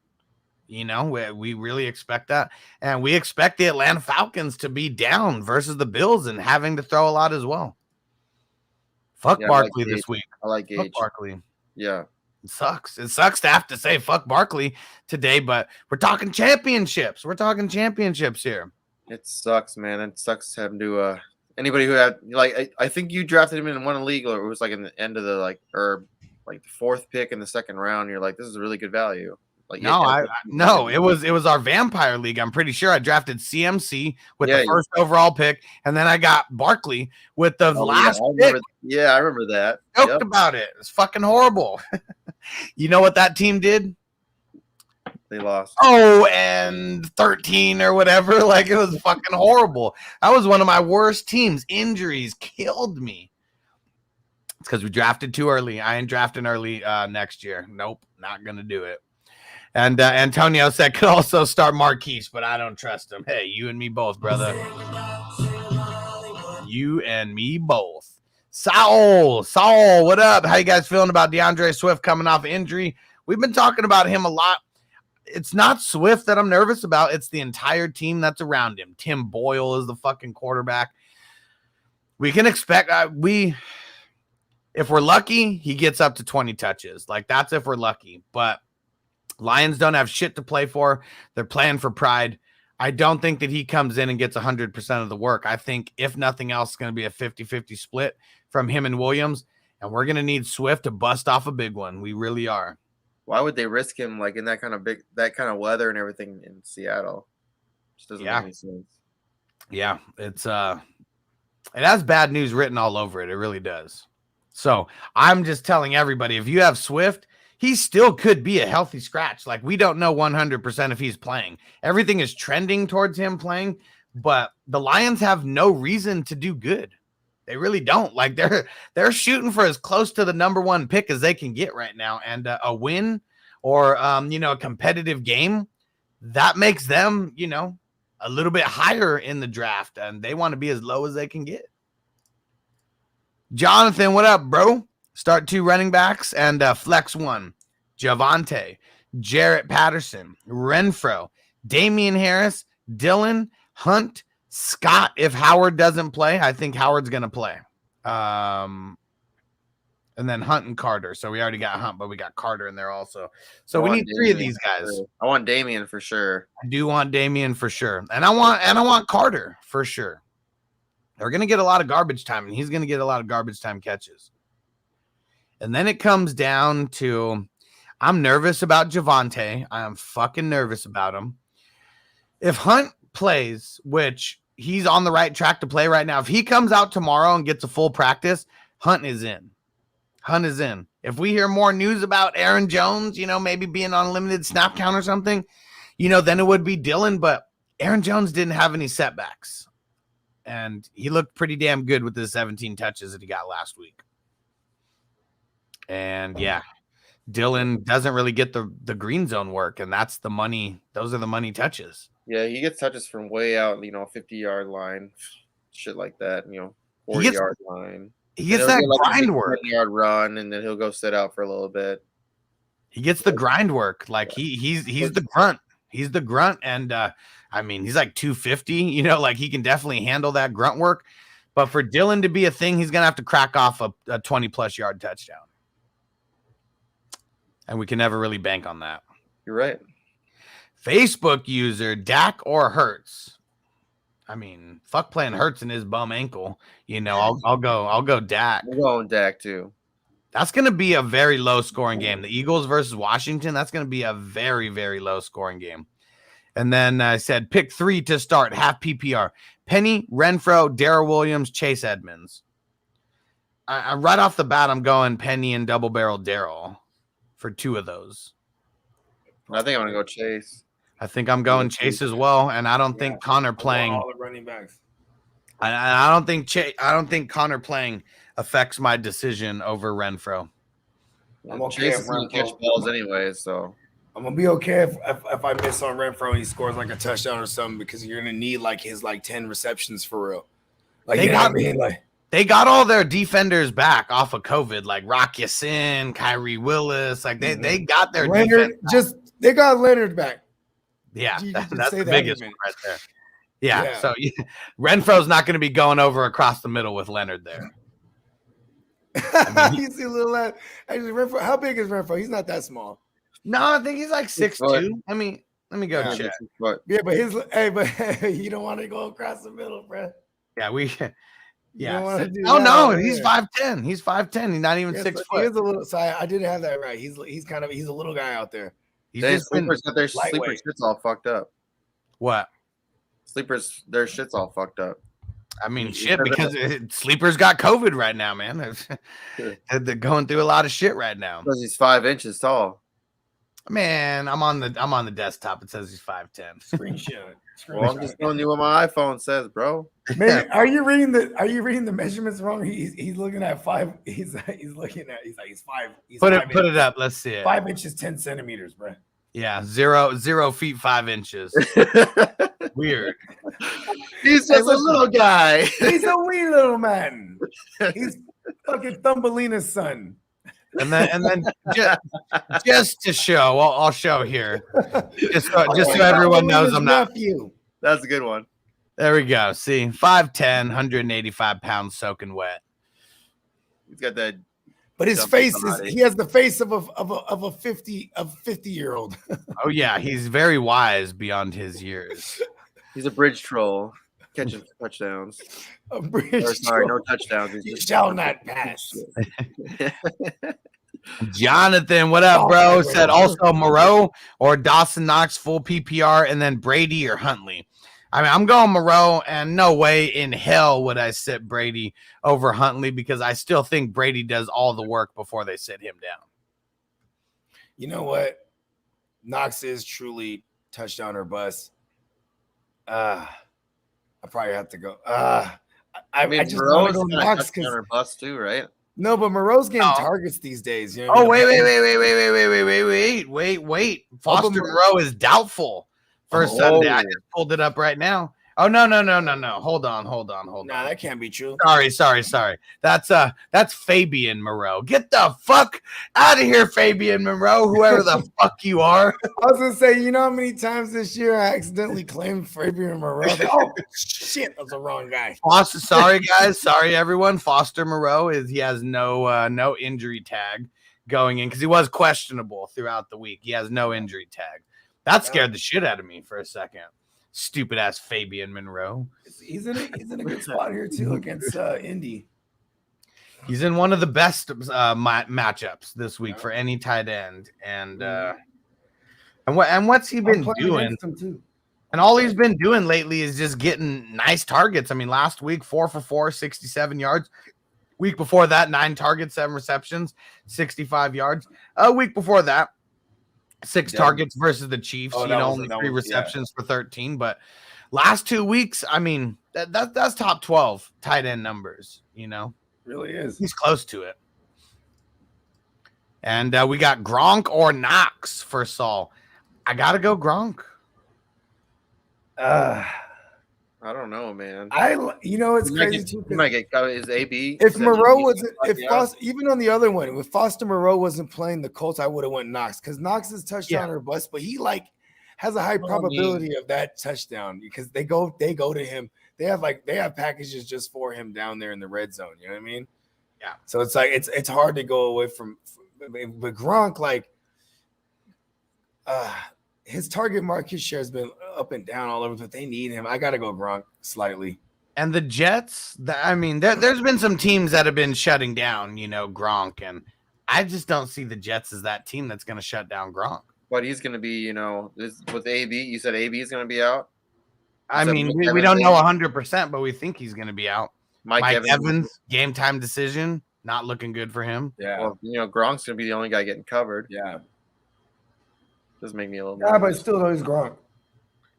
You know, we really expect that. And we expect the Atlanta Falcons to be down versus the Bills and having to throw a lot as well. Fuck Barkley this week. I like Gage. Fuck Barkley. Yeah. It sucks. It sucks to have to say fuck Barkley today, but we're talking championships. We're talking championships here. It sucks, man. It sucks having to anybody who had I think you drafted him in one league, or it was like in the end of the the 4th pick in the 2nd round. You're like, this is a really good value. No, it was our vampire league. I'm pretty sure I drafted CMC with the first overall pick, and then I got Barkley with the last pick. I remember that. Joked about it. It's fucking horrible. You know what that team did? They lost. And 13 or whatever. Like, it was fucking horrible. That was one of my worst teams. Injuries killed me. It's because we drafted too early. I ain't drafting early next year. Nope, not gonna do it. And Antonio said could also start Marquise, but I don't trust him. Hey, you and me both, brother. You and me both. Saul, what up? How you guys feeling about DeAndre Swift coming off injury? We've been talking about him a lot. It's not Swift that I'm nervous about. It's the entire team that's around him. Tim Boyle is the fucking quarterback. We can expect if we're lucky, he gets up to 20 touches. Like, that's if we're lucky. But Lions don't have shit to play for. They're playing for pride. I don't think that he comes in and gets 100% of the work. I think, if nothing else, it's going to be a 50-50 split from him and Williams. And we're going to need Swift to bust off a big one. We really are. Why would they risk him like in that kind of weather and everything in Seattle? Just doesn't make any sense. Yeah, it has bad news written all over it. It really does. So I'm just telling everybody, if you have Swift, he still could be a healthy scratch. Like, we don't know 100% if he's playing. Everything is trending towards him playing, but the Lions have no reason to do good. They really don't. Like, they're shooting for as close to the number 1 pick as they can get right now. And a win or, a competitive game, that makes them, a little bit higher in the draft. And they want to be as low as they can get. Jonathan, what up, bro? Start 2 running backs and flex 1. Javonte, Jarrett Patterson, Renfro, Damian Harris, Dylan, Hunt, Scott. If Howard doesn't play, I think Howard's going to play. And then Hunt and Carter. So we already got Hunt, but we got Carter in there also. So we need 3 of these guys. I want Damian for sure. I do want Damian for sure. And I want Carter for sure. They're going to get a lot of garbage time, and he's going to get a lot of garbage time catches. And then it comes down to, I'm nervous about Javonte. I am fucking nervous about him. If Hunt plays, which he's on the right track to play right now, if he comes out tomorrow and gets a full practice, Hunt is in. Hunt is in. If we hear more news about Aaron Jones, maybe being on limited snap count or something, then it would be Dillon. But Aaron Jones didn't have any setbacks. And he looked pretty damn good with the 17 touches that he got last week. And yeah, Dillon doesn't really get the green zone work. And that's the money. Those are the money touches. Yeah, he gets touches from way out, 50-yard line, shit like that, 40-yard line. He gets that grind work. 10-yard run, and then he'll go sit out for a little bit. He gets the grind work. Like he's the grunt. He's the grunt, and he's like 250. Like he can definitely handle that grunt work. But for Dillon to be a thing, he's gonna have to crack off a 20+ yard touchdown, and we can never really bank on that. You're right. Facebook user Dak or Hurts. Fuck playing Hurts in his bum ankle. I'll go Dak. I'm going Dak too. That's going to be a very low scoring game. The Eagles versus Washington. That's going to be a very, very low scoring game. And then I said pick 3 to start half PPR: Penny, Renfro, Darrell Williams, Chase Edmonds. I right off the bat, I'm going Penny and double barrel Darrell for 2 of those. I think I'm gonna go Chase. I think I'm going Chase as well, and I don't think Connor playing all the running backs. I don't think Connor playing affects my decision over Renfro. I'm okay Chase is gonna catch balls anyway, so I'm gonna be okay if I miss on Renfro and he scores like a touchdown or something, because you're gonna need like his 10 receptions for real. They got all their defenders back off of COVID, like Rock Ya-Sin, Kyrie Willis. Like they got their Leonard. They got Leonard back. Yeah, that's the biggest one right there. Yeah. So Renfro's not going to be going over across the middle with Leonard there. You see a little lad. Actually, Renfro, how big is Renfro? He's not that small. No, I think he's like 6'2". Let me go check. Yeah, but you don't want to go across the middle, bro. Yeah, he's 5'10". He's 5'10". He's not even 6 foot. He is a little. So I didn't have that right. He's a little guy out there. Sleepers got their sleeper shits all fucked up. What? Sleepers, their shit's all fucked up. Shit, because Sleepers got COVID right now, man. They're going through a lot of shit right now. Because he's 5 inches tall. Man, I'm on the desktop. It says he's 5'10". Screenshot. Well, I'm just telling you what my iPhone says, bro. Man, are you reading the measurements wrong? He's looking at 5. He's 5. Put it up. Let's see it. 5 inches 10 centimeters, bro. Yeah, 0 feet 5 inches. Weird. He's just a little guy. He's a wee little man. He's fucking Thumbelina's son. And then just to show, I'll show here. Just so everyone knows I'm not. That's a good one. There we go. See, 5'10", 185 pounds soaking wet. He's got that. But his face he has the face of a 50-year-old. Oh yeah, he's very wise beyond his years. He's a bridge troll catching touchdowns. No touchdowns. You shall not pass. Jonathan, what up, bro? Said also Moreau or Dawson Knox full PPR, and then Brady or Huntley. I'm going Moreau, and no way in hell would I sit Brady over Huntley, because I still think Brady does all the work before they sit him down. You know what? Knox is truly touchdown or bust. I probably have to go. I just Moreau's going to touchdown or bust too, right? No, but Moreau's getting targets these days. You know wait. Foster Moreau is doubtful for Sunday. I just pulled it up right now. Oh, no. Hold on. Nah, that can't be true. Sorry. That's Fabian Moreau. Get the fuck out of here, Fabian Moreau, whoever the fuck you are. I was going to say, you know how many times this year I accidentally claimed Fabian Moreau? Oh, shit, that's the wrong guy. Sorry, guys. Sorry, everyone. Foster Moreau he has no injury tag going in, because he was questionable throughout the week. He has no injury tag. That scared the shit out of me for a second. Stupid ass Fabian Monroe. He's in a good spot here too against Indy. He's in one of the best matchups this week for any tight end, and what's he been doing? And all he's been doing lately is just getting nice targets. Last week 4 for 4, 67 yards Week before that, 9 targets, 7 receptions, 65 yards. A week before that, 6 targets versus the Chiefs. Only 3 receptions for 13. But last 2 weeks, I mean, that's top 12 tight end numbers. Really is. He's close to it. And we got Gronk or Knox for Saul. I gotta go Gronk. I don't know, man. It's crazy too. You might get is AB. If Moreau wasn't, even on the other one, if Foster Moreau wasn't playing the Colts, I would have went Knox because Knox is touchdown or bust, but he has a high probability of that touchdown because they go to him. They have packages just for him down there in the red zone. You know what I mean? Yeah. So it's like it's hard to go away from, but Gronk his target market share has been up and down all over, but they need him. I got to go Gronk slightly. And the Jets, there's been some teams that have been shutting down, Gronk, and I just don't see the Jets as that team that's going to shut down Gronk. But he's going to be, with AB. You said AB is going to be out. We don't know 100%, but we think he's going to be out. Mike Evans, game time decision, not looking good for him. Yeah. Well, Gronk's going to be the only guy getting covered. Yeah. Does make me a little. Yeah, but still, though, he's Gronk.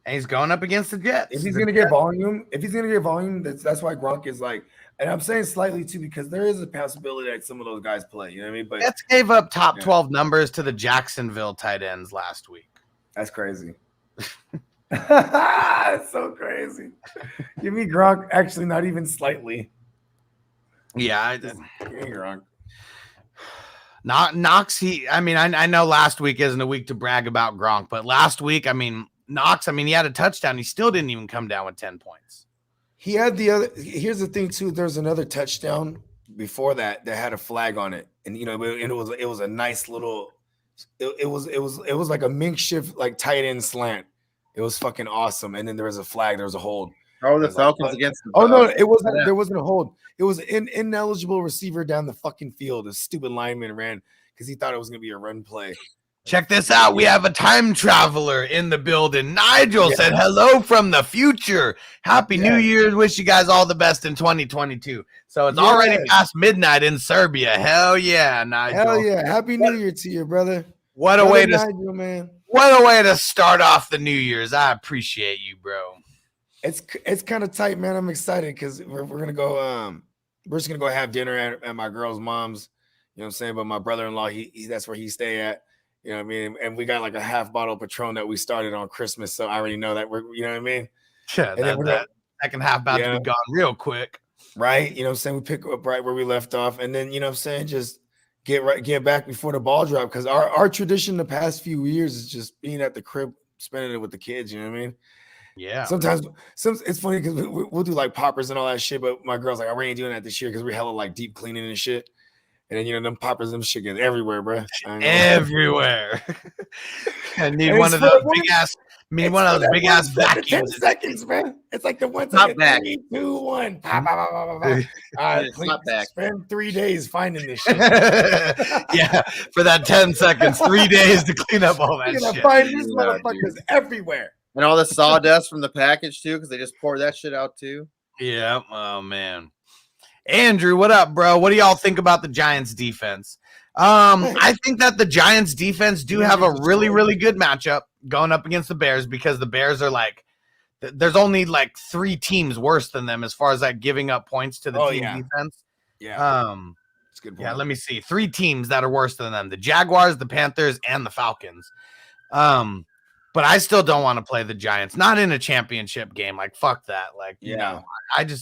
And he's going up against the Jets. If he's going to get volume, that's why Gronk is and I'm saying slightly too because there is a possibility that some of those guys play. You know what I mean? But Jets gave up top 12 numbers to the Jacksonville tight ends last week. That's crazy. That's so crazy. Give me Gronk. Actually, not even slightly. Yeah, give me Gronk. Knox, I know last week isn't a week to brag about Gronk, but last week, Knox, he had a touchdown. He still didn't even come down with 10 points. He had here's the thing too. There's another touchdown before that had a flag on it. And, it was a nice little, it was like a makeshift, tight end slant. It was fucking awesome. And then there was a flag. There was a hold. Oh, the Falcons against the no, it wasn't. There wasn't a hold. It was an ineligible receiver down the fucking field. A stupid lineman ran because he thought it was going to be a run play. Check this out. We have a time traveler in the building. Nigel said hello from the future. Happy New Year's. Wish you guys all the best in 2022. So it's already past midnight in Serbia. Hell yeah, Nigel. Hell yeah. Happy New Year to you, brother. What a way to Nigel, man. What a way to start off the New Year's. I appreciate you, bro. It's kind of tight, man. I'm excited because we're gonna go. We're just gonna go have dinner at my girl's mom's. You know what I'm saying? But my brother-in-law, he that's where he stay at. You know what I mean? And we got a half bottle of Patron that we started on Christmas, so I already know that we're. You know what I mean? Yeah, that second half about to be gone real quick, right? You know what I'm saying? We pick up right where we left off, and then you know what I'm saying, just get back before the ball drop because our tradition the past few years is just being at the crib, spending it with the kids. You know what I mean? Yeah. Sometimes it's funny because we'll do poppers and all that shit, but my girl's like, we ain't doing that this year because we're hella deep cleaning and shit. And then them poppers, them shit get everywhere, bro. Everywhere. I need one of those big ass. One of those big ass vacuums. 10 seconds, man. It's like the one second. 3, 2, 1. Pop, pop, pop, pop, pop. Spend 3 days finding this shit. Yeah, for that 10 seconds, 3 days to clean up all that shit. You're gonna find these motherfuckers everywhere. And all the sawdust from the package too, because they just pour that shit out too. Yeah. Oh man. Andrew, what up, bro? What do y'all think about the Giants defense? I think that the Giants defense do have a really, really good matchup going up against the Bears because the Bears are there's only 3 teams worse than them as far as giving up points to the team defense. Yeah. That's good point. Yeah, let me see. 3 teams that are worse than them: the Jaguars, the Panthers, and the Falcons. But I still don't want to play the Giants, not in a championship game. Fuck that.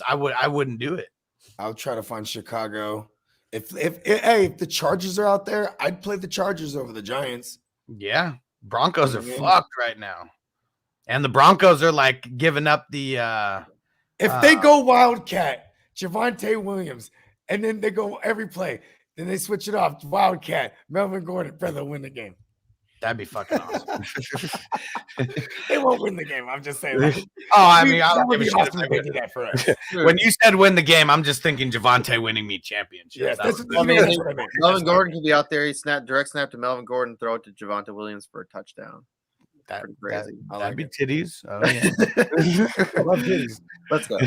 I wouldn't do it. I'll try to find Chicago. If the Chargers are out there, I'd play the Chargers over the Giants. Yeah. Broncos are fucked right now. And the Broncos are giving up the if they go Wildcat, Javonte Williams, and then they go every play, then they switch it off. Wildcat, Melvin Gordon, brother, win the game. That'd be fucking awesome. They won't win the game. I'm just saying. I don't give a shit if they do that for us. When you said win the game, I'm just thinking Javonte winning me championships. Yes, Melvin Gordon could be out there. He direct snap to Melvin Gordon, throw it to Javonte Williams for a touchdown. Pretty crazy. That'd be titties. Oh yeah. I love titties. Let's go.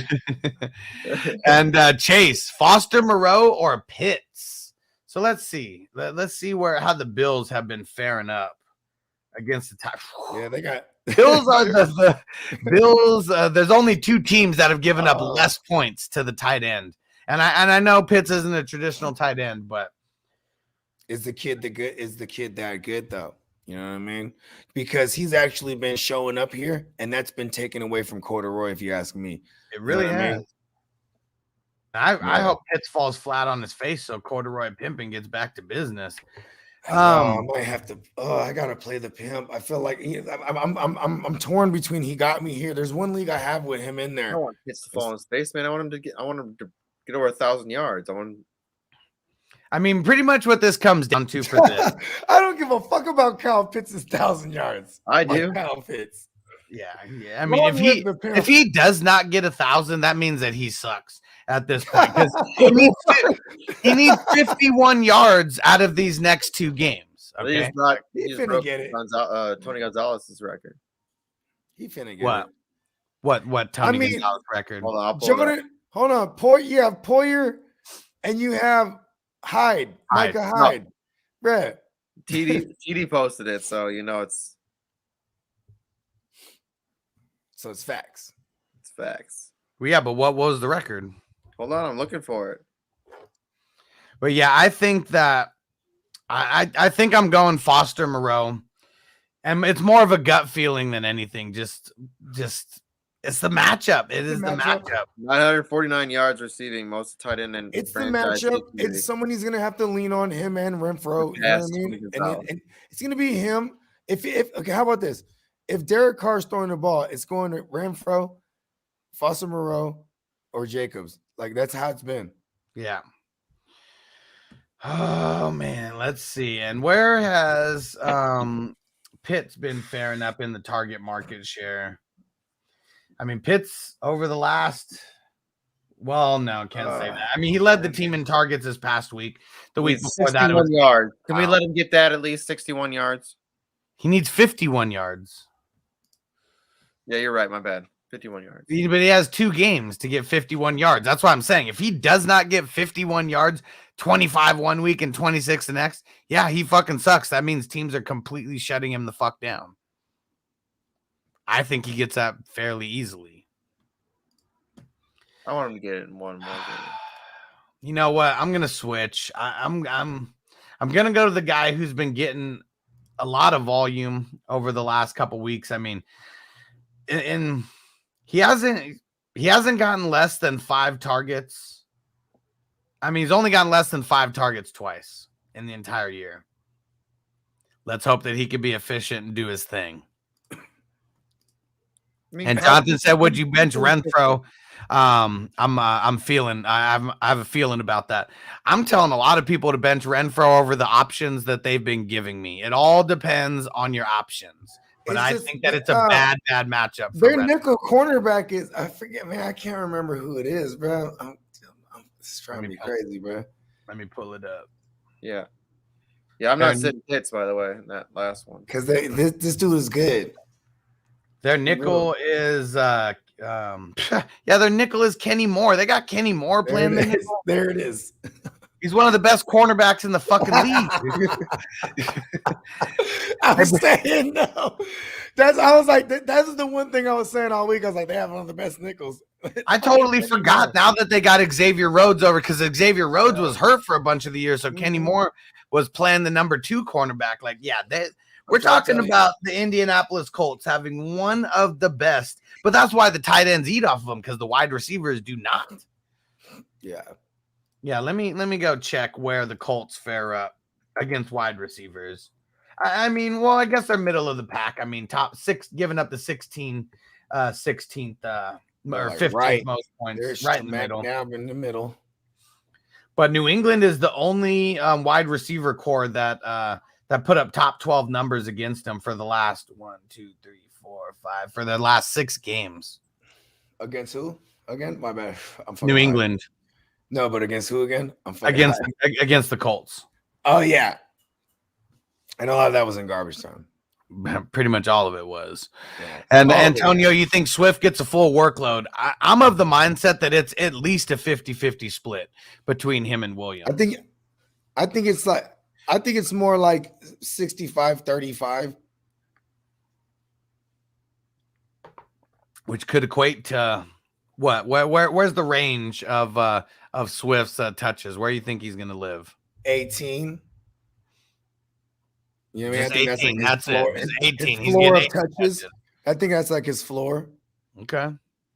And Chase, Foster Moreau or Pitts. So let's see. Let's see how the Bills have been faring up against the Titans. Yeah, they got Bills are the Bills. There's only 2 teams that have given up less points to the tight end, and I know Pitts isn't a traditional tight end, but is the kid that good though? You know what I mean? Because he's actually been showing up here, and that's been taken away from Corduroy, if you ask me. it really You know what I has. mean? I hope Pitts falls flat on his face so Corduroy Pimping gets back to business. I might have to. Oh, I gotta play the pimp. I feel like I'm torn between. He got me here. There's one league I have with him in I there. don't want Pitts to fall on his face, man. I want him to get over 1,000 yards. I mean, pretty much what this comes down to for this. I don't give a fuck about Kyle Pitts' 1,000 yards. I do. Like Kyle Pitts. Yeah. I mean, if he does not get 1,000, that means that he sucks at this point because he needs 51 yards out of these next 2 games. Okay, He's finna get it. Tony Gonzalez's record. He finna get what? it. What Tony Gonzalez record? Hold on, I'll pull it up. Jordan, hold on. You have Poyer and you have Hyde. Micah Hyde. Bruh. TD posted it, so you know it's facts. It's facts. Well, yeah, but what was the record? Hold on, I'm looking for it. But yeah, I think that I think I'm going Foster Moreau, and it's more of a gut feeling than anything. Just it's the matchup. It is the matchup. 949 yards receiving, most tight end, and it's the matchup. It's someone he's gonna have to lean on, him and Renfro. You know what I mean? And it's gonna be him. If okay, how about this? If Derek Carr's throwing the ball, it's going to Renfro, Foster Moreau, or Jacobs. Like that's how it's been. Yeah. Oh man, let's see. And where has Pitts been faring up in the target market share? I mean, Pitts over the last. Well, no, can't say that. I mean, he led the team in targets this past week. The week before that, it was yards. Can we let him get that at least 61 yards? He needs 51 yards. Yeah, you're right. My bad. 51 yards. But he has 2 games to get 51 yards. That's what I'm saying. If he does not get 51 yards, 25 one week and 26 the next, yeah, he fucking sucks. That means teams are completely shutting him the fuck down. I think he gets that fairly easily. I want him to get it in one more game. You know what? I'm gonna switch. I'm gonna go to the guy who's been getting a lot of volume over the last couple weeks. I mean, and he hasn't gotten less than 5 targets. I mean, he's only gotten less than 5 targets twice in the entire year. Let's hope that he can be efficient and do his thing. And Jonathan said, "Would you bench Renfro?" I have a feeling about that. I'm telling a lot of people to bench Renfro over the options that they've been giving me. It all depends on your options. But I think that it's a bad matchup. Their nickel cornerback is, I forget, man, I can't remember who it is, bro. It's driving me crazy, bro. Let me pull it up. Yeah, I'm not sitting Pitts, by the way, in that last one. Because this dude is good. Their nickel is their nickel is Kenny Moore. They got Kenny More playing the nickel. There it is. He's one of the best cornerbacks in the fucking league. I'm saying no. I was like, that's the one thing I was saying all week. I was like, they have one of the best nickels. I totally forgot now that they got Xavier Rhodes over because Xavier Rhodes was hurt for a bunch of the years. So Kenny Moore was playing the number 2 cornerback. Like, yeah, we're talking about the Indianapolis Colts having one of the best, but that's why the tight ends eat off of them because the wide receivers do not. Yeah. Let me go check where the Colts fare up against wide receivers. I mean, well, I guess they're middle of the pack. I mean, top 6, giving up the 16th or 15th most points, they're right in the middle. Down in the middle. But New England is the only wide receiver core that put up top 12 numbers against them for the last 1, 2, 3, 4, 5 for the last 6 games. Against who? Again? My bad. New England. No, but against who again? Against the Colts. Oh yeah. I know how that was in garbage time. Pretty much all of it was. Yeah. And All of it. Antonio, you think Swift gets a full workload? I'm of the mindset that it's at least a 50-50 split between him and Williams. I think it's more like 65-35. Which could equate to what? Where's the range of Swift's touches? Where do you think he's going to live? 18. You know what I mean? Just I think 18, that's that's like it. his Just floor, 18. his He's floor getting of touches. I think that's like his floor. Okay.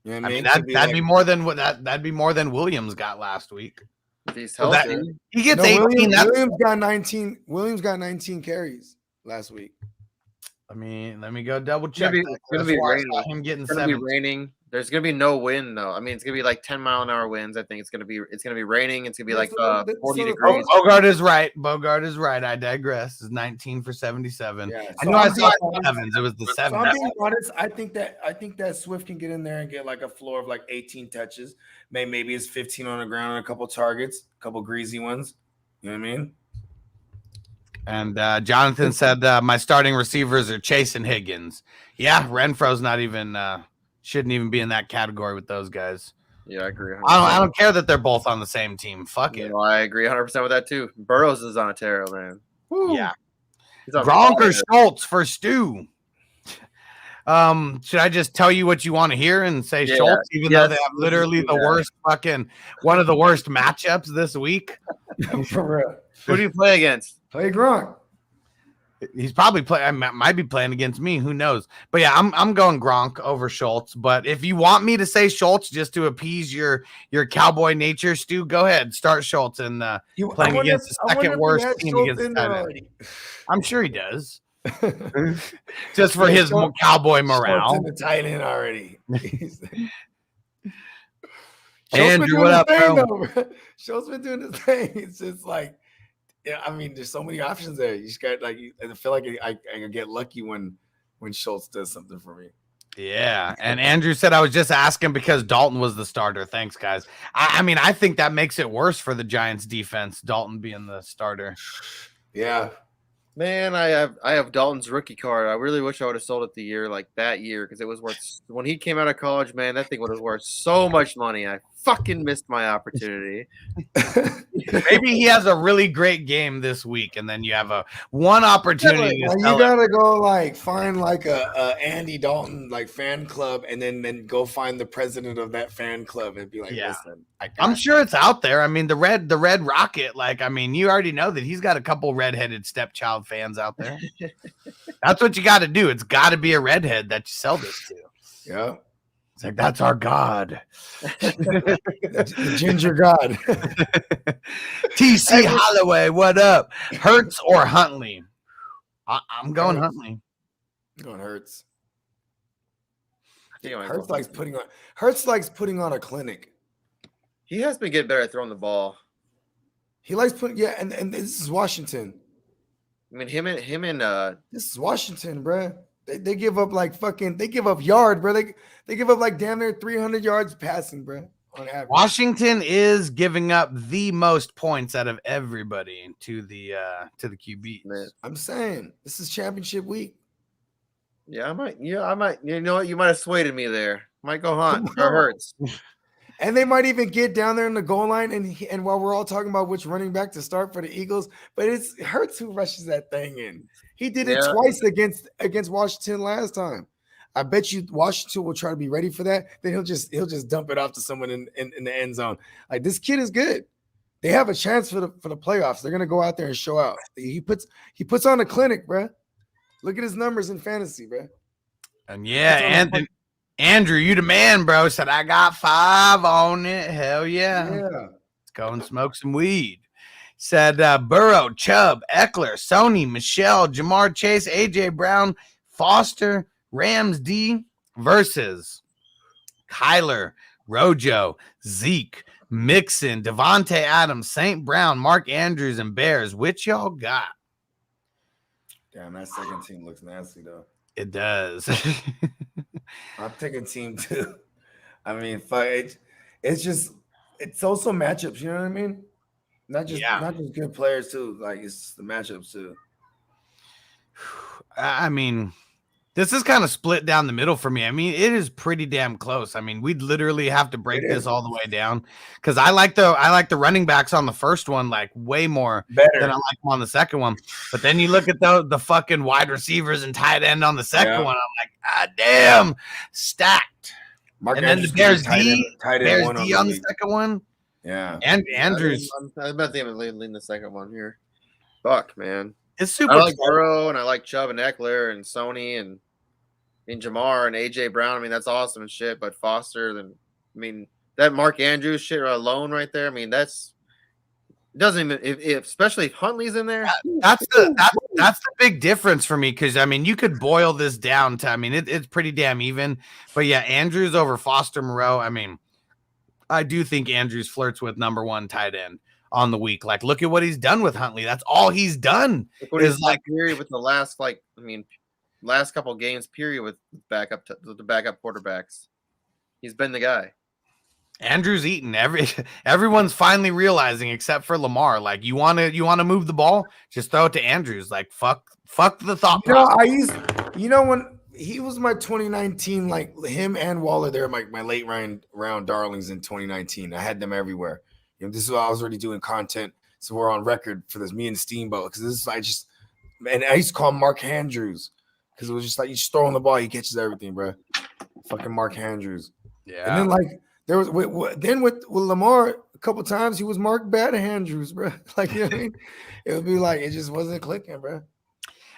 You know what I mean, Should that'd like, be more than that'd be more than Williams got last week. If he's So healthy. he gets no, 18. Williams got 19. Williams got 19 carries last week. I mean, let me go double check. It's gonna be raining. Him getting It's gonna be 7. raining. There's gonna be no wind though. I mean, it's gonna be like 10-mile-an-hour winds. I think it's gonna be raining. It's gonna be like 40 degrees. Bogard is right. Bogard is right. I digress. It's 19 for 77. Yeah, I know I saw Evans. It was the 7. So I'm being honest. I think that Swift can get in there and get like a floor of like 18 touches. Maybe it's 15 on the ground and a couple targets, a couple greasy ones. You know what I mean? And Jonathan said my starting receivers are Chase and Higgins. Yeah, Renfro's not even shouldn't even be in that category with those guys. Yeah, I agree. 100%. I don't care that they're both on the same team. Fuck it. No, I agree 100% with that too. Burrows is on a tear, man. Woo. Yeah. He's on Gronk or fire. Schultz for Stu. Should I just tell you what you want to hear and say Yeah. Schultz, even though they have Let's literally do the that. worst one of the worst matchups this week? For real. Who do you play against? Play Gronk. He's probably might be playing against me. Who knows? But yeah, I'm going Gronk over Schultz. But if you want me to say Schultz just to appease your cowboy nature, Stu, go ahead. Start Schultz and playing against the second worst team against the tight end. I'm sure he does. Just for his cowboy morale. In the tight end already. Andrew, what up, bro? Schultz been doing his thing. It's just like, yeah, I mean, there's so many options there. You just got like, I feel like I get lucky when Schultz does something for me. Yeah, and Andrew said I was just asking because Dalton was the starter. Thanks, guys. I mean, I think that makes it worse for the Giants defense, Dalton being the starter. Yeah. Man, I have Dalton's rookie card. I really wish I would have sold it that year because it was worth when he came out of college, man, that thing would have worth so much money. I fucking missed my opportunity. Maybe he has a really great game this week, and then you have one opportunity. You gotta go like find like a Andy Dalton like fan club, and then go find the president of that fan club and be like, Yeah. listen, I'm sure it's out there. I mean, the red Rocket, like, I mean, you already know that he's got a couple redheaded stepchild fans out there. That's what you got to do. It's got to be a redhead that you sell this to. Yeah. It's like, that's our God. the ginger god. TC Holloway, what up? Hurts or Huntley? I'm going Huntley. I'm going Hurts. Yeah, Hurts likes putting on a clinic. He has been getting better at throwing the ball. He likes putting and this is Washington. I mean, him and This is Washington, bro. They give up they give up yard, bro. They give up like damn near 300 yards passing, bro, on average. Washington is giving up the most points out of everybody to the QB. Man. I'm saying this is championship week. I might. You know what? You might have swayed me there. Might go Hunt or Hurts. And they might even get down there in the goal line, and while we're all talking about which running back to start for the Eagles, but it's Hurts who rushes that thing in. He did it twice against Washington last time. I bet you Washington will try to be ready for that. Then he'll just dump it off to someone in the end zone. Like, this kid is good. They have a chance for the playoffs. They're gonna go out there and show out. He puts on a clinic, bro. Look at his numbers in fantasy, bro. And Andrew, you the man, bro. Said I got 5 on it. Hell yeah. Let's go and smoke some weed. Said Burrow, Chubb, Eckler, Sony, Michelle, Jamar Chase, AJ Brown, Foster, Rams D versus Kyler, Rojo, Zeke, Mixon, Devontae Adams, St. Brown, Mark Andrews, and Bears. Which y'all got? Damn, that second team looks nasty though. It does. I'm taking team 2. I mean, it's also matchups. You know what I mean? Not just good players too. Like, it's the matchups too. I mean, this is kind of split down the middle for me. I mean, it is pretty damn close. I mean, we'd literally have to break this all the way down because I like the running backs on the first one like way more than I like them on the second one. But then you look at the fucking wide receivers and tight end on the second one. I'm like, God damn, stacked. Mark and Andrews then the Bears Bears D on the second one. Yeah, and Andrews. I'm about to even lean the second one here. Fuck, man. It's super. I like Burrow and I like Chubb and Eckler and Sony and Jamar and AJ Brown. I mean, that's awesome and shit. But Foster, then I mean that Mark Andrews shit alone right there. I mean, that's doesn't even if especially if Huntley's in there. That's the big difference for me because I mean you could boil this down to it's pretty damn even. But yeah, Andrews over Foster Moreau. I mean, I do think Andrews flirts with number one tight end on the week. Like, look at what he's done with Huntley. That's all he's done. Is like period with the last last couple games period with the backup quarterbacks. He's been the guy. Andrew's eating everyone's finally realizing except for Lamar. Like you want to move the ball, just throw it to Andrews. Like fuck the thought process. When he was my 2019, like him and Waller, they're my late round darlings in 2019. I had them everywhere. This is what I was already doing content, so we're on record for this. Me and Steamboat, because this is I used to call him Mark Andrews because it was just like you just throwing the ball, he catches everything, bro. Fucking Mark Andrews. Yeah. And then there was with Lamar a couple times he was Mark Bad Andrews, bro. Like you know what I mean? It would be like it just wasn't clicking, bro.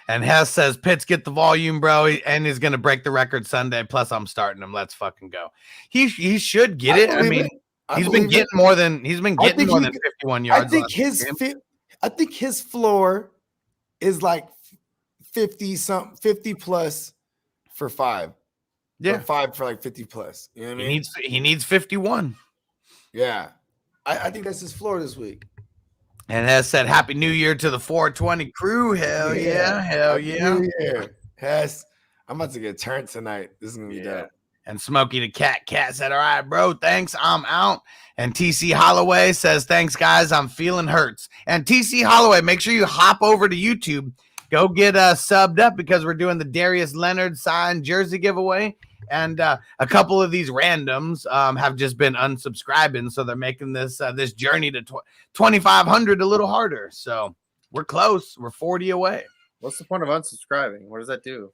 And Hess says Pitts get the volume, bro, and he's gonna break the record Sunday. Plus, I'm starting him. Let's fucking go. He should get it. I mean, he's been getting more than 51 yards. I think his floor is like 50 plus for 5. Yeah, 5 for like 50 plus. You know what I mean? He needs 51. Yeah, I think that's his floor this week. And has said Happy New Year to the 420 crew. Hell yeah. New Year. Hess, I'm about to get turned tonight. This is gonna be dope. And Smokey the Cat said, all right, bro, thanks. I'm out. And TC Holloway says, thanks, guys. I'm feeling hurts. And TC Holloway, make sure you hop over to YouTube. Go get subbed up because we're doing the Darius Leonard signed jersey giveaway. And a couple of these randoms have just been unsubscribing. So they're making this journey to 2,500 a little harder. So we're close. We're 40 away. What's the point of unsubscribing? What does that do?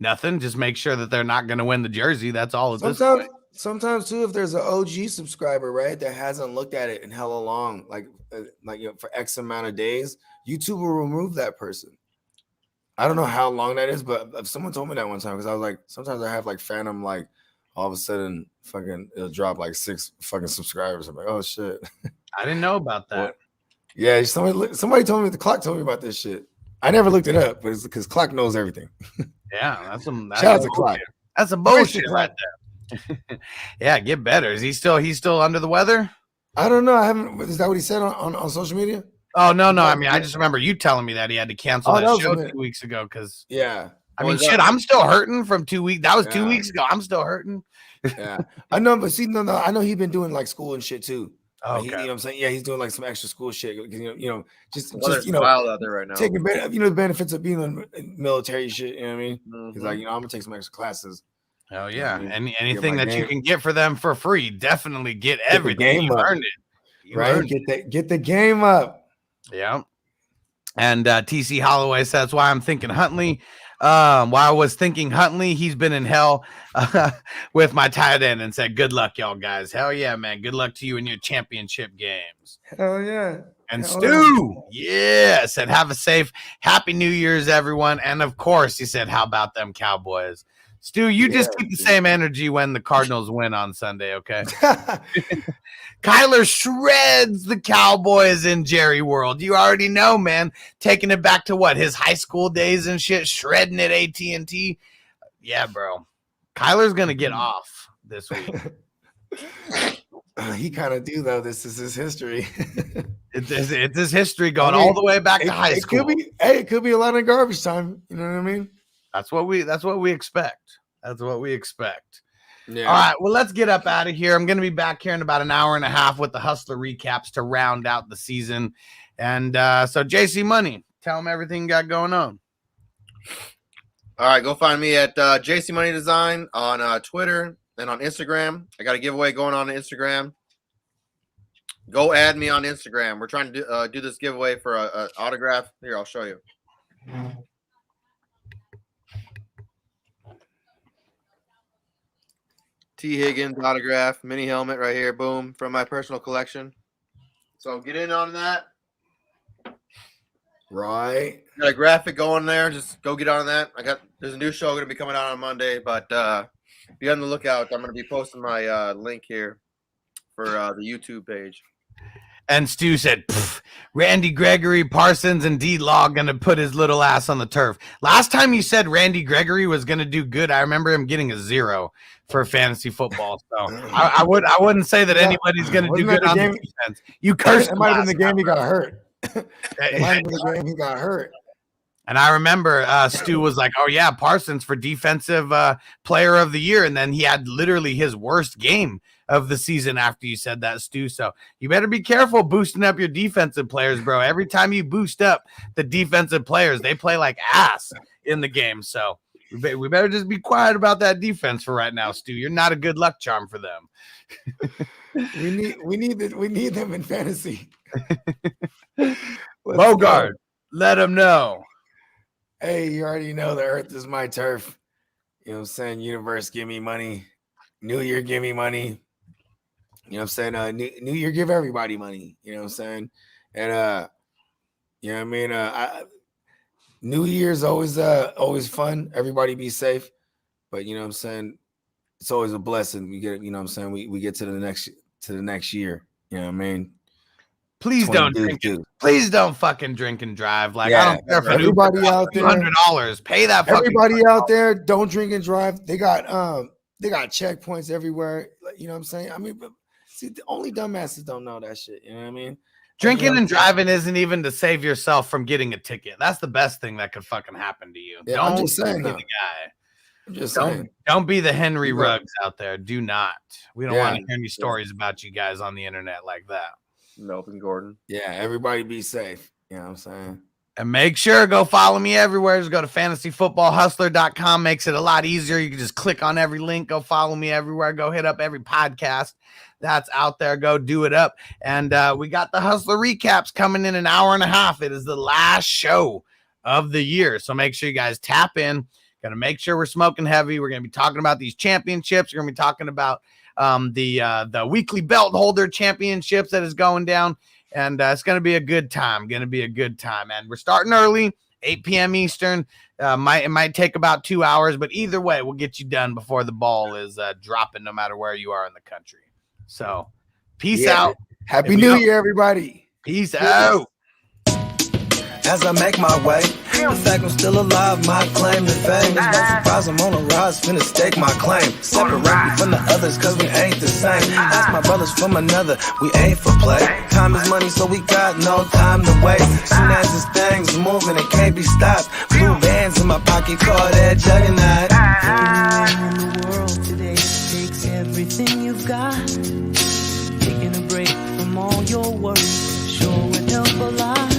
Nothing. Just make sure that they're not going to win the jersey. That's all. Sometimes too, if there's an OG subscriber, right, that hasn't looked at it in hella long, for X amount of days, YouTube will remove that person. I don't know how long that is, but someone told me that one time because I was like, sometimes I have like phantom, like all of a sudden, fucking it'll drop like 6 fucking subscribers. I'm like, oh shit. I didn't know about that. Well, yeah, somebody told me, the clock told me about this shit. I never looked it up, but it's because Clock knows everything. Yeah, that's shout out to Clock. That's a bullshit right there. Yeah, get better. Is he still under the weather? I don't know. I haven't. Is that what he said on social media? Oh no. I mean, I just remember you teling me that he had to cancel that show 2 weeks ago because I mean, shit, I'm still hurting from 2 weeks. That was 2 weeks ago. I'm still hurting. Yeah, I know, but see, no, I know he's been doing like school and shit too. Oh, okay. You know what I'm saying? Yeah, he's doing like some extra school shit. Just wild out there right now. Taking the benefits of being in military shit. You know what I mean? Mm-hmm. He's like, I'm gonna take some extra classes. Oh yeah, anything that you can get for them for free, definitely get everything. You earned it, right? Get the game up. Yeah. And TC Holloway says, why I'm thinking Huntley. While I was thinking Huntley, he's been in hell with my tight end and said, good luck, y'all guys. Hell yeah, man. Good luck to you in your championship games. Hell yeah. And Stu, said, have a safe, happy New Year's, everyone. And of course, he said, how about them Cowboys? Stu, you just keep the same energy when the Cardinals win on Sunday, okay? Kyler shreds the Cowboys in Jerry World. You already know, man. Taking it back to his high school days and shit, shredding at AT&T. Yeah, bro. Kyler's going to get off this week. He kind of do, though. This is his history. It's his history going all the way back to high school. It could be a lot of garbage time. You know what I mean? That's what we expect. That's what we expect. Yeah. All right. Well, let's get up out of here. I'm going to be back here in about an hour and a half with the Hustler recaps to round out the season. And so JC Money, Tell them everything you got going on. All right, go find me at JC Money Design on Twitter and on Instagram. I got a giveaway going on Instagram. Go add me on Instagram. We're trying to do this giveaway for an autograph. Here, I'll show you. T. Higgins autograph, mini helmet right here. Boom, from my personal collection. So get in on that. Right. Got a graphic going there. Just go get on that. There's a new show going to be coming out on Monday, but be on the lookout. I'm going to be posting my link here for the YouTube page. And Stu said, Randy Gregory, Parsons, and D-Law going to put his little ass on the turf. Last time you said Randy Gregory was going to do good, I remember him getting a 0 for fantasy football. So I wouldn't say that anybody's going to do good on the defense. You cursed. It might have been the game he got hurt. It might have been the game he got hurt. And I remember Stu was like, oh, yeah, Parsons for defensive player of the year. And then he had literally his worst game of the season after you said that, Stu. So you better be careful boosting up your defensive players, bro. Every time you boost up the defensive players, they play like ass in the game. So we better just be quiet about that defense for right now, Stu. You're not a good luck charm for them. we need them in fantasy. Bogard, let them know. Hey, you already know the earth is my turf. You know what I'm saying? Universe, give me money. New Year, give me money. You know what I'm saying? New Year, give everybody money. You know what I'm saying? And you know what I mean? New Year's always fun. Everybody be safe. But you know what I'm saying? It's always a blessing. We get, you know what I'm saying? We get to the next year. You know what I mean? Please don't drink. Please don't fucking drink and drive. Like, I don't care for everybody out there. $200. Pay that. Everybody out there, don't drink and drive. They got checkpoints everywhere. You know what I'm saying? I mean, see, the only dumbasses don't know that shit. You know what I mean? Drinking and driving isn't even to save yourself from getting a ticket. That's the best thing that could fucking happen to you. Yeah, I'm just saying, the guy. Don't be the Henry Ruggs out there. Do not. We don't want to hear any stories about you guys on the internet like that. Nope, and Gordon. Yeah, everybody be safe. You know what I'm saying? And make sure go follow me everywhere. Just go to fantasyfootballhustler.com. Makes it a lot easier. You can just click on every link. Go follow me everywhere. Go hit up every podcast that's out there. Go do it up. And we got the Hustler recaps coming in an hour and a half. It is the last show of the year. So make sure you guys tap in. Got to make sure we're smoking heavy. We're going to be talking about these championships. We're going to be talking about the weekly belt holder championships that is going down. And it's going to be a good time. And we're starting early, 8 p.m. Eastern. It might take about 2 hours, but either way, we'll get you done before the ball is dropping, no matter where you are in the country. So, peace out. Happy New Year, everybody. Peace out. As I make my way, the fact I'm still alive, my claim to fame. It's no surprise I'm on a rise, finna stake my claim. Separate me from the others, cause we ain't the same. Ask my brothers from another, we ain't for play. Time is money, so we got no time to waste. Soon as this thing's moving, it can't be stopped. Blue bands in my pocket, call that juggernaut. Everyone in the world today takes everything you've got. Taking a break from all your worries sure would help a lot.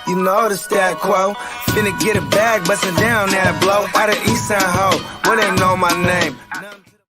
You know the stat quo. Finna get a bag, bustin' down that blow. Out of East Side Ho, where they know my name.